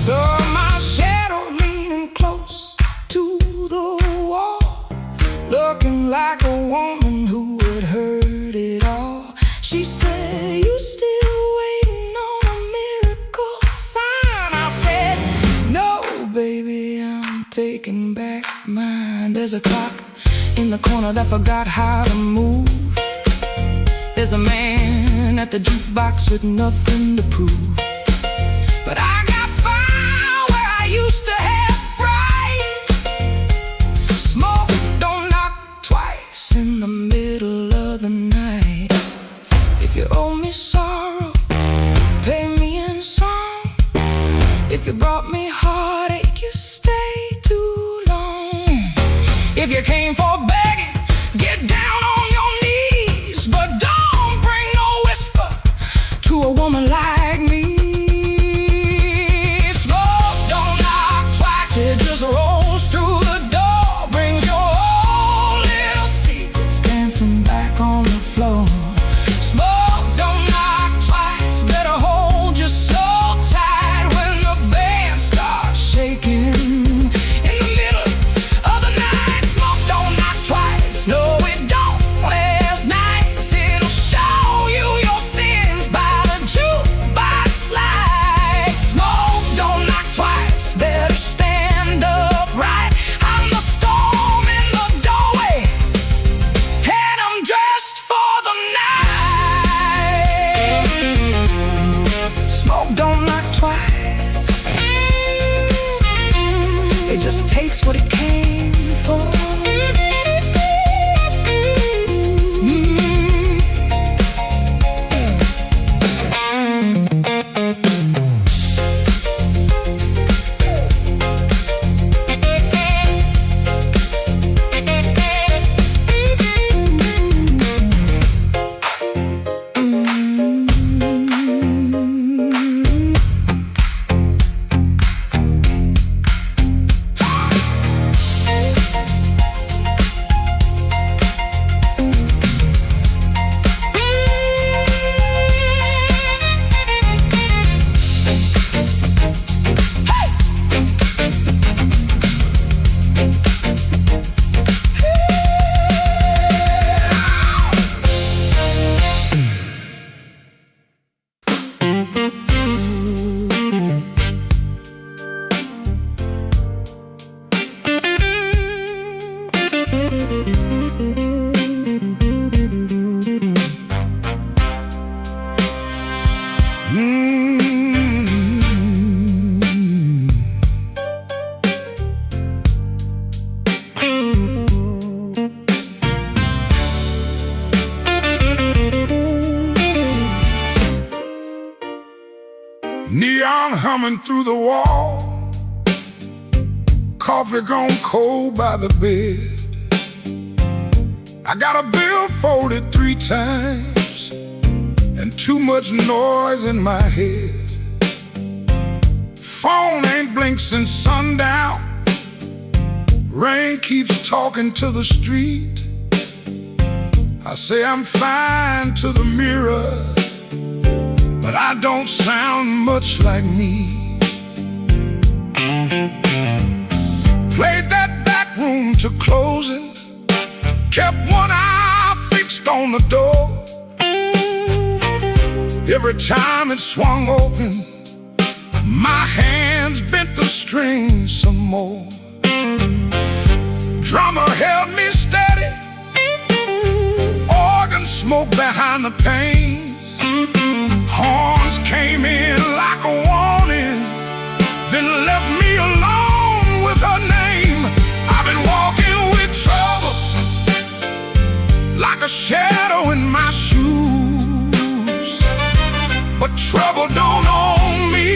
Saw my shadow leaning close to the wall, looking like a woman who had heard it all. She said, you still waiting on a miracle sign? I said, no, baby, I'm taking back mine. There's a clock in the corner that forgot how to move. There's a man staring at the jukebox with nothing to prove. But I got fire where I used to have fright. Smoke don't knock twice in the middle of the night. If you owe me sorrow, pay me in song. If you brought me heartache, you stay too long. If you came for begging, get down on your knees. But don't bring no whisper to a woman like me. Smoke don't knock twice, it just rolls through the door. Brings your old little secrets dancing back on the floor. Smoke don't knock twice, better hold your soul tight when the band starts shaking in the middle of the night. Smoke don't knock twice, no it don't. It's nice, it'll show you your sins by the jukebox light. Smoke don't knock twice, better stand upright. I'm the storm in the doorway, and I'm dressed for the night. Smoke don't knock twice, it just takes what it came for. Neon humming through the wall, coffee gone cold by the bed. I got a bill folded 3 times and too much noise in my head. Phone ain't blinked since sundown. Rain keeps talking to the street. I say I'm fine to the mirror, but I don't sound much like me. Played that back room to closing, kept one eye fixed on the door. Every time it swung open, my hands bent the strings some more. Drummer held me steady, organ smoke behind the pane. Horns came in like a warning, then left me alone with her name. I've been walking with trouble, like a shadow in my shoes. But trouble don't own me,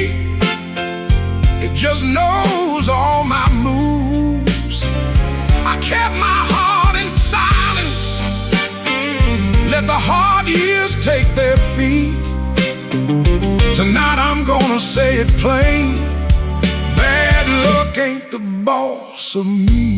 it just knows all my moves. I kept my heart in silence, let the hard years take their feet. Tonight I'm gonna say it plain, bad luck ain't the boss of me.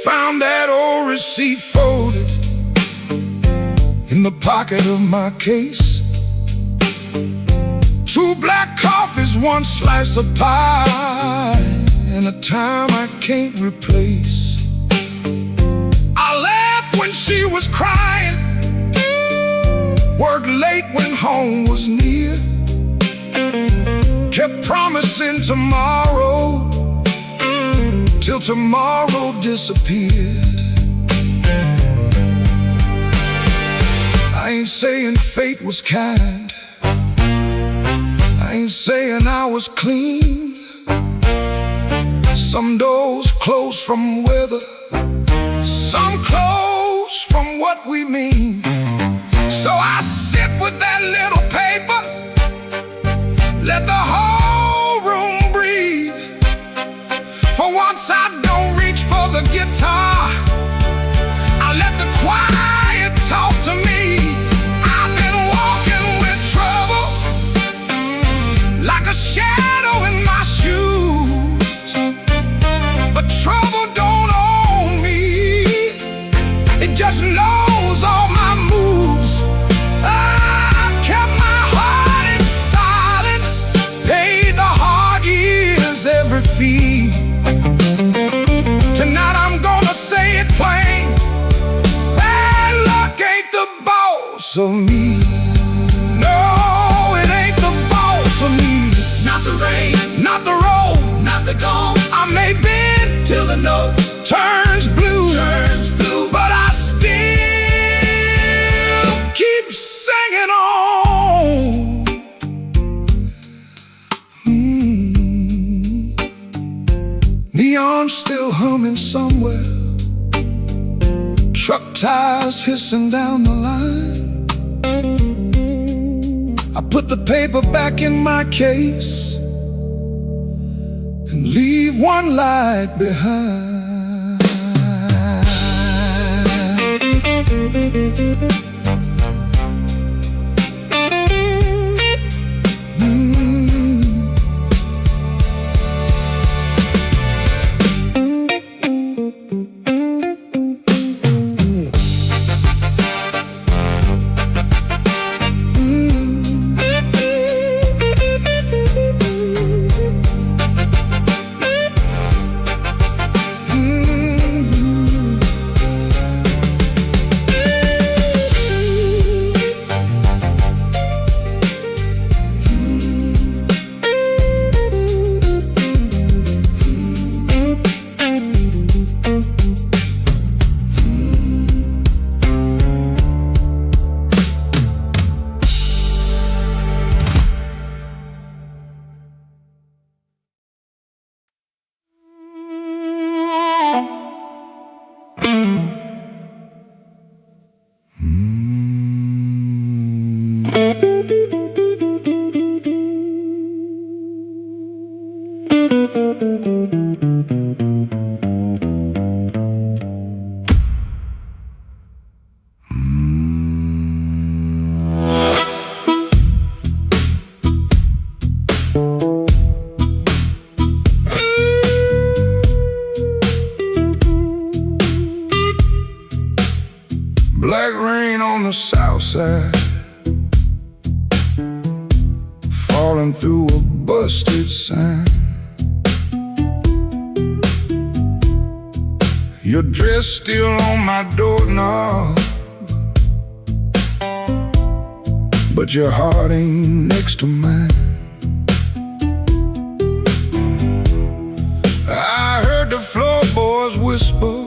Found that old receipt folded the pocket of my case. 2 black coffees, 1 slice of pie, and a time I can't replace. I laughed when she was crying, worked late when home was near, kept promising tomorrow till tomorrow disappeared. I ain't saying fate was kind, I ain't saying I was clean. Some doors close from weather, some close from what we mean. So I sit with that little paper, let the whole room breathe. For once I don't reach for the guitar, I let the quiet talk to me. I've been walking with trouble, like a shadow in my shoes. But trouble don't own me, it just knows all my moves. I kept my heart in silence, paid the hard years every fee. Tonight I'm gonna say it plain, bad luck ain't the boss of me. No, it ain't the boss of me. Not the rain, Not the road, not the gong, I may bend till the note turns blue, turns blue. but I still keep singing on. Neon still humming somewhere, truck tires hissing down the line. I put the paper back in my case and leave one light behind. Black rain on the south side, falling through a busted sign. Your dress still on my doorknob, but your heart ain't next to mine. I heard the floorboards whisper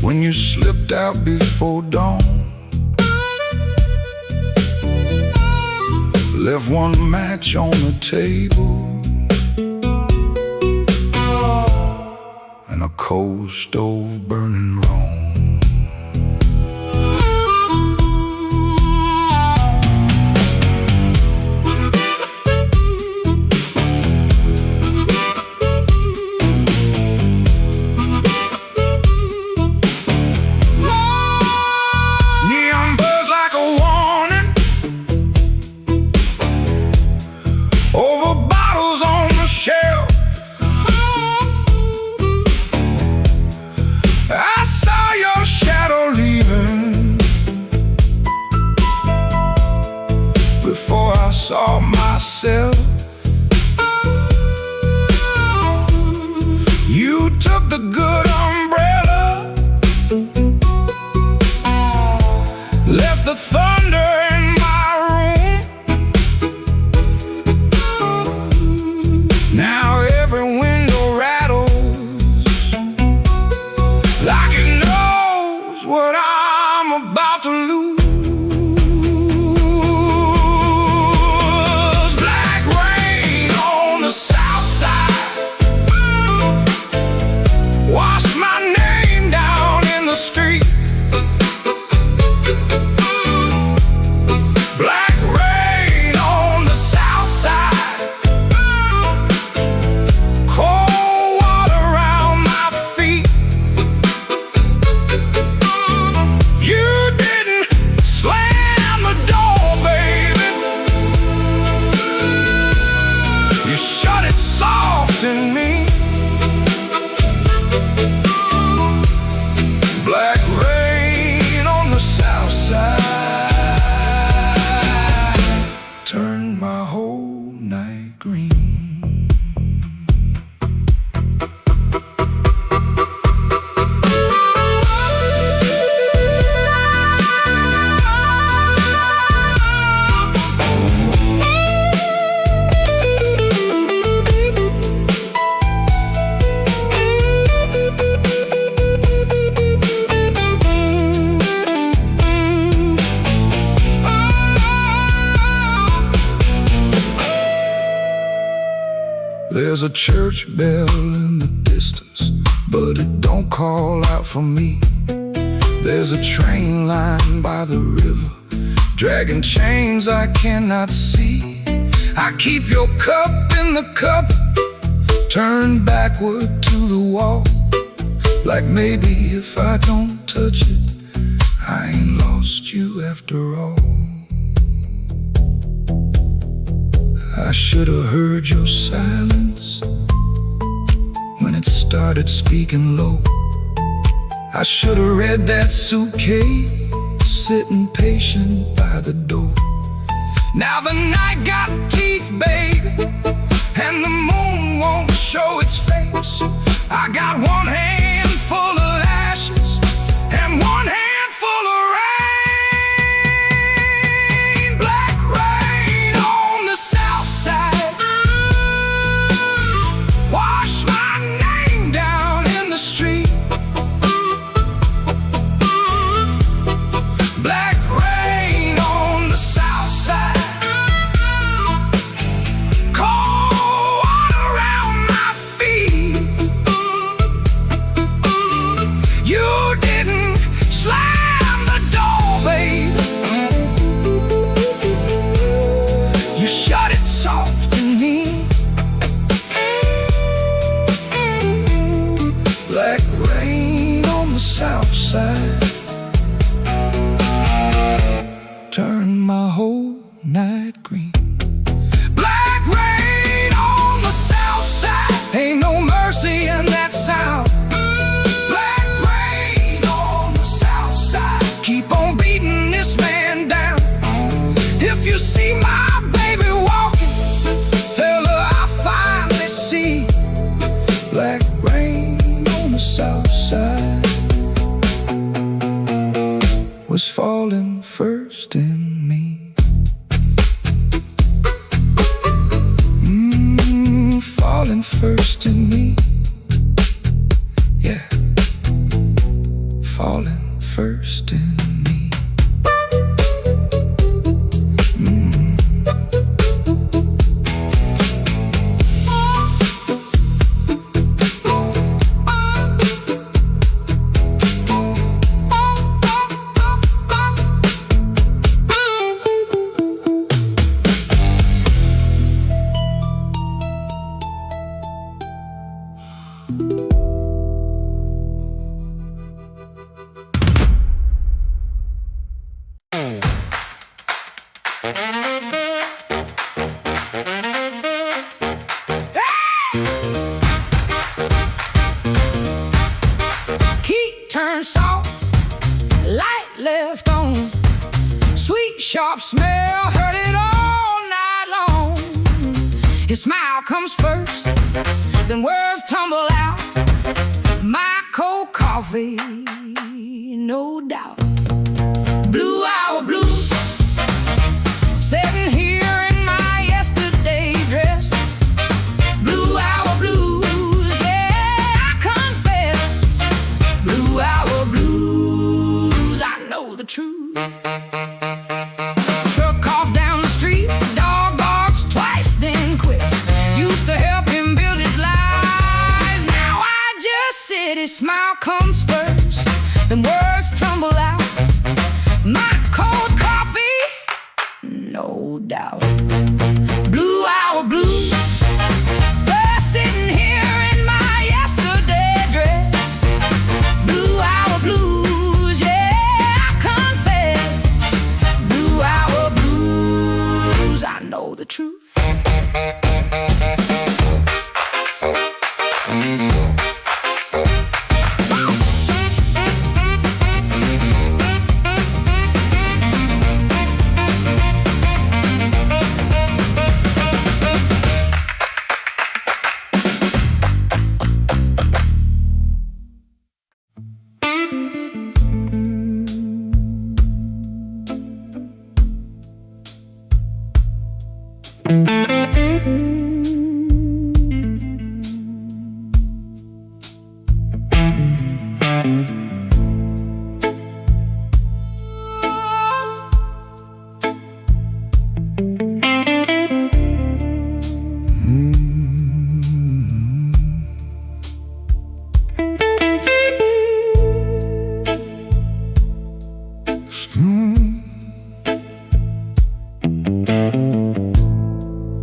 when you slipped out before dawn. Left one match on the table and a cold stove burning wrong. myself. You took the good umbrella, left the thunder in my room. Now every window rattles like it knows what I'm about to lose. Black rain on the south side, washed my name down in the street. Black rain on the south side, cold water around my feet. You didn't slam the door, baby. You shut it soft in me. Black rain on the south side turned my whole night green. There's a church bell in the distance, but it don't call out for me. There's a train line by the river, dragging chains I cannot see. I keep your cup in the cup, turned backward to the wall, like maybe if I don't touch it, I ain't lost you after all. I should have heard your silence when it started speaking low. I should have read that suitcase sitting patient by the door. Now the night got teeth, baby, and the moon won't show its face. I got one hand full of ashes and one hand full of rain. Black rain on the south side, wash my name down in the street. Black rain on the south side, cold water around my feet. You didn't slam the door, babe. You shut it soft in me. Black rain on the south side turned my whole night green. Black rain on the south side, ain't no mercy in that sound. Black rain on the south side, keep on beating this man down. If you see my baby walking, tell her I finally see. Black rain on the south side was falling first in me. Falling first in me. Yeah, falling first in me. Sharp smell, heard it all night long. His smile comes first, then words tumble out. My cold coffee, no doubt. Blue hour blues, sitting here in my yesterday dress. Blue hour blues, yeah, I confess. Blue hour blues, I know the truth. Truck off down the street, dog barks twice, then quits. Used to help him build his life, now I just sit. His smile comes first, then words tumble out. My cold coffee, no doubt. Blue hour blues, they're sitting here in my yesterday dress. Blue hour blues, yeah, I confess. Blue hour blues, I know the truth.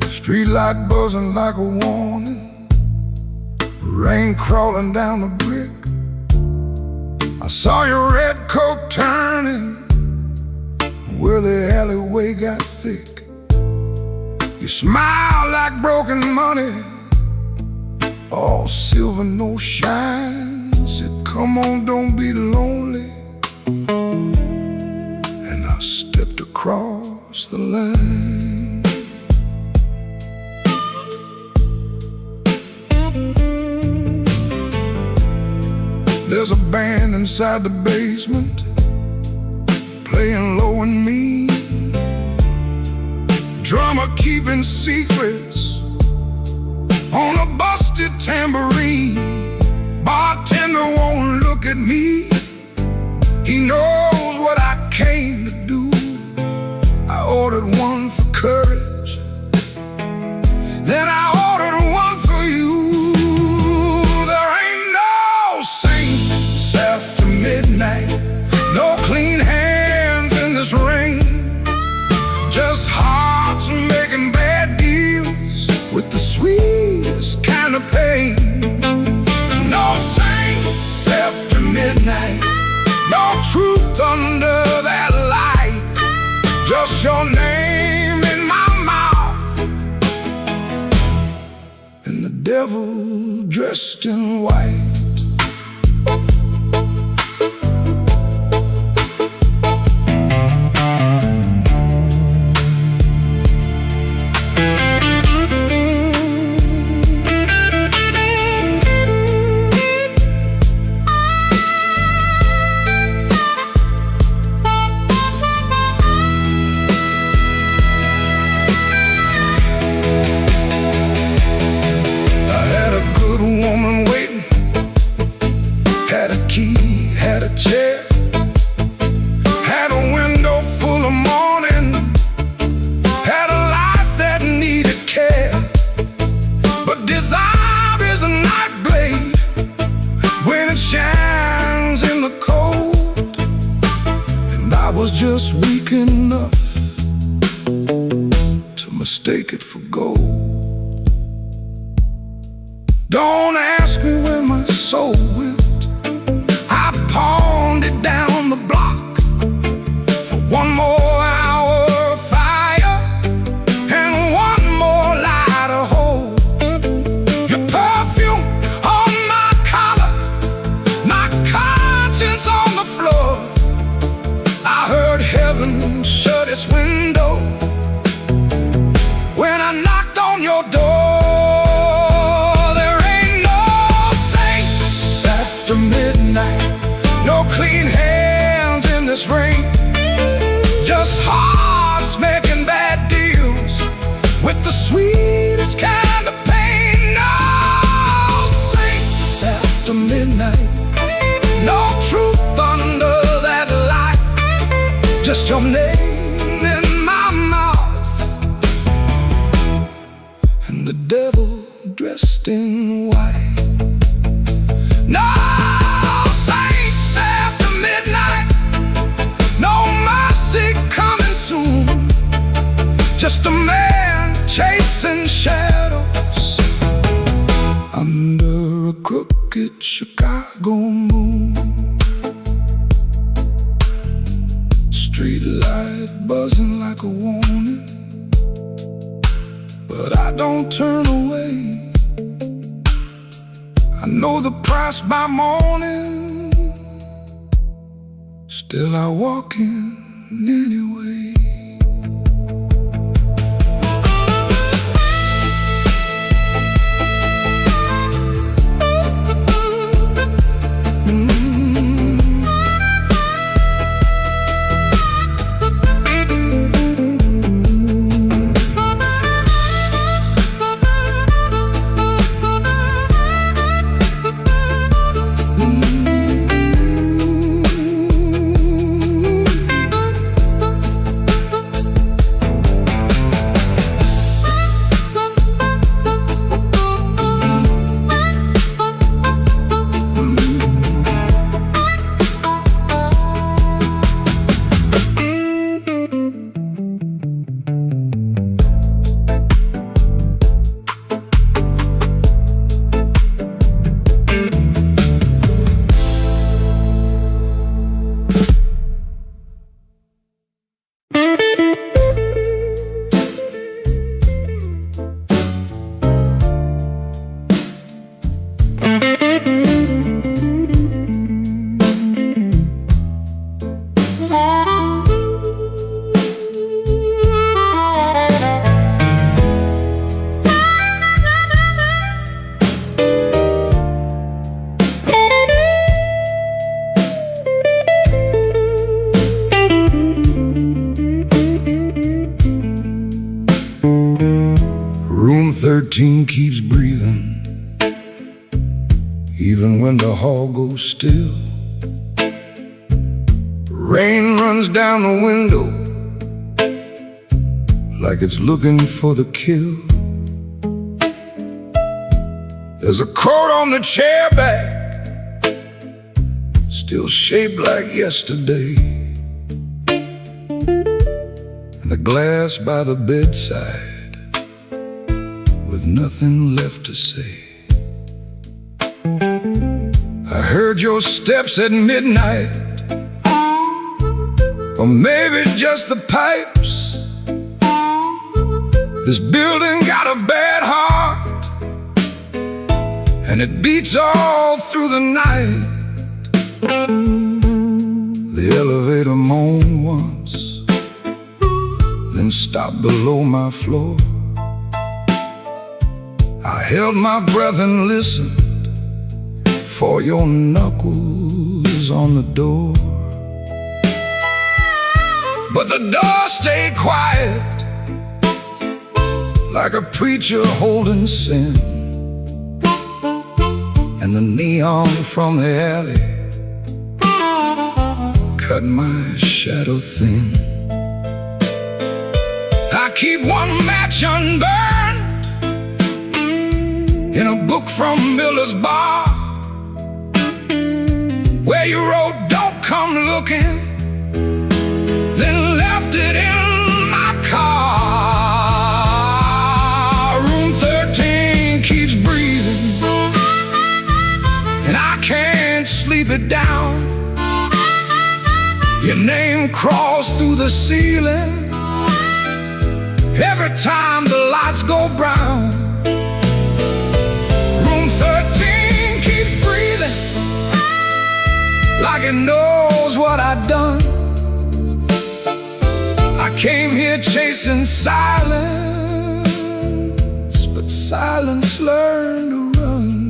Street light buzzing like a warning, rain crawling down the brick. I saw your red coat turning where the alleyway got thick. You smile like broken money, all silver, no shine. Said, come on, don't be lonely. And I stepped across the line. There's a band inside the basement, playing low and mean. Drummer keeping secrets on a busted tambourine. Bartender won't look at me, he knows what I came to do. I ordered one for courage, then I ordered one for you. There ain't no saints after midnight, no clean hands in this rain, just hearts making bad deals with the sweetest kind of pain. No saints after midnight, no truth under that light, just your name in my mouth and the devil dressed in white. Chair, had a window full of morning, had a life that needed care. But desire is a night blade when it shines in the cold, and I was just weak enough to mistake it for gold. Don't ask me where my soul went, pawned it down the block for one more hour of fire and one more light of hope. Your perfume on my collar, my conscience on the floor. I heard heaven shut its window when I knocked on on your door. There ain't no saints after midnight, no clean hands in this rain, just hearts making bad deals with the sweetest kind of pain. No saints after midnight, no truth under that light, just your name in my mouth, and the devil dressed in white. No saints after midnight, no mercy coming soon, just a man chasing shadows under a crooked Chicago moon. Street light buzzing like a warning, but I don't turn away. I know the price by morning, still I walk in anyway. Room 13 keeps breathing, even when the hall goes still. Rain runs down the window like it's looking for the kill. There's a coat on the chair back, still shaped like yesterday, and the glass by the bedside with nothing left to say. I heard your steps at midnight, or maybe just the pipes. This building got a bad heart, and it beats all through the night. The elevator moaned once, then stopped below my floor. I held my breath and listened for your knuckles on the door. But the door stayed quiet, like a preacher holding sin, and the neon from the alley cut my shadow thin. I keep one match unburned in a book from Miller's bar, where you wrote, "Don't come looking," then left it in my car. Room 13 keeps breathing, and I can't sleep it down. Your name crawls through the ceiling every time the lights go brown. Room 13 keeps breathing like it knows what I've done. I came here chasing silence, silence learn to run.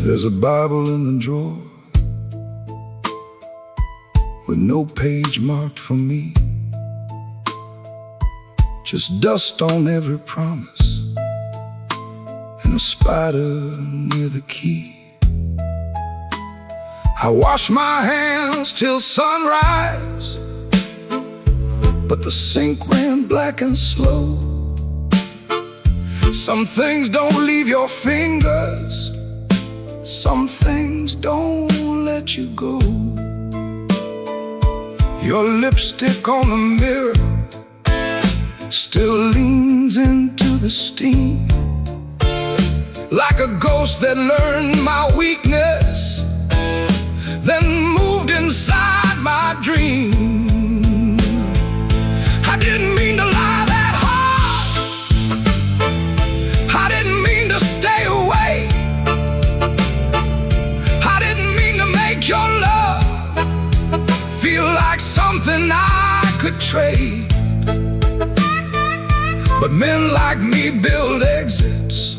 There's a Bible in the drawer with no page marked for me, just dust on every promise and a spider near the key. I wash my hands till sunrise, but the sink ran black and slow. Some things don't leave your fingers, some things don't let you go. Your lipstick on the mirror still leans into the steam, like a ghost that learned my weakness, then moved inside my dream. I didn't mean to lie that hard, I didn't mean to stay away, I didn't mean to make your love feel like something I could trade. But men like me build exits,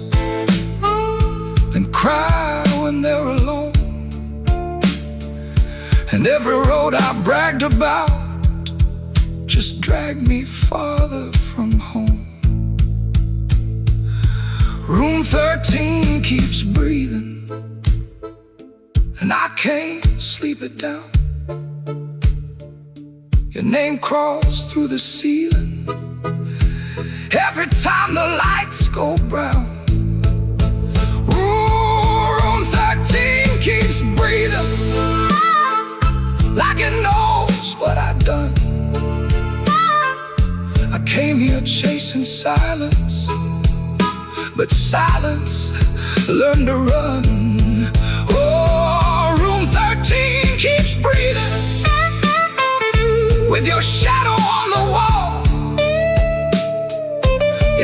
then cry when they're alone. And every road I bragged about just dragged me farther from home. Room 13 keeps breathing, and I can't sleep it down. Your name crawls through the ceiling every time the lights go brown. Ooh, room 13 keeps breathing, like it knows what I've done. I came here chasing silence, but silence learned to run. Oh, room 13 keeps breathing, with your shadow on the wall.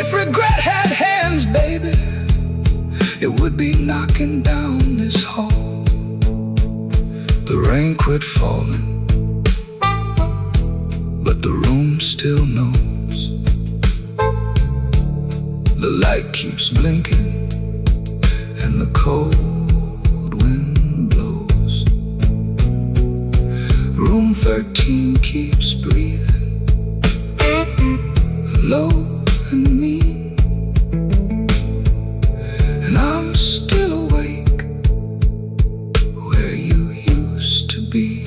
If regret had hands, baby, it would be knocking down this hall. The rain quit falling, but the room still knows. The light keeps blinking, and the cold wind blows. Room 13 keeps breathing, low and mean, and I'm still awake where you used to be.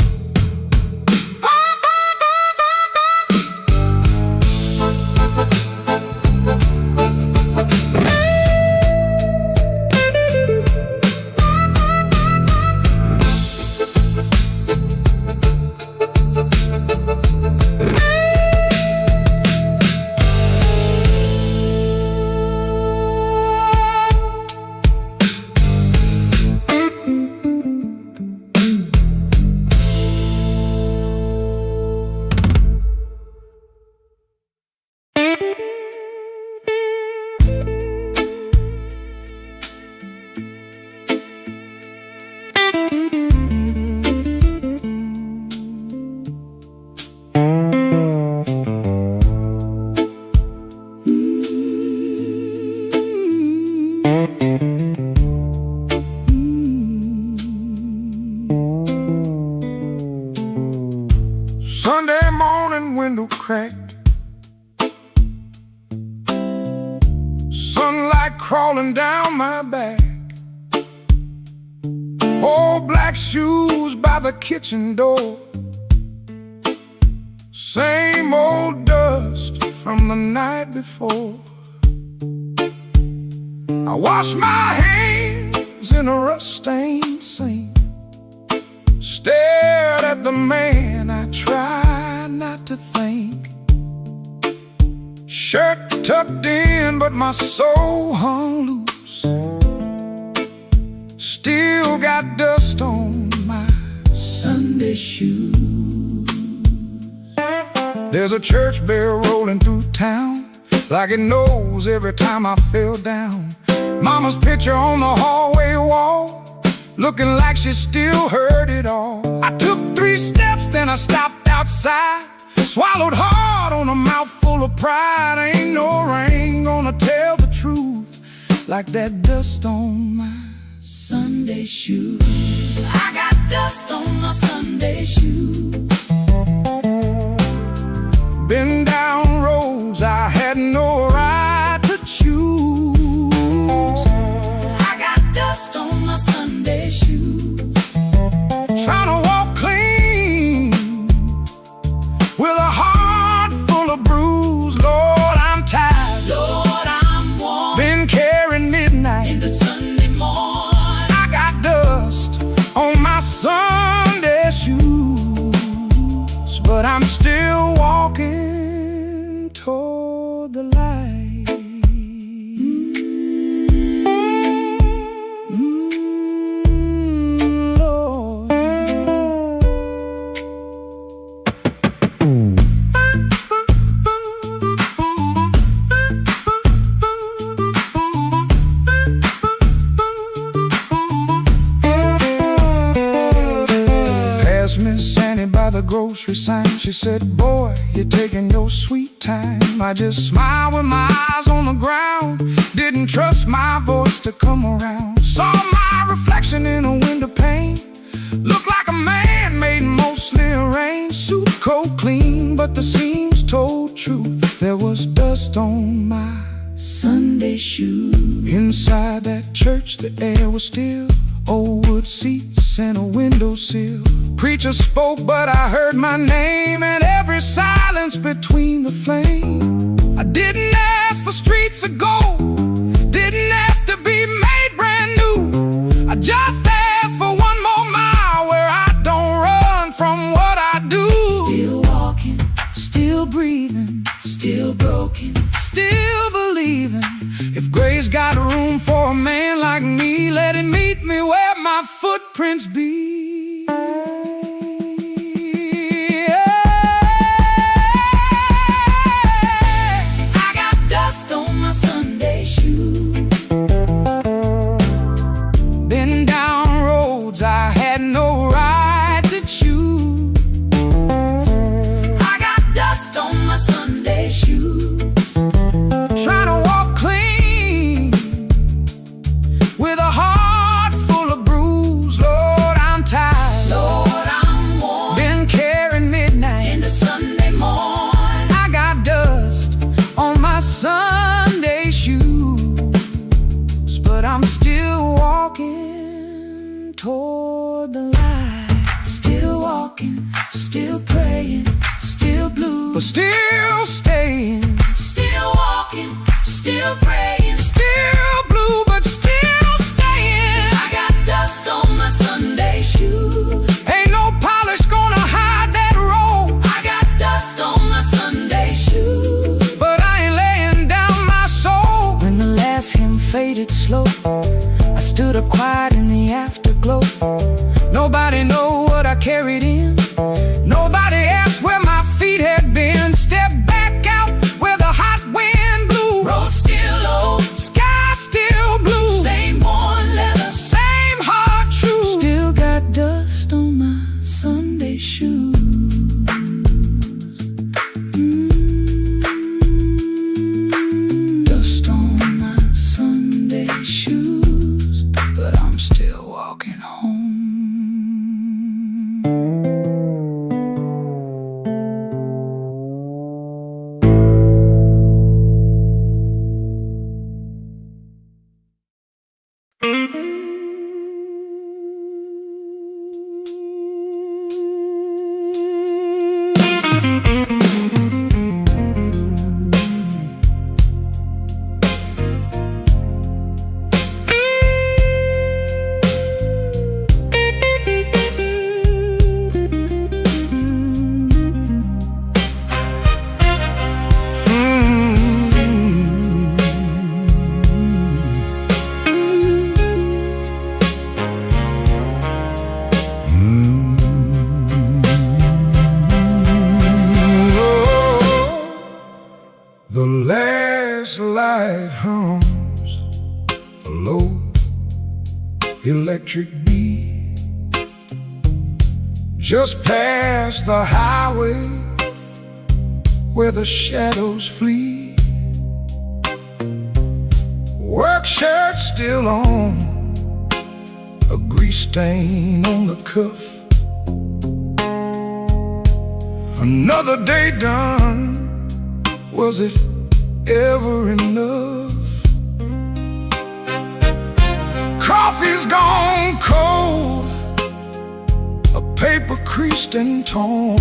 Sunday morning, window cracked, sunlight crawling down my back. Old black shoes by the kitchen door, same old dust from the night before. I wash my hands in a rust-stained sink, stared at another man, I try not to think. Shirt tucked in, but my soul hung loose. Still got dust on my Sunday shoes. There's a church bell rolling through town, like it knows every time I fell down. Mama's picture on the hallway wall, looking like she still heard it all. I took 3 steps, then I stopped outside, swallowed hard on a mouthful of pride. Ain't no rain gonna tell the truth like that dust on my Sunday shoes. I got dust on my Sunday shoes. Been down roads I had no right to choose. I got dust on my Sunday shoes. Trying to walk clean with a heart full of bruise. Lord, I'm tired. Lord, I'm warm. Been carrying midnight In the Sunday morning, I got dust on my Sunday shoes, but I'm still walking toward the light. Lord. Passed Miss Annie by the grocery sign. She said, boy, you're taking your sweet time. I just smiled with my eyes on the ground. Didn't trust my voice to come around. Saw my reflection in a window pane. Looked like a man made mostly arranged. Suit coat clean, but the seams told truth. There was dust on my Sunday shoes. Inside that church the air was still, old wood seats and a windowsill. Preacher spoke, but I heard my name, and every silence between the flame. I didn't ask for streets of gold, didn't ask to be made brand new. I just asked for one more mile where I don't run from what I do. still walking, Still breathing, still broken. still believing. If grace got room for a man like me, let it meet me where my footprints be. I got dust on my Sunday shoes. Been down roads I had no right to choose. I got dust on my Sunday shoes. Trying to walk clean with a heart full of bruise. Lord, I'm tired. Lord, I'm warm. Been carrying midnight. In the Sunday morning, I got dust on my Sunday shoes, but I'm still walking toward the light. still walking, still praying, still blue. But still staying, Still walking, still praying. still blue, but still staying. I got dust on my Sunday shoes. Ain't no polish gonna hide that road, I got dust on my Sunday shoes. but I ain't laying down my soul. When the last hymn faded slow, I stood up quiet in the afterglow. Nobody know what I carried in. Nobody asked where my feet had been. Stepped back out where the hot wind blew. Road still old, Sky still blue. same worn leather. Same heart true. Still got dust on my Sunday shoes. Dust on my Sunday shoes, but I'm still walking home. quiet hums a low electric beat just past the highway where the shadows flee. Work shirt still on, a grease stain on the cuff. Another day done. Was it ever enough? Coffee's gone cold, a paper creased and torn.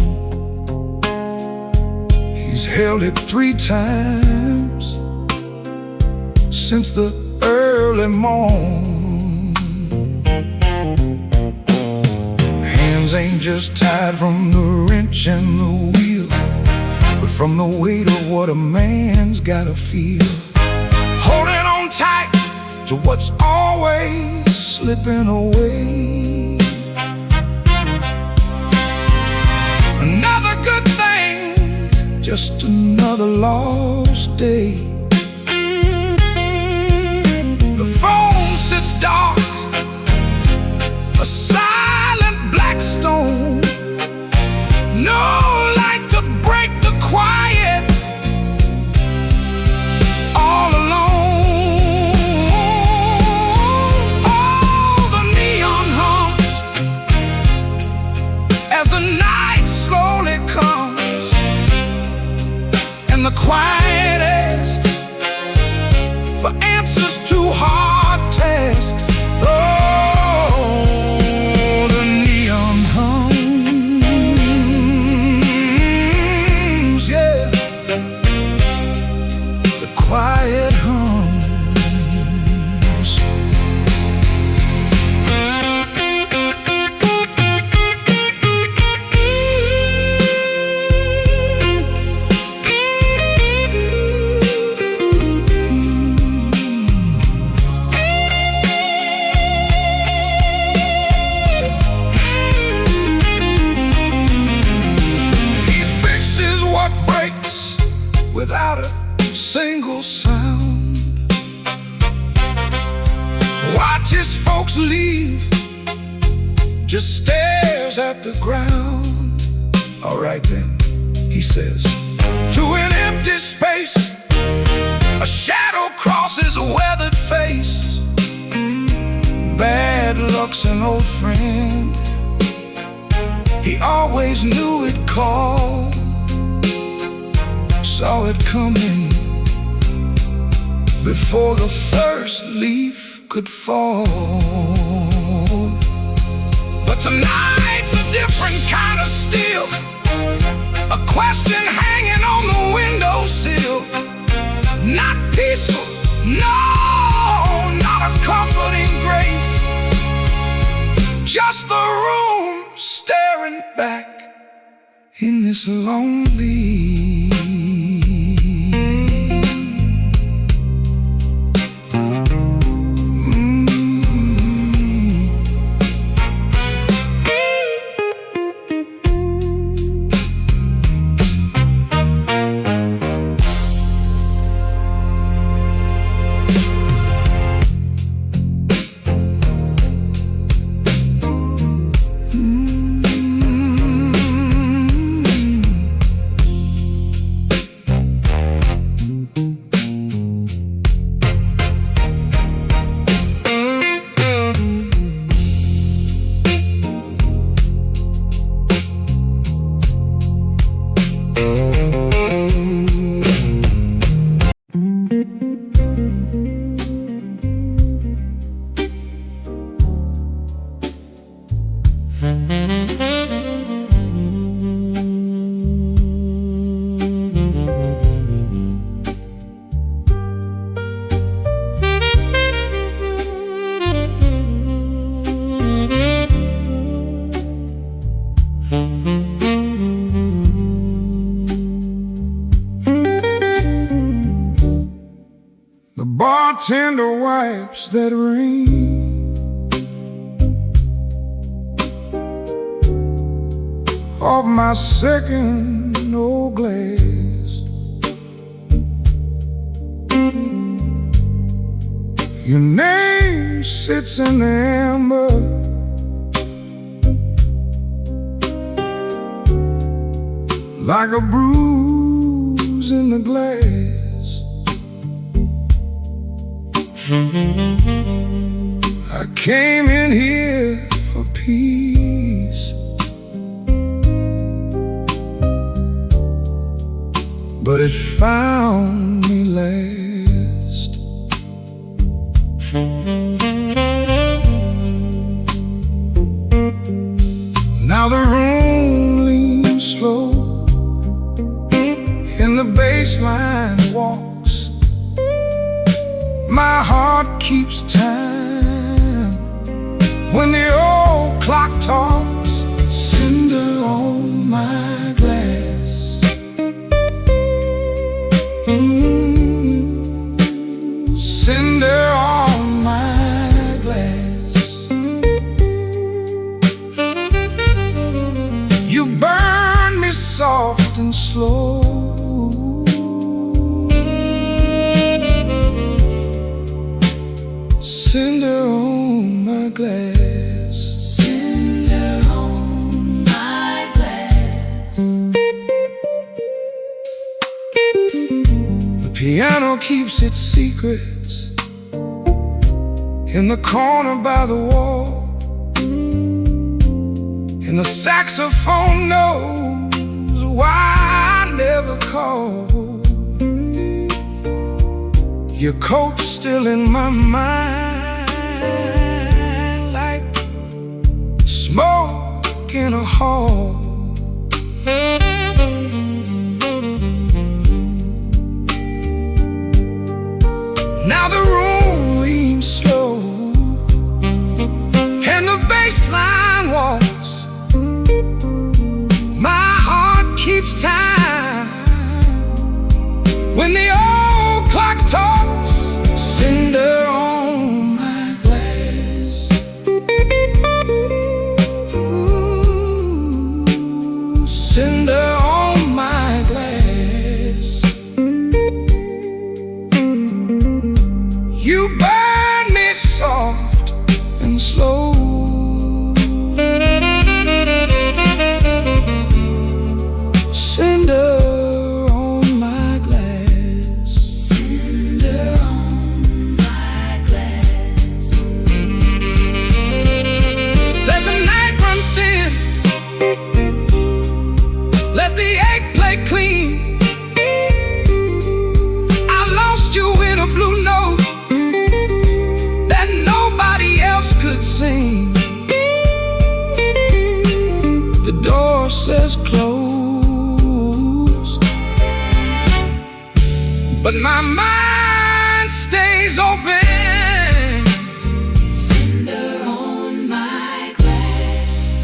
He's held it 3 times since the early morn. Hands ain't just tied from the wrench and the wheel, but from the weight of what a man's gotta feel. Holding on tight to what's always slipping away. Another good thing, just another lost day. The phone sits dark, a silent black stone. No light to break the quiet, all alone. All the neon hums as the night slowly comes, and the quiet asks for answers to hard tasks. Oh, the neon hums, yeah, the quiet hums. He fixes what breaks without a single sound. Watches folks leave, just stares at the ground. Alright then, he says, to an empty space, a shadow crosses a weathered face. Bad luck's an old friend, he always knew it'd call. Saw it coming before the first leaf could fall. But tonight's a different kind of steel, a question hanging on the windowsill. Not peaceful, no, not a comforting grace, just the room staring back in this lonely. Bartender wipes that rain off my second old glass. Your name sits in the amber, like a bruise in the glass. I came in here for peace, but it found me last. Now the room leans slow, and the bass line walks. My heart keeps time when the old clock talks. Cinder on my glass, cinder on my glass. You burn me soft and slow, cinder on my glass, cinder on my glass. The piano keeps its secrets in the corner by the wall, and the saxophone knows why I never called. Your coat's still in my mind, like smoke in a hall. Now the room leans slow, and the bass line walks. My heart keeps time when the old clock talks. Cinder on my glass, ooh, cinder on my glass. You burn me soft and slow, cinder on my glass, cinder on my glass. Let the night run thin, let the ache play clean. I lost you in a blue note that nobody else could sing. The door says closed, but my mind stays open. Cinder on my glass,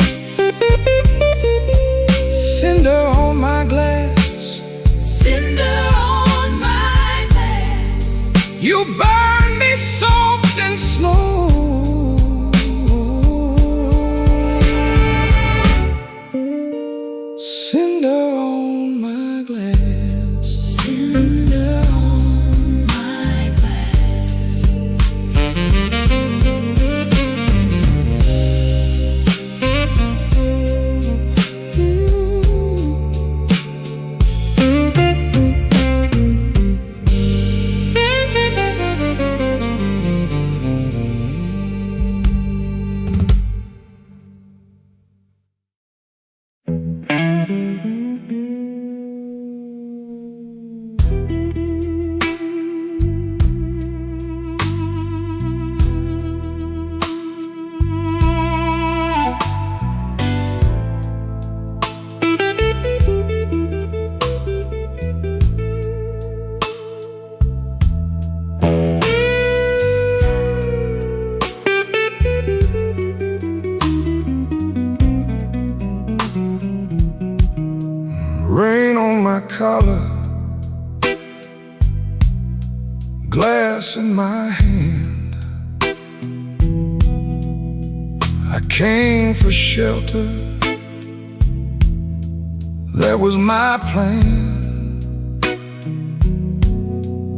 cinder on my glass, cinder on my glass. You burn me soft and slow, cinder on my glass, cinder on my glass. Rain on my collar, glass in my hand. I came for shelter, that was my plan.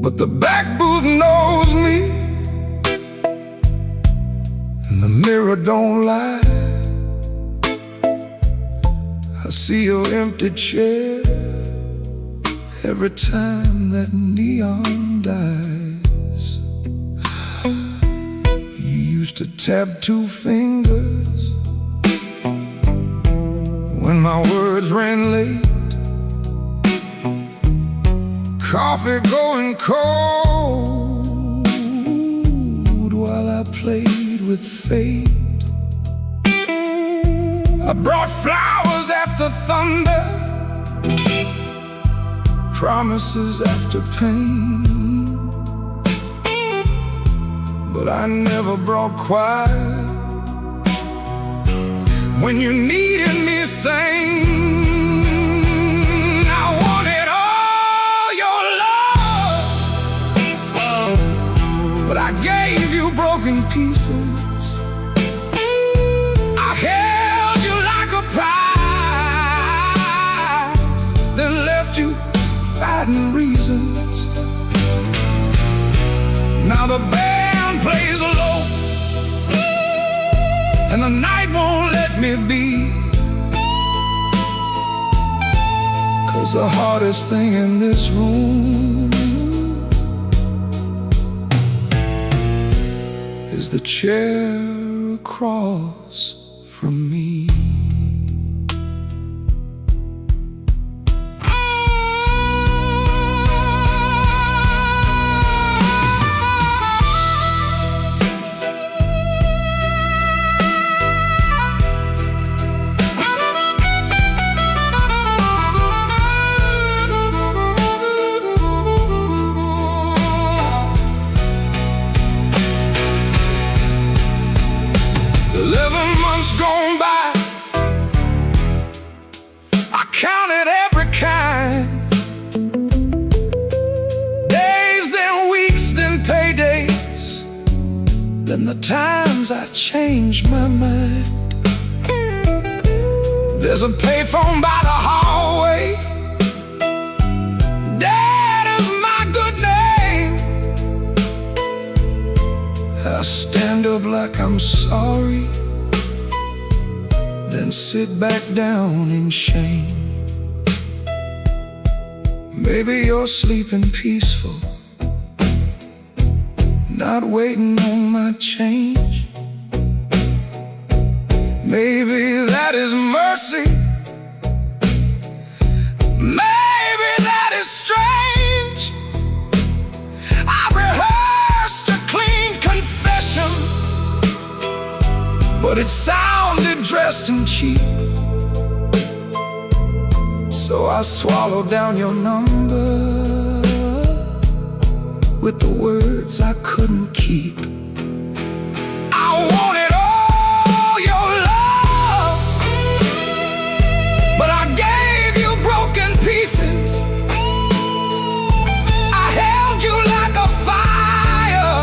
But the back booth knows me, and the mirror don't lie. I see your empty chair every time that neon dies. You used to tap 2 fingers when my words ran late. Coffee going cold while I played with fate. I brought flowers after thunder, promises after pain, but I never brought quiet when you needed me sane. I wanted all your love, but I gave you broken pieces. I held you like a prize, then left you fighting reasons. Now the band plays low, and the night won't let me be. 'Cause the hardest thing in this room is the chair across from me. Gone by, I counted every kind. Days, then weeks, then paydays, then the times I changed my mind. There's a payphone by the hallway, that is my good name. I stand up like I'm sorry, then sit back down in shame. Maybe you're sleeping peaceful, not waiting on my change. Maybe that is mercy, maybe that is strange. I rehearsed a clean confession, but it sounded dressed and cheap. So I swallowed down your number with the words I couldn't keep. I wanted all your love, but I gave you broken pieces. I held you like a fire,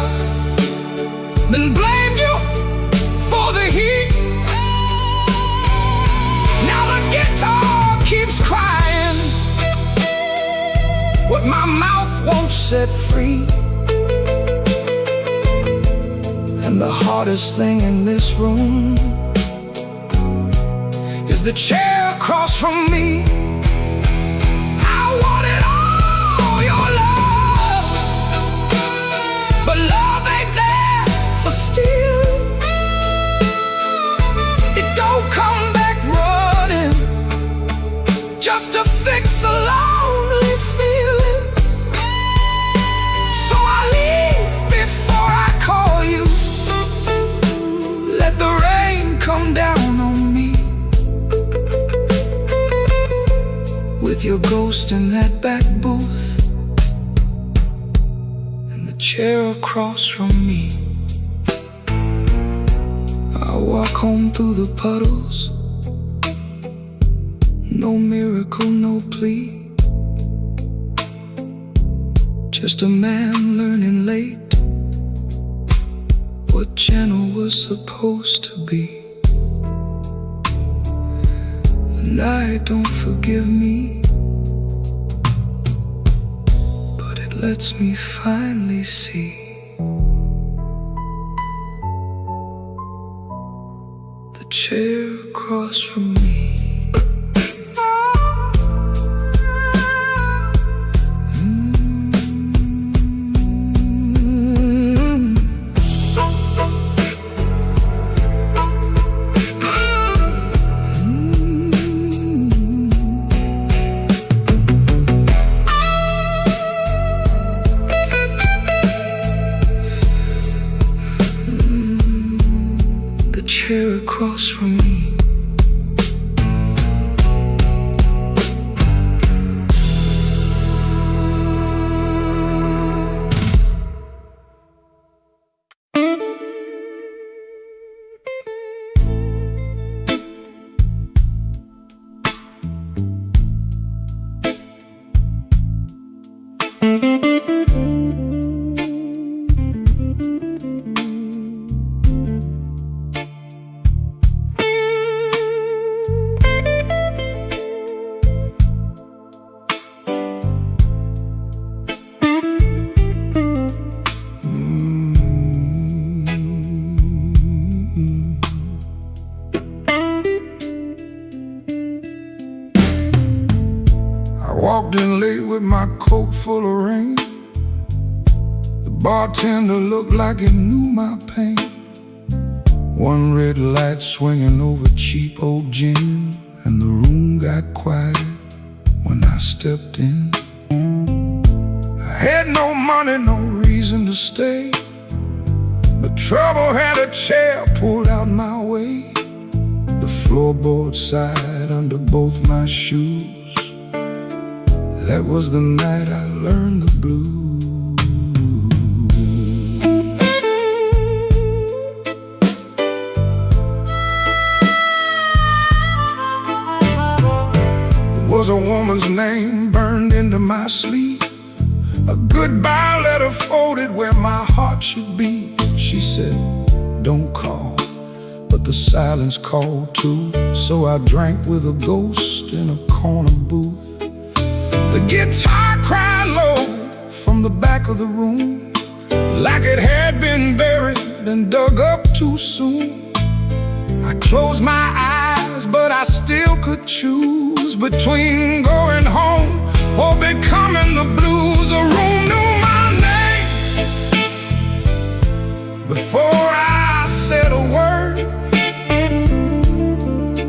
then blamed you for the heat. Now the guitar keeps crying what my mouth won't set free. And the hardest thing in this room is the chair across from me. I wanted all your love, but love ain't there for steal. It don't come back running just to fix a lonely feeling. So I leave before I call you. Let the rain come down on me, with your ghost in that back booth and the chair across from me. I walk home through the puddles, no miracle, no plea, just a man learning late what gentle was supposed to be. The night don't forgive me, but it lets me finally see chair across from me. Chair across from me. Walked in late with my coat full of rain. The bartender looked like he knew my pain. One red light swinging over cheap old gin, and the room got quiet when I stepped in. I had no money, no reason to stay, but trouble had a chair pulled out my way. The floorboard side under both my shoes. That was the night I learned the blues. There was a woman's name burned into my sleeve, a goodbye letter folded where my heart should be. She said, don't call, but the silence called too. So I drank with a ghost in a corner booth. The guitar cried low from the back of the room, like it had been buried and dug up too soon. I closed my eyes, but I still could choose between going home or becoming the blues. The room knew my name before I said a word.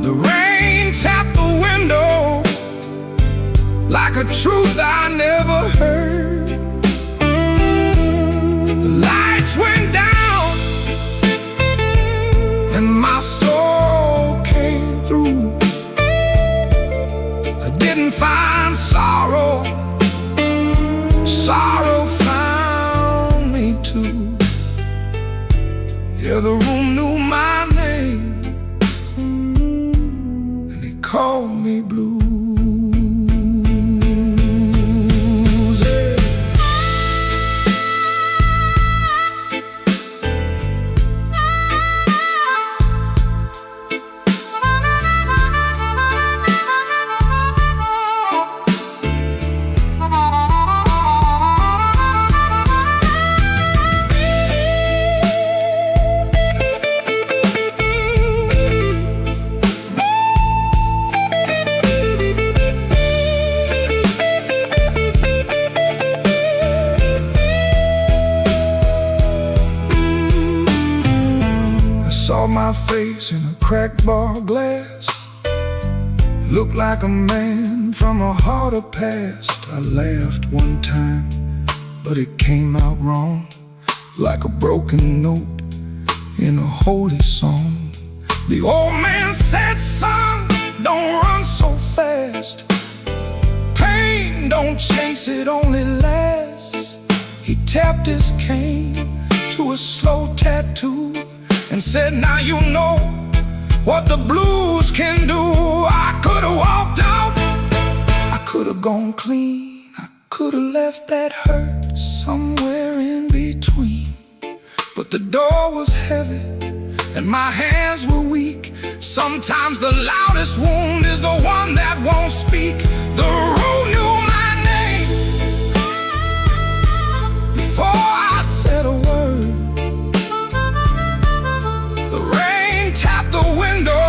The rain tapped the window like a truth I never heard. The lights went down and my soul came through. I didn't find sorrow, sorrow found me too. Yeah, the room knew my name and it called me blue. Saw my face in a cracked bar glass. Looked like a man from a harder past. I laughed one time, but it came out wrong, like a broken note in a holy song. The old man said, son, don't run so fast. Pain don't chase, it only lasts. He tapped his cane to a slow tattoo and said, now you know what the blues can do. I could've walked out, I could've gone clean, I could've left that hurt somewhere in between. But the door was heavy and my hands were weak. Sometimes the loudest wound is the one that won't speak. The room knew my name before I said a word. The rain tapped the window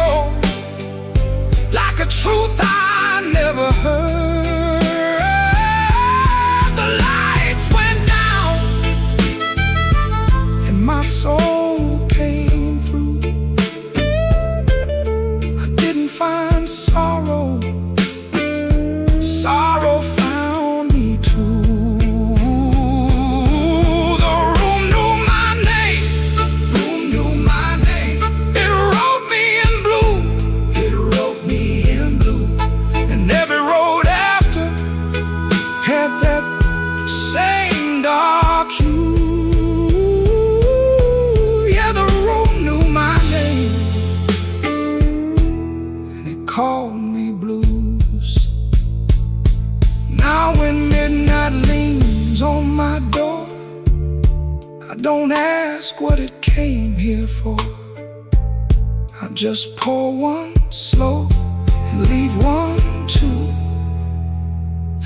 Now when midnight leans on my door, I don't ask what it came here for. I just pour one slow and leave one too,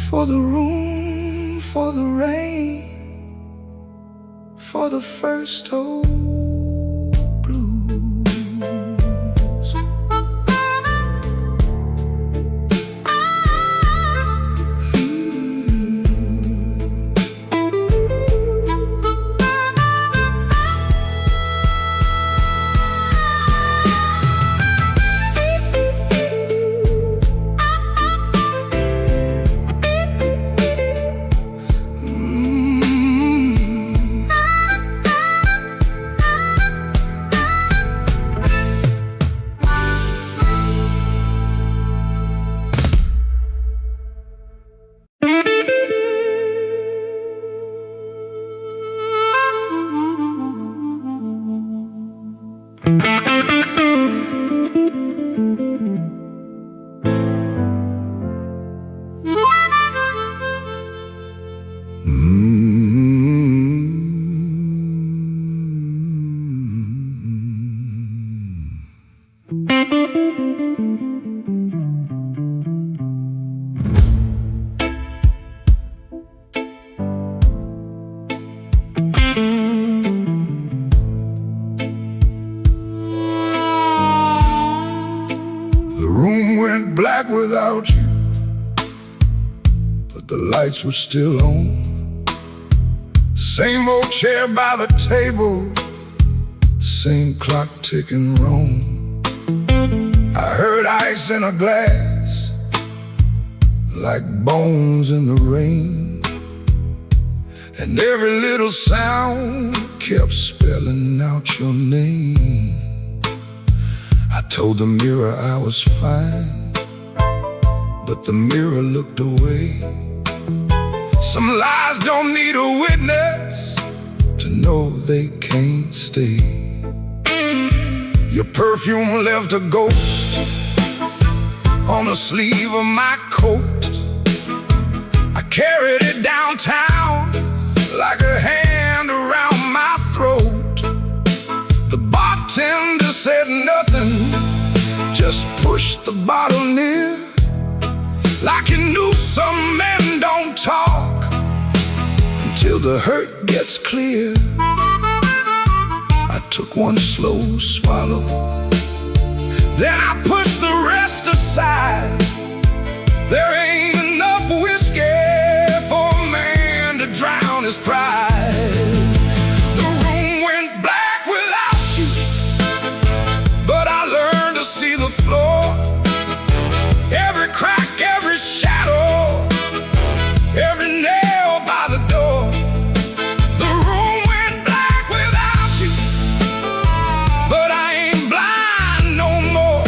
for the room, for the rain, for the first old blues. Black without you, but the lights were still on. Same old chair by the table, same clock ticking wrong. I heard ice in a glass, like bones in the rain, and every little sound kept spelling out your name. I told the mirror I was fine, but the mirror looked away. Some lies don't need a witness to know they can't stay. Your perfume left a ghost on the sleeve of my coat. I carried it downtown like a hand around my throat. The bartender said nothing, just pushed the bottle near, like he knew some men don't talk until the hurt gets clear. I took one slow swallow, then I pushed the rest aside. There ain't enough whiskey for a man to drown his pride. The room went black without you, but I learned to see the floor, every crack, every shadow, every nail by the door. The room went black without you, but I ain't blind no more.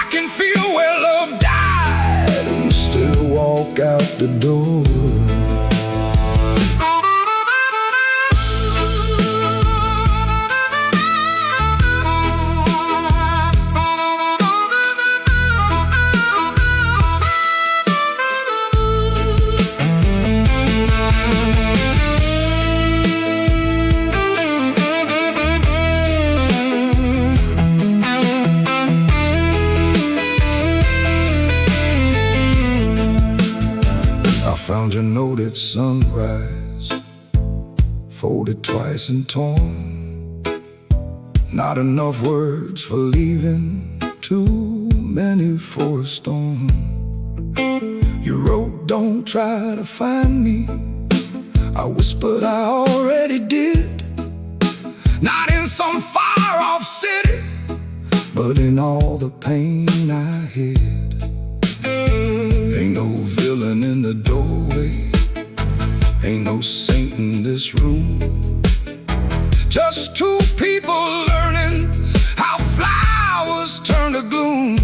I can feel where love died and still walk out the door. Found your note at sunrise, folded twice and torn. Not enough words for leaving, too many for a storm. You wrote, don't try to find me. I whispered, I already did. Not in some far-off city, but in all the pain I hid. Ain't no villain in the doorway, ain't no saint in this room. Just two people learning how flowers turn to gloom.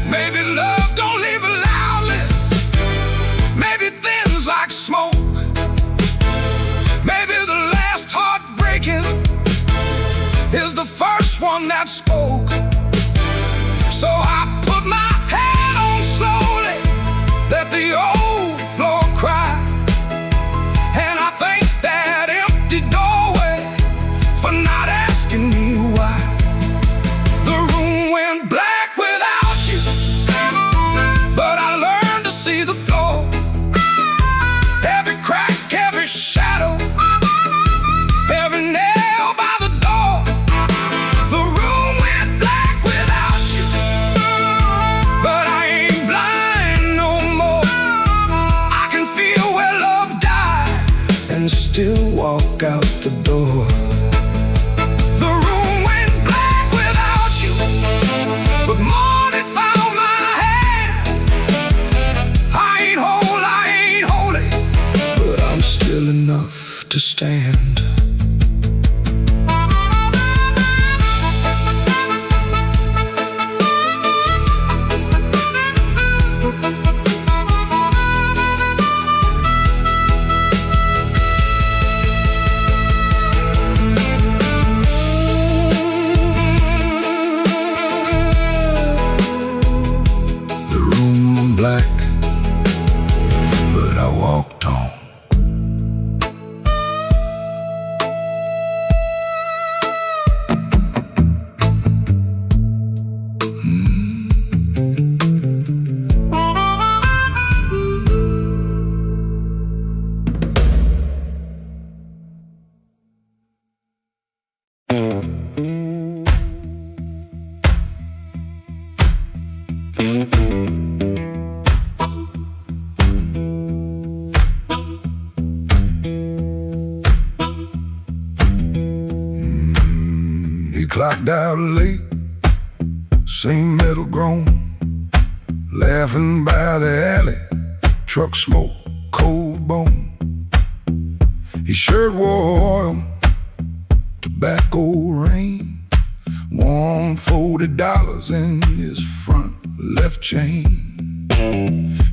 Maybe love don't leave loudly, maybe things like smoke. Maybe the last heartbreaking is the first one that spoke. So I put my head on slowly, then out the door. The room went black without you, but morning found my hand. I ain't whole, I ain't holy, but I'm still enough to stand. Black, but I walked on. He clocked out late, same metal groan, laughing by the alley, truck smoke, cold bone. His shirt wore oil, tobacco rain, warm $40 in his front left chain.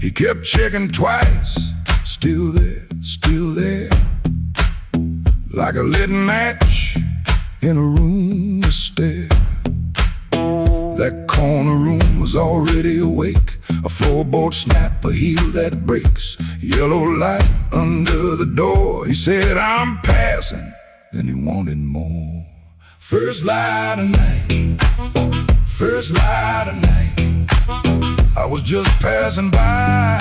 He kept checking twice, still there, like a lit match in a room of stare. That corner room was already awake, a floorboard snap, a heel that breaks, yellow light under the door. He said, I'm passing, then he wanted more. First light of night, first light of night, I was just passing by.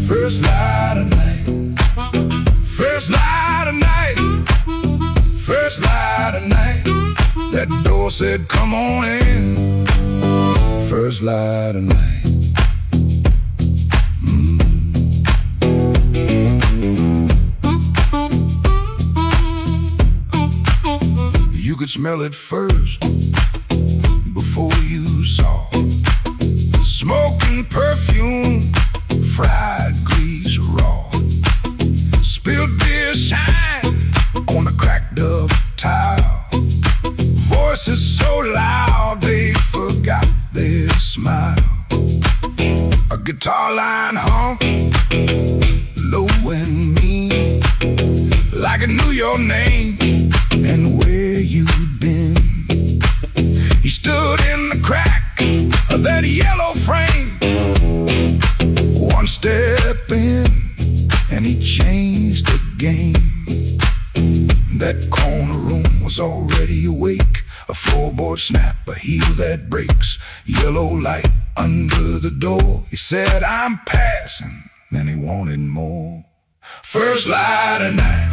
First light of night, first light of night, first light of night. That door said, come on in. First light of night. You could smell it first before you saw. Smoking perfume, fried grease raw. Spilled beer shine on the cracked up tile. Voices so loud they forgot their smile. A guitar line hump, low and mean, like it knew your name and where you'd been. He stood in the crack of that yellow frame, one step in and he changed the game. That corner room was already awake, a floorboard snap, a heel that breaks, yellow light under the door. He said, I'm passing, then he wanted more. First light of night,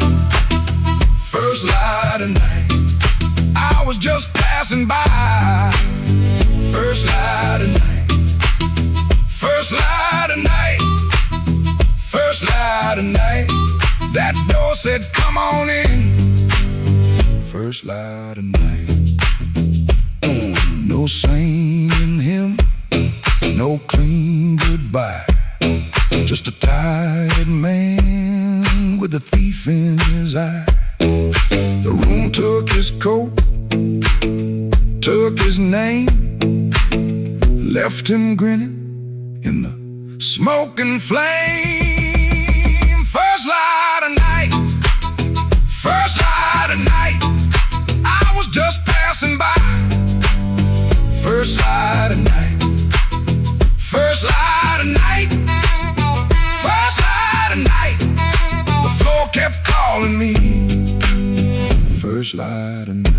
first light of night, I was just passing by. First light of night, first light of night, first light of night. That door said, come on in. First light of night. No singing hymn, no clean goodbye, just a tired man with a thief in his eye. The room took his coat, took his name, left him grinning in the smoking flame. First light of night, first light of night, I was just passing by. First light of night, first light of night, first light of night. The floor kept calling me. First light of night.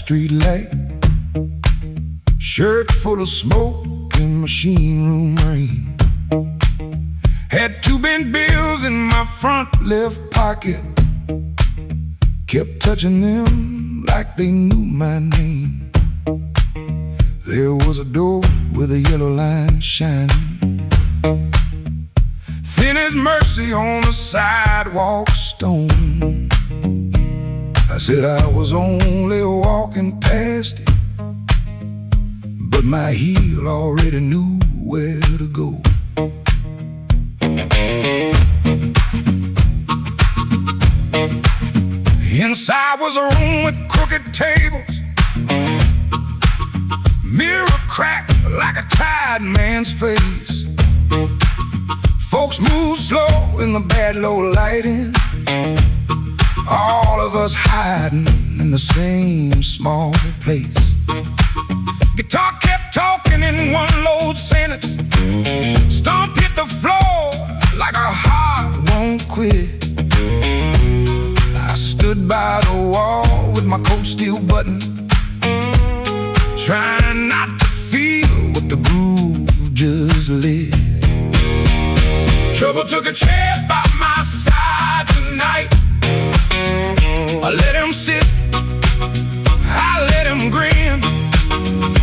street light, shirt full of smoke and machine room rain. Had 2 bent bills in my front left pocket, kept touching them like they knew my name. There was a door with a yellow line shining, thin as mercy on the sidewalk stone. I said I was only walking past it, but my heel already knew where to go. Inside was a room with crooked tables, mirror cracked like a tired man's face. Folks moved slow in the bad low lighting, all of us hiding in the same small place. Guitar kept talking in one low sentence, stomp hit the floor like a heart won't quit. I stood by the wall with my coat still buttoned, trying not to feel what the groove just lit. Trouble took a chair by my side tonight. I let him sit, I let him grin,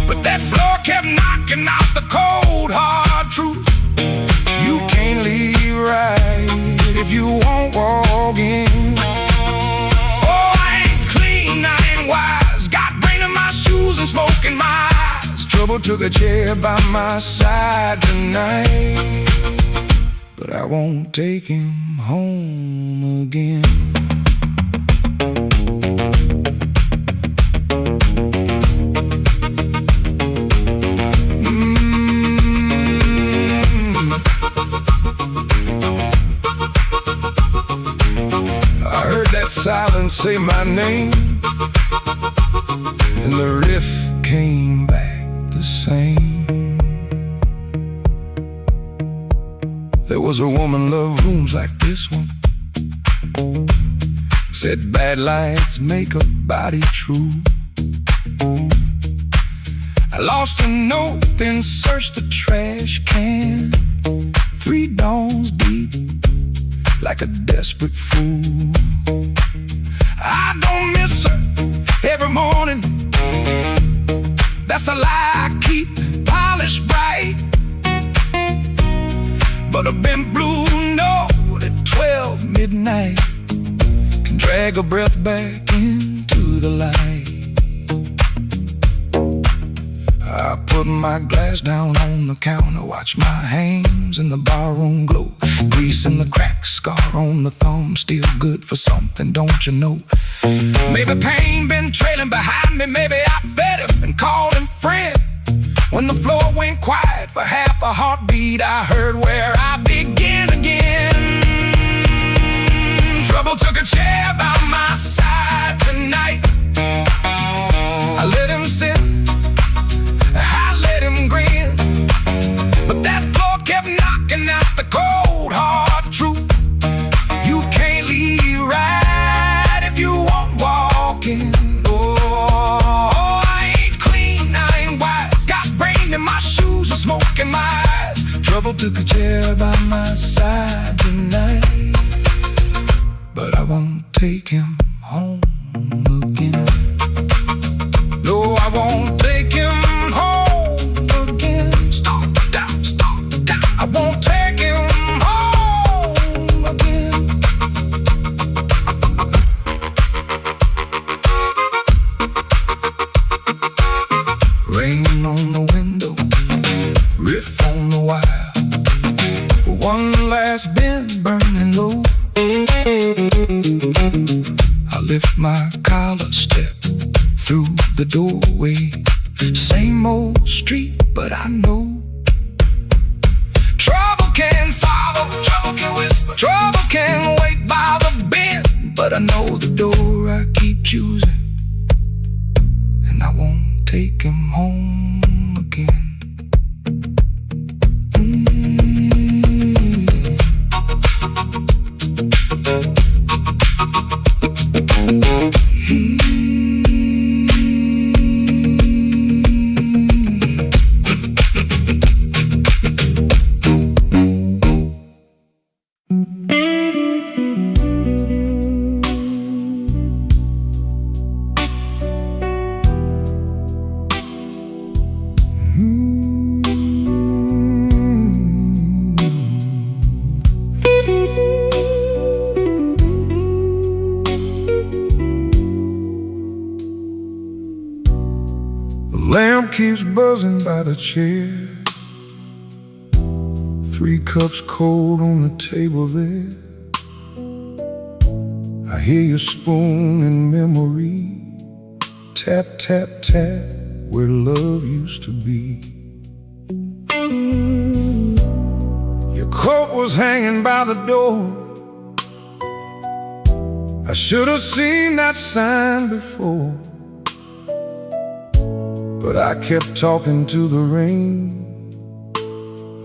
but that floor kept knocking out the cold hard truth. You can't leave right if you won't walk in. Oh, I ain't clean, I ain't wise, got rain in my shoes and smoke in my eyes. Trouble took a chair by my side tonight, but I won't take him home again. I heard that silence say my name, and the riff came back the same. There was a woman loved rooms like this one, said bad lights make a body true. I lost a note, then searched the trash can, 3 dawns deep, like a desperate fool. I don't miss her every morning, that's a lie I keep polished bright. But a bent blue note at 12 midnight can drag a breath back into the light. I put my glass down on the counter, watch my hands in the barroom glow, grease in the crack, scar on the thumb, still good for something, don't you know? Maybe pain been trailing behind me, maybe I fed him and called him friend. When the floor went quiet for half a heartbeat, I heard where I begin again. Trouble took a chair by my side tonight. I let him sit, I let him grin, but that floor kept knocking out the cold hard truth. You can't leave right if you won't walk in. Smoke in my eyes, trouble took a chair by my side tonight, but I won't take him home again. No, I won't take him home again. Stop down, I won't take him home again. Rain on the window, riff on the wire, one last bend burning low. I lift my collar, step through the doorway, same old street, but I know trouble can follow, trouble can whisper, trouble can wait by the bend, but I know the door I keep choosing, and I won't take him home again. by the chair, 3 cups cold on the table there. I hear your spoon in memory, tap, tap, tap, where love used to be. Your coat was hanging by the door. I should have seen that sign before, but I kept talking to the rain,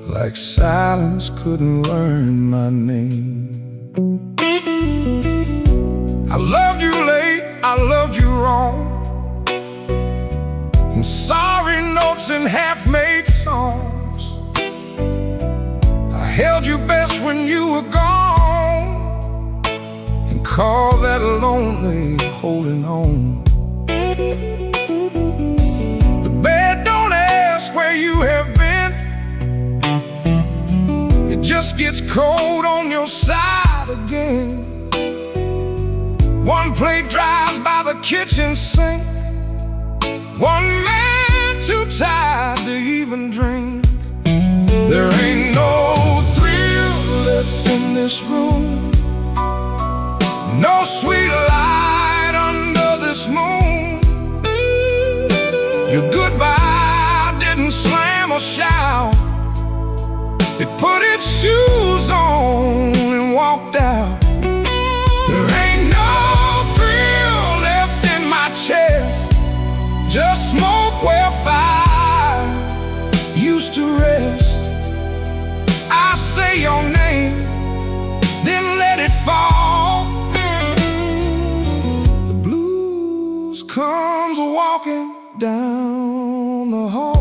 like silence couldn't learn my name. I loved you late, I loved you wrong, in sorry notes and half-made songs. I held you best when you were gone, and called that lonely holding on. The bed don't ask where you have been, it just gets cold on your side again. One plate dries by the kitchen sink, one man too tired to even drink. There ain't no thrill left in this room, no sweet light under this moon. Your goodbye didn't slam or shout, it put its shoes on and walked out. There ain't no thrill left in my chest, just smoke where fire used to rest. I say your name, then let it fall. The blues comes walking down the hall.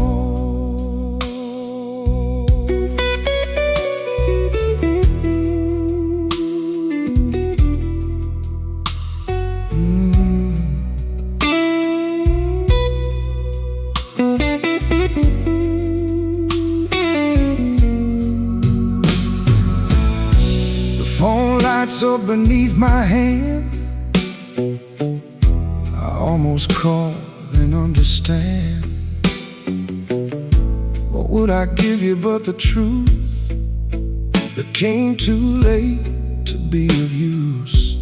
Up beneath my hand, I almost call, then understand. What would I give you but the truth that came too late to be of use?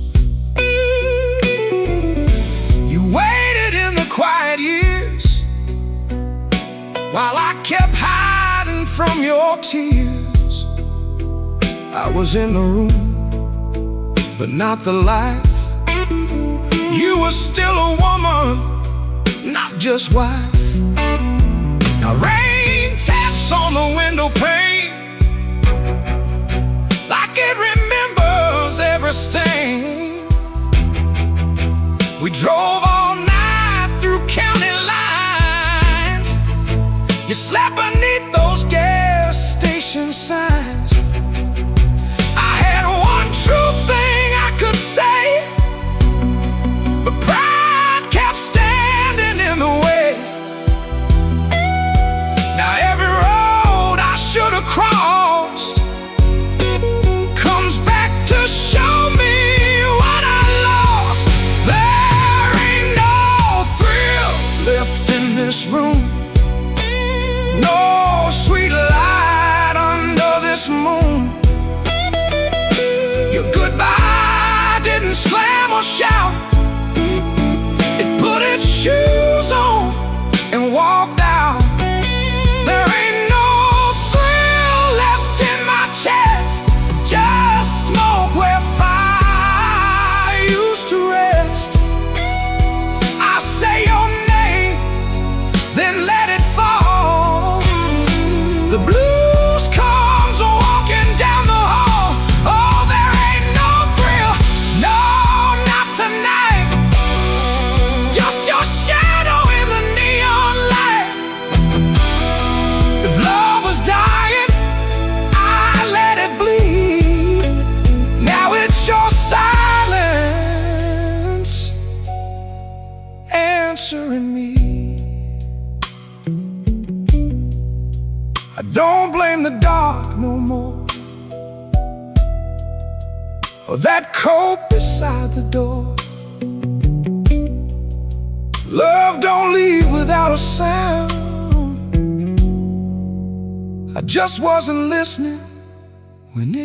You waited in the quiet years while I kept hiding from your tears. I was in the room, but not the life. You were still a woman, not just wife. Now rain taps on the window pane, like it remembers every stain. We drove all night through county lines. You slept beneath those gas station signs. I had one true thing I could say, but pride kept standing in the way. Now every road I should have crossed comes back to show me what I lost. There ain't no thrill left in this room, no sweet light under this moon. Your goodbye didn't slam or shout, it put its shoes on and walked out. There ain't no thrill left in my chest, just smoke where fire used to rest. I say your name, then let it fall. The blues comes walking down the hall. Oh, there ain't no thrill, no, not tonight. Just your shadow in the neon light. If love was dying, I let it bleed. Now it's your silence answering me. I don't blame the dark no more, or that coat beside the door. Love don't leave without a sound. I just wasn't listening when it